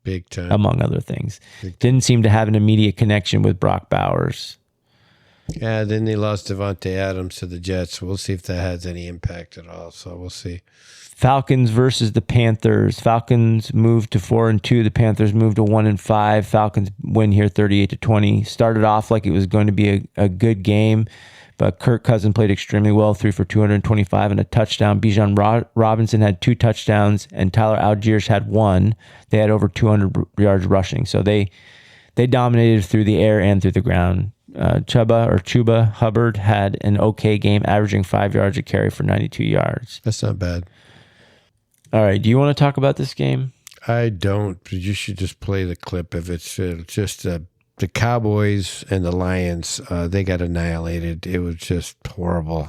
Big time. Among other things. Didn't seem to have an immediate connection with Brock Bowers. Yeah, then they lost Devontae Adams to the Jets. We'll see if that has any impact at all. So we'll see. Falcons versus the Panthers. Falcons moved to 4-2. The Panthers moved to 1-5. Falcons win here 38-20. Started off like it was going to be a good game, but Kirk Cousins played extremely well, 3 for 225 and a touchdown. Bijan Robinson had 2 touchdowns, and Tyler Algiers had 1. They had over 200 yards rushing, so they dominated through the air and through the ground. Chuba Hubbard had an okay game, averaging 5 yards a carry for 92 yards. That's not bad. All right, do you want to talk about this game? I don't, but you should just play the clip of it. Just the Cowboys and the Lions, they got annihilated. It was just horrible.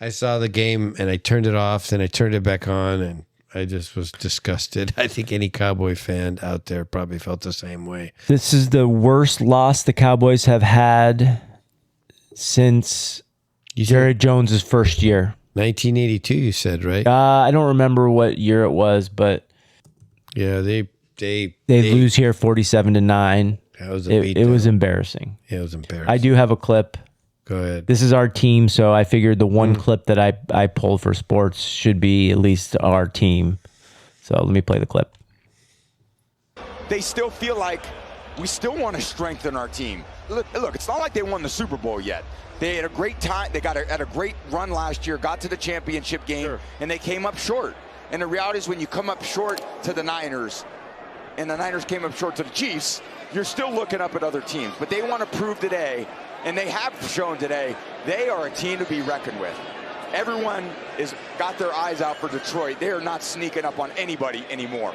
I saw the game and I turned it off, then I turned it back on, and I just was disgusted. I think any Cowboy fan out there probably felt the same way. This is the worst loss the Cowboys have had since Jerry Jones' first year. 1982, you said, right? I don't remember what year it was, but yeah, they lose here 47-9. That was a it was embarrassing. Yeah, it was embarrassing. I do have a clip. Go ahead. This is our team, so I figured the one clip that I pulled for sports should be at least our team. So let me play the clip. They still feel like we still want to strengthen our team. Look, it's not like they won the Super Bowl yet. They had a great time. They had a great run last year, got to the championship game, and they came up short. And the reality is when you come up short to the Niners, and the Niners came up short to the Chiefs, you're still looking up at other teams. But they want to prove today, and they have shown today, they are a team to be reckoned with. Everyone is got their eyes out for Detroit. They are not sneaking up on anybody anymore.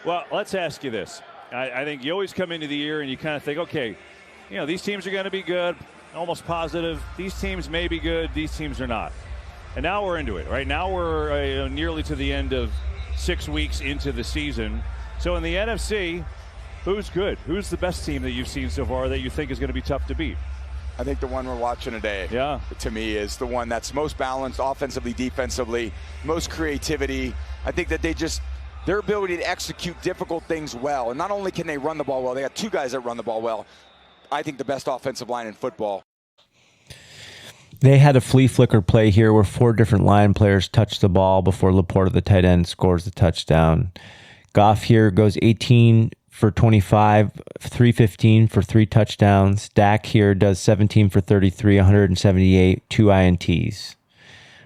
Well, let's ask you this. I think you always come into the year and you kind of think, okay, these teams are going to be good, almost positive. These teams may be good. These teams are not. And now we're into it, right? Now we're nearly to the end of 6 weeks into the season. So in the NFC, who's good? Who's the best team that you've seen so far that you think is going to be tough to beat? I think the one we're watching today, to me, is the one that's most balanced offensively, defensively, most creativity. I think that their ability to execute difficult things well. And not only can they run the ball well, they got 2 guys that run the ball well. I think the best offensive line in football. They had a flea flicker play here where 4 different line players touched the ball before Laporta, the tight end, scores the touchdown. Goff here goes 18 for 25, 315 for 3 touchdowns. Dak here does 17 for 33, 178, 2 INTs.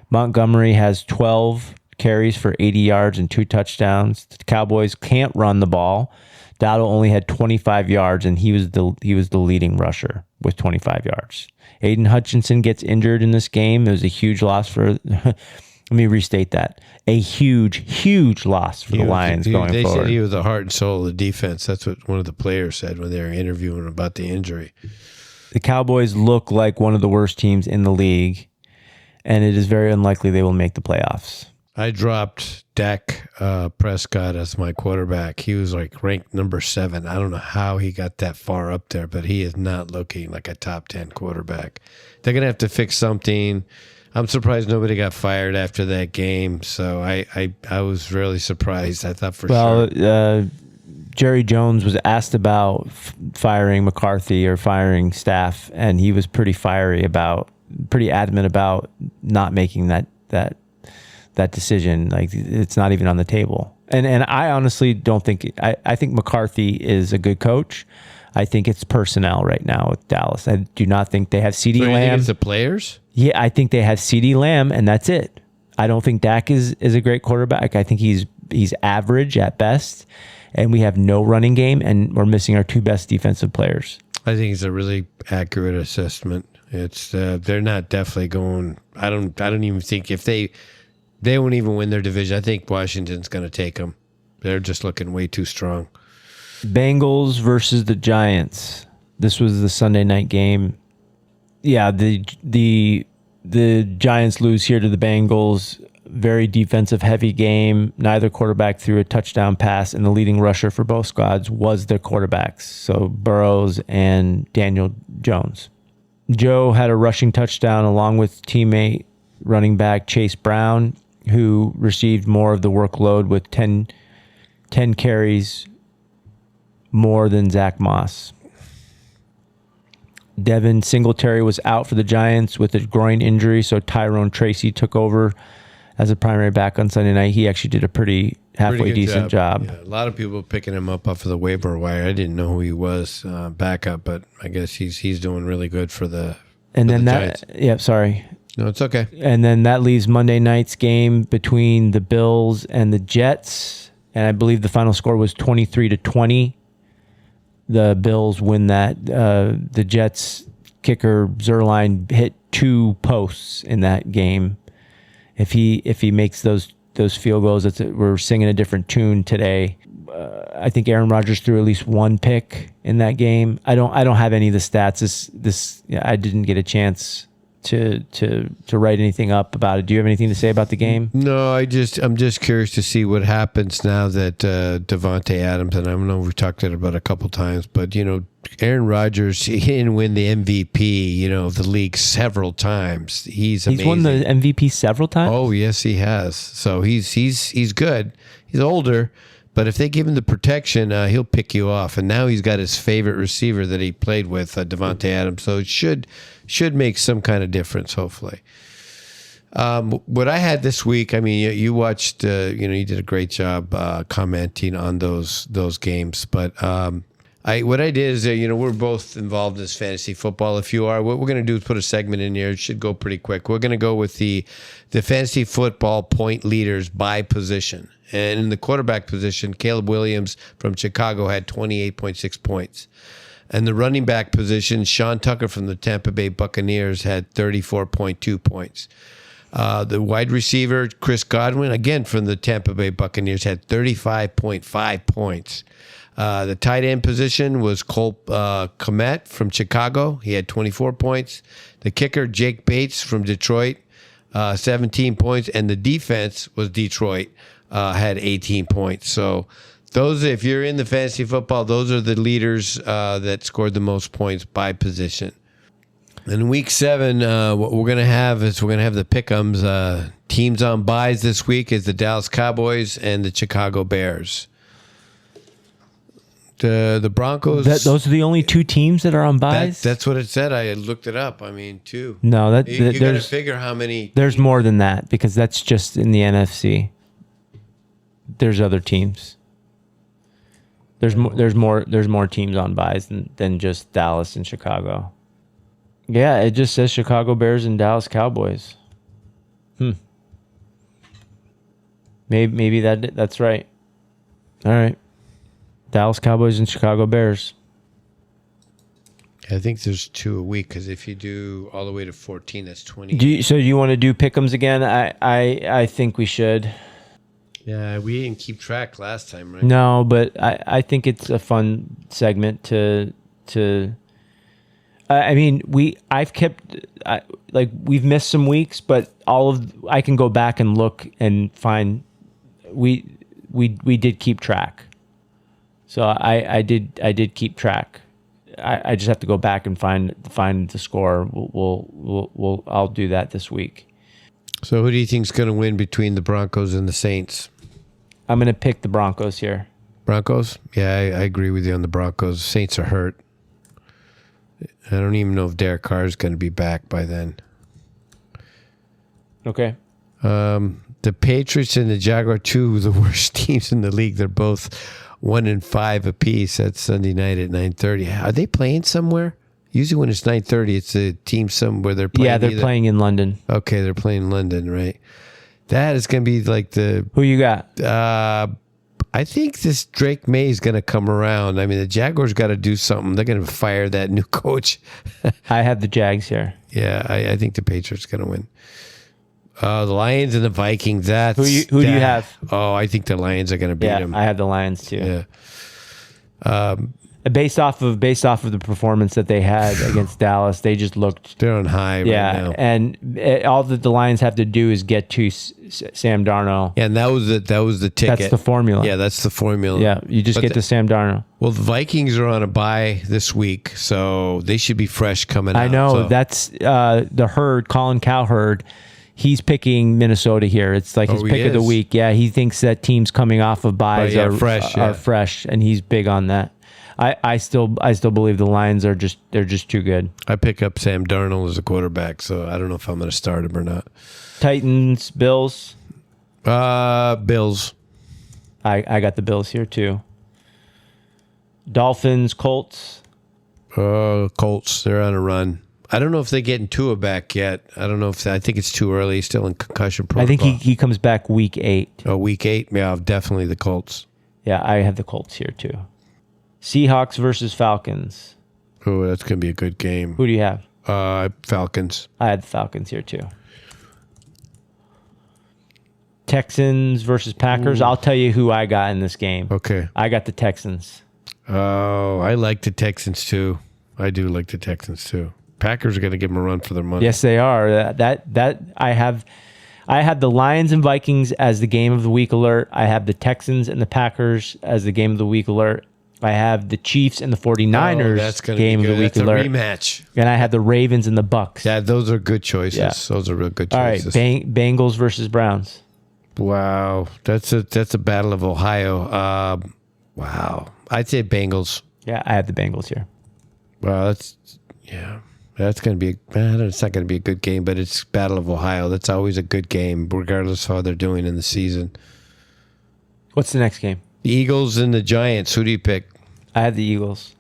Montgomery has 12 carries for 80 yards and 2 touchdowns. The Cowboys can't run the ball. Dowdle only had 25 yards, and he was the leading rusher with 25 yards. Aiden Hutchinson gets injured in this game. It was a huge loss for. Let me restate that. A huge loss for the Lions going forward. They said he was the heart and soul of the defense. That's what one of the players said when they were interviewing him about the injury. The Cowboys look like one of the worst teams in the league, and it is very unlikely they will make the playoffs. I dropped Dak Prescott as my quarterback. He was ranked number 7. I don't know how he got that far up there, but he is not looking like a top 10 quarterback. They're going to have to fix something. I'm surprised nobody got fired after that game. So I was really surprised. I thought for sure. Jerry Jones was asked about firing McCarthy or firing staff, and he was pretty adamant about not making that decision. Like, it's not even on the table. And I honestly don't think I think McCarthy is a good coach. I think it's personnel right now with Dallas. I do not think they have CeeDee Lamb. You think it's the players? Yeah, I think they have CeeDee Lamb, and that's it. I don't think Dak is a great quarterback. I think he's average at best, and we have no running game, and we're missing our 2 best defensive players. I think it's a really accurate assessment. It's they're not definitely going. I don't even think if they won't even win their division. I think Washington's going to take them. They're just looking way too strong. Bengals versus the Giants. This was the Sunday night game. Yeah, the Giants lose here to the Bengals. Very defensive heavy game. Neither quarterback threw a touchdown pass, and the leading rusher for both squads was their quarterbacks. So Burrows and Daniel Jones. Joe had a rushing touchdown along with teammate running back Chase Brown, who received more of the workload with 10 carries more than Zach Moss. Devin Singletary was out for the Giants with a groin injury, so Tyrone Tracy took over as a primary back on Sunday night. He actually did a pretty halfway good decent job. Yeah, a lot of people picking him up off of the waiver wire. I didn't know who he was backup, but I guess he's doing really good for the. And for then the that, Giants. yeah, sorry. No, it's okay. And then that leaves Monday night's game between the Bills and the Jets, and I believe the final score was 23-20. The Bills win that. The Jets kicker Zerline hit 2 posts in that game. If he makes those field goals, we're singing a different tune today. I think Aaron Rodgers threw at least 1 pick in that game. I don't have any of the stats. I didn't get a chance to write anything up about it. Do you have anything to say about the game? No, I'm just curious to see what happens now that Devontae Adams, and I don't know if we've talked about it a couple times, but Aaron Rodgers, he didn't win the MVP, of the league several times. He's amazing. He's won the MVP several times? Oh, yes, he has. So he's good. He's older, but if they give him the protection, he'll pick you off. And now he's got his favorite receiver that he played with, Devontae Adams. So it should make some kind of difference, hopefully. What I had this week, I mean, you watched, you did a great job commenting on those games. But what I did is, we're both involved in this fantasy football. If you are, what we're going to do is put a segment in here. It should go pretty quick. We're going to go with the fantasy football point leaders by position. And in the quarterback position, Caleb Williams from Chicago had 28.6 points. And the running back position, Sean Tucker from the Tampa Bay Buccaneers had 34.2 points. The wide receiver, Chris Godwin, again from the Tampa Bay Buccaneers, had 35.5 points. The tight end position was Cole Kmet from Chicago. He had 24 points. The kicker, Jake Bates from Detroit, 17 points. And the defense was Detroit, had 18 points. So if you're in the fantasy football, those are the leaders that scored the most points by position. In week 7, what we're going to have is the pick'ems. Teams on buys this week is the Dallas Cowboys and the Chicago Bears. The Broncos. Those are the only 2 teams that are on buys? That's what it said. I looked it up. I mean, 2. No, you got to figure how many. There's more than that because that's just in the NFC. There's other teams. There's more teams on buys than just Dallas and Chicago. Yeah, it just says Chicago Bears and Dallas Cowboys. Maybe that's right. All right. Dallas Cowboys and Chicago Bears. I think there's 2 a week because if you do all the way to 14, that's 20. So you want to do pick'ems again? I think we should. Yeah, we didn't keep track last time, right? No, but I think it's a fun segment to. I mean, we've missed some weeks, but I can go back and look and find we did keep track. So I did keep track. I just have to go back and find the score. I'll do that this week. So who do you think is going to win between the Broncos and the Saints? I'm going to pick the Broncos here. Broncos? Yeah, I agree with you on the Broncos. Saints are hurt. I don't even know if Derek Carr is going to be back by then. Okay. The Patriots and the Jaguars, 2 of the worst teams in the league. They're both 1-5 apiece. That's Sunday night at 9:30. Are they playing somewhere? Usually when it's 9:30, it's a team somewhere they're playing. Yeah, they're playing in London. Okay, they're playing in London, right? That is going to be like the... Who you got? I think this Drake May is going to come around. I mean, the Jaguars got to do something. They're going to fire that new coach. I have the Jags here. Yeah, I think the Patriots are going to win. The Lions and the Vikings. Who do you have? Oh, I think the Lions are going to beat them. I have the Lions too. Yeah. Based off of the performance that they had against Dallas, they just looked. They're on high right now. And all that the Lions have to do is get to Sam Darnold. Yeah, and that was the ticket. That's the formula. Yeah, that's the formula. Yeah, you just get to Sam Darnold. Well, the Vikings are on a bye this week, so they should be fresh coming out. I know. So. That's the herd, Colin Cowherd. He's picking Minnesota here. It's like his pick of the week. Yeah, he thinks that teams coming off of buys are fresh, and he's big on that. I still believe the Lions are they're just too good. I pick up Sam Darnold as a quarterback, so I don't know if I'm going to start him or not. Titans, Bills. Bills. I got the Bills here too. Dolphins, Colts. Colts. They're on a run. I don't know if they're getting Tua back yet. I don't know if I think it's too early. He's still in concussion protocol. I think he comes back week 8. Oh, week 8? Yeah, definitely the Colts. Yeah, I have the Colts here too. Seahawks versus Falcons. Oh, that's going to be a good game. Who do you have? Falcons. I had the Falcons here too. Texans versus Packers. I'll tell you who I got in this game. Okay. I got the Texans. Oh, I like the Texans too. I do like the Texans too. Packers are going to give them a run for their money. Yes, they are. That I have the Lions and Vikings as the game of the week alert. I have the Texans and the Packers as the game of the week alert. I have the Chiefs and the 49ers that's gonna game be of good. the week That's alert. a rematch. And I have the Ravens and the Bucks. Yeah, those are good choices. Yeah. Those are real good All right, choices. Bengals versus Browns. Wow, that's a battle of Ohio. Wow, I'd say Bengals. Yeah, I have the Bengals here. Wow, that's going to be. It's not going to be a good game, but it's Battle of Ohio. That's always a good game, regardless of how they're doing in the season. What's the next game? The Eagles and the Giants. Who do you pick? I have the Eagles.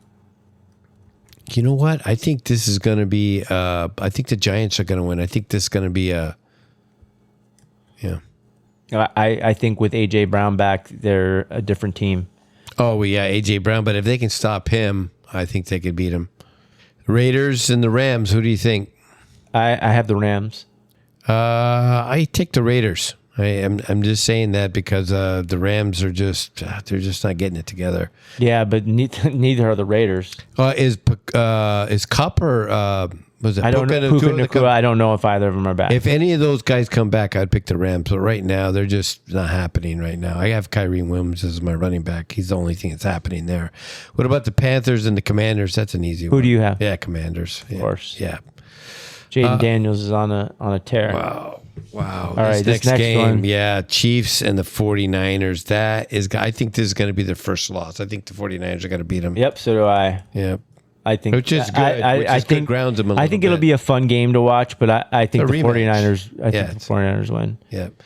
You know what? I think this is going to be. I think the Giants are going to win. I think this is going to be a. Yeah. I think with A.J. Brown back, they're a different team. Oh, well, yeah, A.J. Brown. But if they can stop him, I think they could beat him. Raiders and the Rams. Who do you think? I have the Rams. I take the Raiders. I'm just saying that because the Rams are they're just not getting it together. Yeah, but neither are the Raiders. Is Kupp or was it? I don't know. Puka Nacua, I don't know if either of them are back. If any of those guys come back, I'd pick the Rams. But right now, they're just not happening right now. I have Kyrie Williams as my running back. He's the only thing that's happening there. What about the Panthers and the Commanders? That's an easy one. Who do you have? Yeah, Commanders. Of course. Yeah. Jaden Daniels is on a tear. Wow. All right, this next game, one. yeah, Chiefs and the 49ers. I think this is going to be their first loss. I think the 49ers are going to beat them. Yep, so do I. Yep. I think which is good. I think grounds them a I think little it'll be a fun game to watch, but I think A the rematch. 49ers. I think the 49ers win. Yep.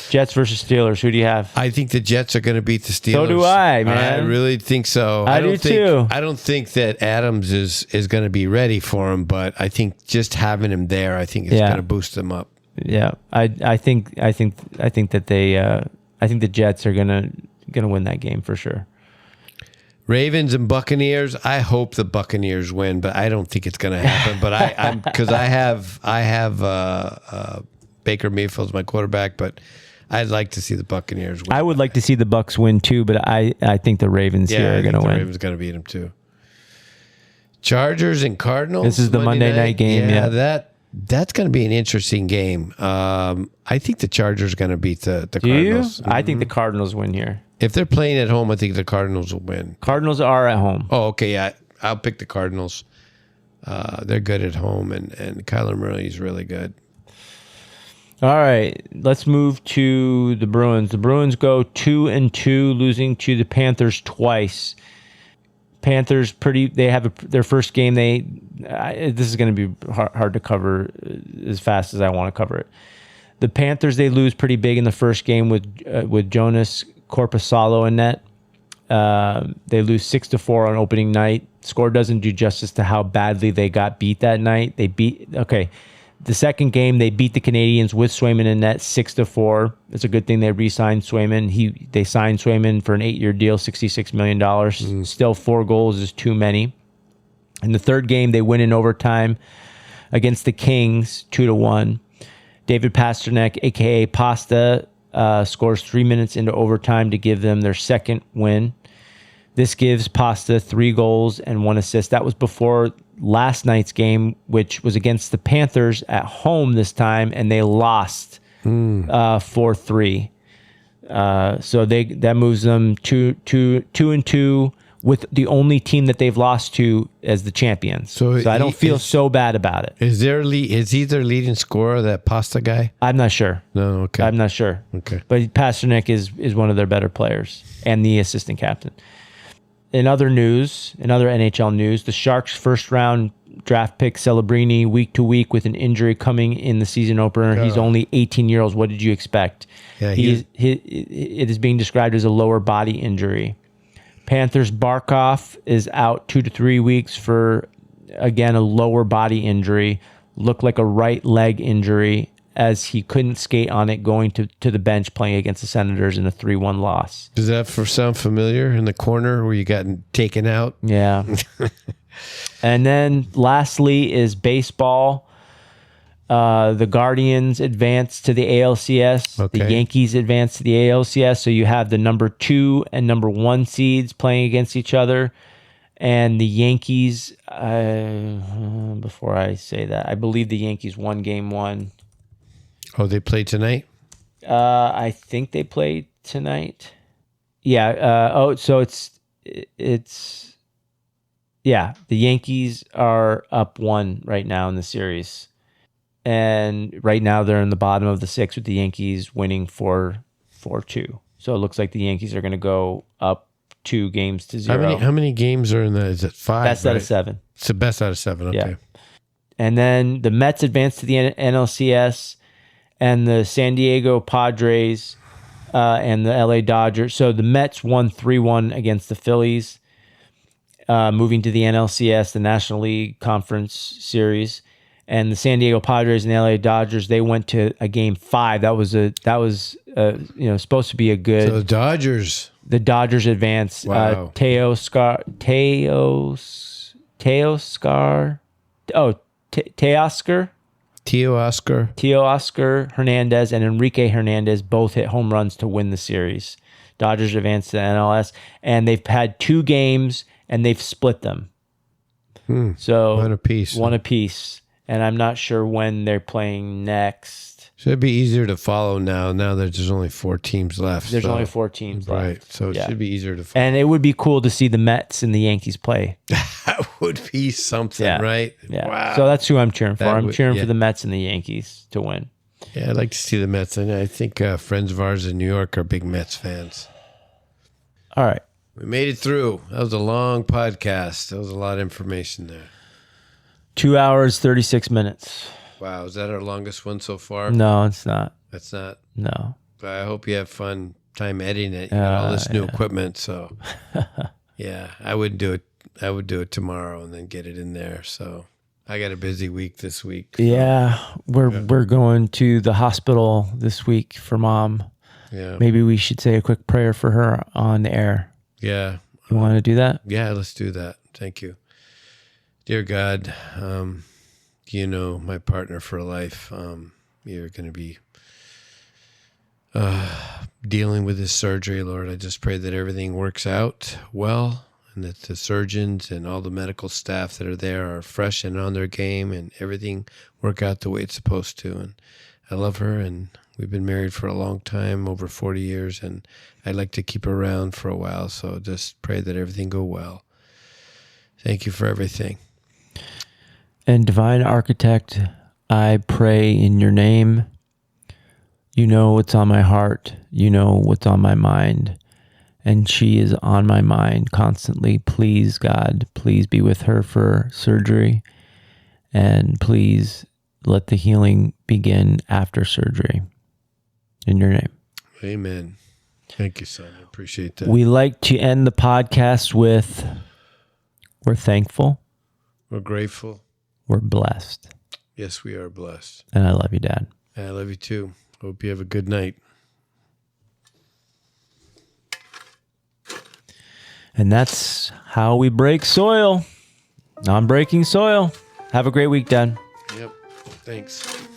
Jets versus Steelers. Who do you have? I think the Jets are going to beat the Steelers. So do I, man. I really think so. I do too. I don't think that Adams is going to be ready for him, but I think just having him there, I think is going to boost them up. Yeah, I think that they I think the Jets are gonna win that game for sure. Ravens and Buccaneers. I hope the Buccaneers win, but I don't think it's going to happen. But I'm because I have Baker Mayfield as my quarterback, but I'd like to see the Buccaneers win. I would like to see the Bucs win too, but I think the Ravens here are going to win. The Ravens going to beat them too. Chargers and Cardinals. This is the Monday night game. Yeah, that's going to be an interesting game. I think the Chargers are going to beat the Cardinals. Do you? I think the Cardinals win here. If they're playing at home, I think the Cardinals will win. Cardinals are at home. Oh, okay. Yeah, I'll pick the Cardinals. They're good at home, and Kyler Murray is really good. All right, let's move to the Bruins. The Bruins go 2-2, losing to the Panthers twice. Panthers they have their first game. This is going to be hard to cover as fast as I want to cover it. The Panthers, they lose pretty big in the first game with Jonas Korpisalo in net. They lose 6-4 on opening night. Score doesn't do justice to how badly they got beat that night. The second game, they beat the Canadians with Swayman in net 6-4. It's a good thing they re-signed Swayman. They signed Swayman for an 8-year deal, $66 million. Still 4 goals is too many. In the third game, they win in overtime against the Kings 2-1. David Pastrnak, a.k.a. Pasta, scores 3 minutes into overtime to give them their second win. This gives Pasta 3 goals and 1 assist. That was before last night's game, which was against the Panthers at home this time, and they lost 4-3. So that moves them 2-2 with the only team that they've lost to as the champions. So I don't feel so bad about it. Is he their leading scorer, that Pasta guy? I'm not sure. No, okay. I'm not sure. Okay. But Pastrnak is one of their better players and the assistant captain. in other NHL news, the Sharks' first-round draft pick Celebrini week to week with an injury coming in the season opener. He's only 18 years old. What did you expect? Yeah, it is being described as a lower body injury. Panthers Barkov is out 2 to 3 weeks for, again, a lower body injury. Looked like a right leg injury as he couldn't skate on it going to the bench playing against the Senators in a 3-1 loss. Does that sound familiar in the corner where you got taken out? Yeah. And then lastly is baseball. The Guardians advanced to the ALCS. Okay. The Yankees advanced to the ALCS. So you have the number 2 and number 1 seeds playing against each other. And the Yankees, before I say that, I believe the Yankees won game 1. Oh, they play tonight? I think they play tonight. Yeah. So the Yankees are up 1 right now in the series. And right now they're in the bottom of the 6th with the Yankees winning 4-2. So it looks like the Yankees are going to go up 2 games to 0. How many games are in the? Is it 5? Best out of 7. It's the best out of 7. Okay. Yeah. And then the Mets advanced to the NLCS, and the San Diego Padres and the LA Dodgers. So the Mets won 3-1 against the Phillies, moving to the NLCS, the National League Conference Series. And the San Diego Padres and the LA Dodgers, they went to a game 5. That was supposed to be a good. So the Dodgers advanced. Wow. Teoscar Hernandez and Enrique Hernandez both hit home runs to win the series. Dodgers advanced to the NLS, and they've had 2 games and they've split them. So one apiece. And I'm not sure when they're playing next. So it'd be easier to follow now. Now that there's only 4 teams left. There's only 4 teams left. Right. So it should be easier to follow. And it would be cool to see the Mets and the Yankees play. That would be something, right? Yeah. Wow. So that's who I'm cheering for. I'm cheering yeah. for the Mets and the Yankees to win. Yeah, I'd like to see the Mets. And I think friends of ours in New York are big Mets fans. All right. We made it through. That was a long podcast. That was a lot of information there. 2 hours, 36 minutes. Wow. Is that our longest one so far? No, it's not. That's not? No. But I hope you have fun time editing it. You got all this new equipment. So, yeah, I would do it. I would do it tomorrow and then get it in there. So I got a busy week this week. So. Yeah. We're going to the hospital this week for Mom. Yeah. Maybe we should say a quick prayer for her on the air. Yeah. You want to do that? Yeah, let's do that. Thank you. Dear God, you know my partner for life. You're going to be dealing with this surgery, Lord. I just pray that everything works out well and that the surgeons and all the medical staff that are there are fresh and on their game and everything work out the way it's supposed to. And I love her, and we've been married for a long time, over 40 years, and I'd like to keep her around for a while. So just pray that everything go well. Thank you for everything. And Divine Architect, I pray in your name. You know what's on my heart. You know what's on my mind. And she is on my mind constantly. Please, God, please be with her for surgery. And please let the healing begin after surgery. In your name. Amen. Thank you, son. I appreciate that. We like to end the podcast with, we're thankful. We're grateful. We're blessed. Yes, we are blessed. And I love you, Dad. And I love you too. Hope you have a good night. And that's how we break soil. I'm breaking soil. Have a great week, Dad. Yep. Thanks.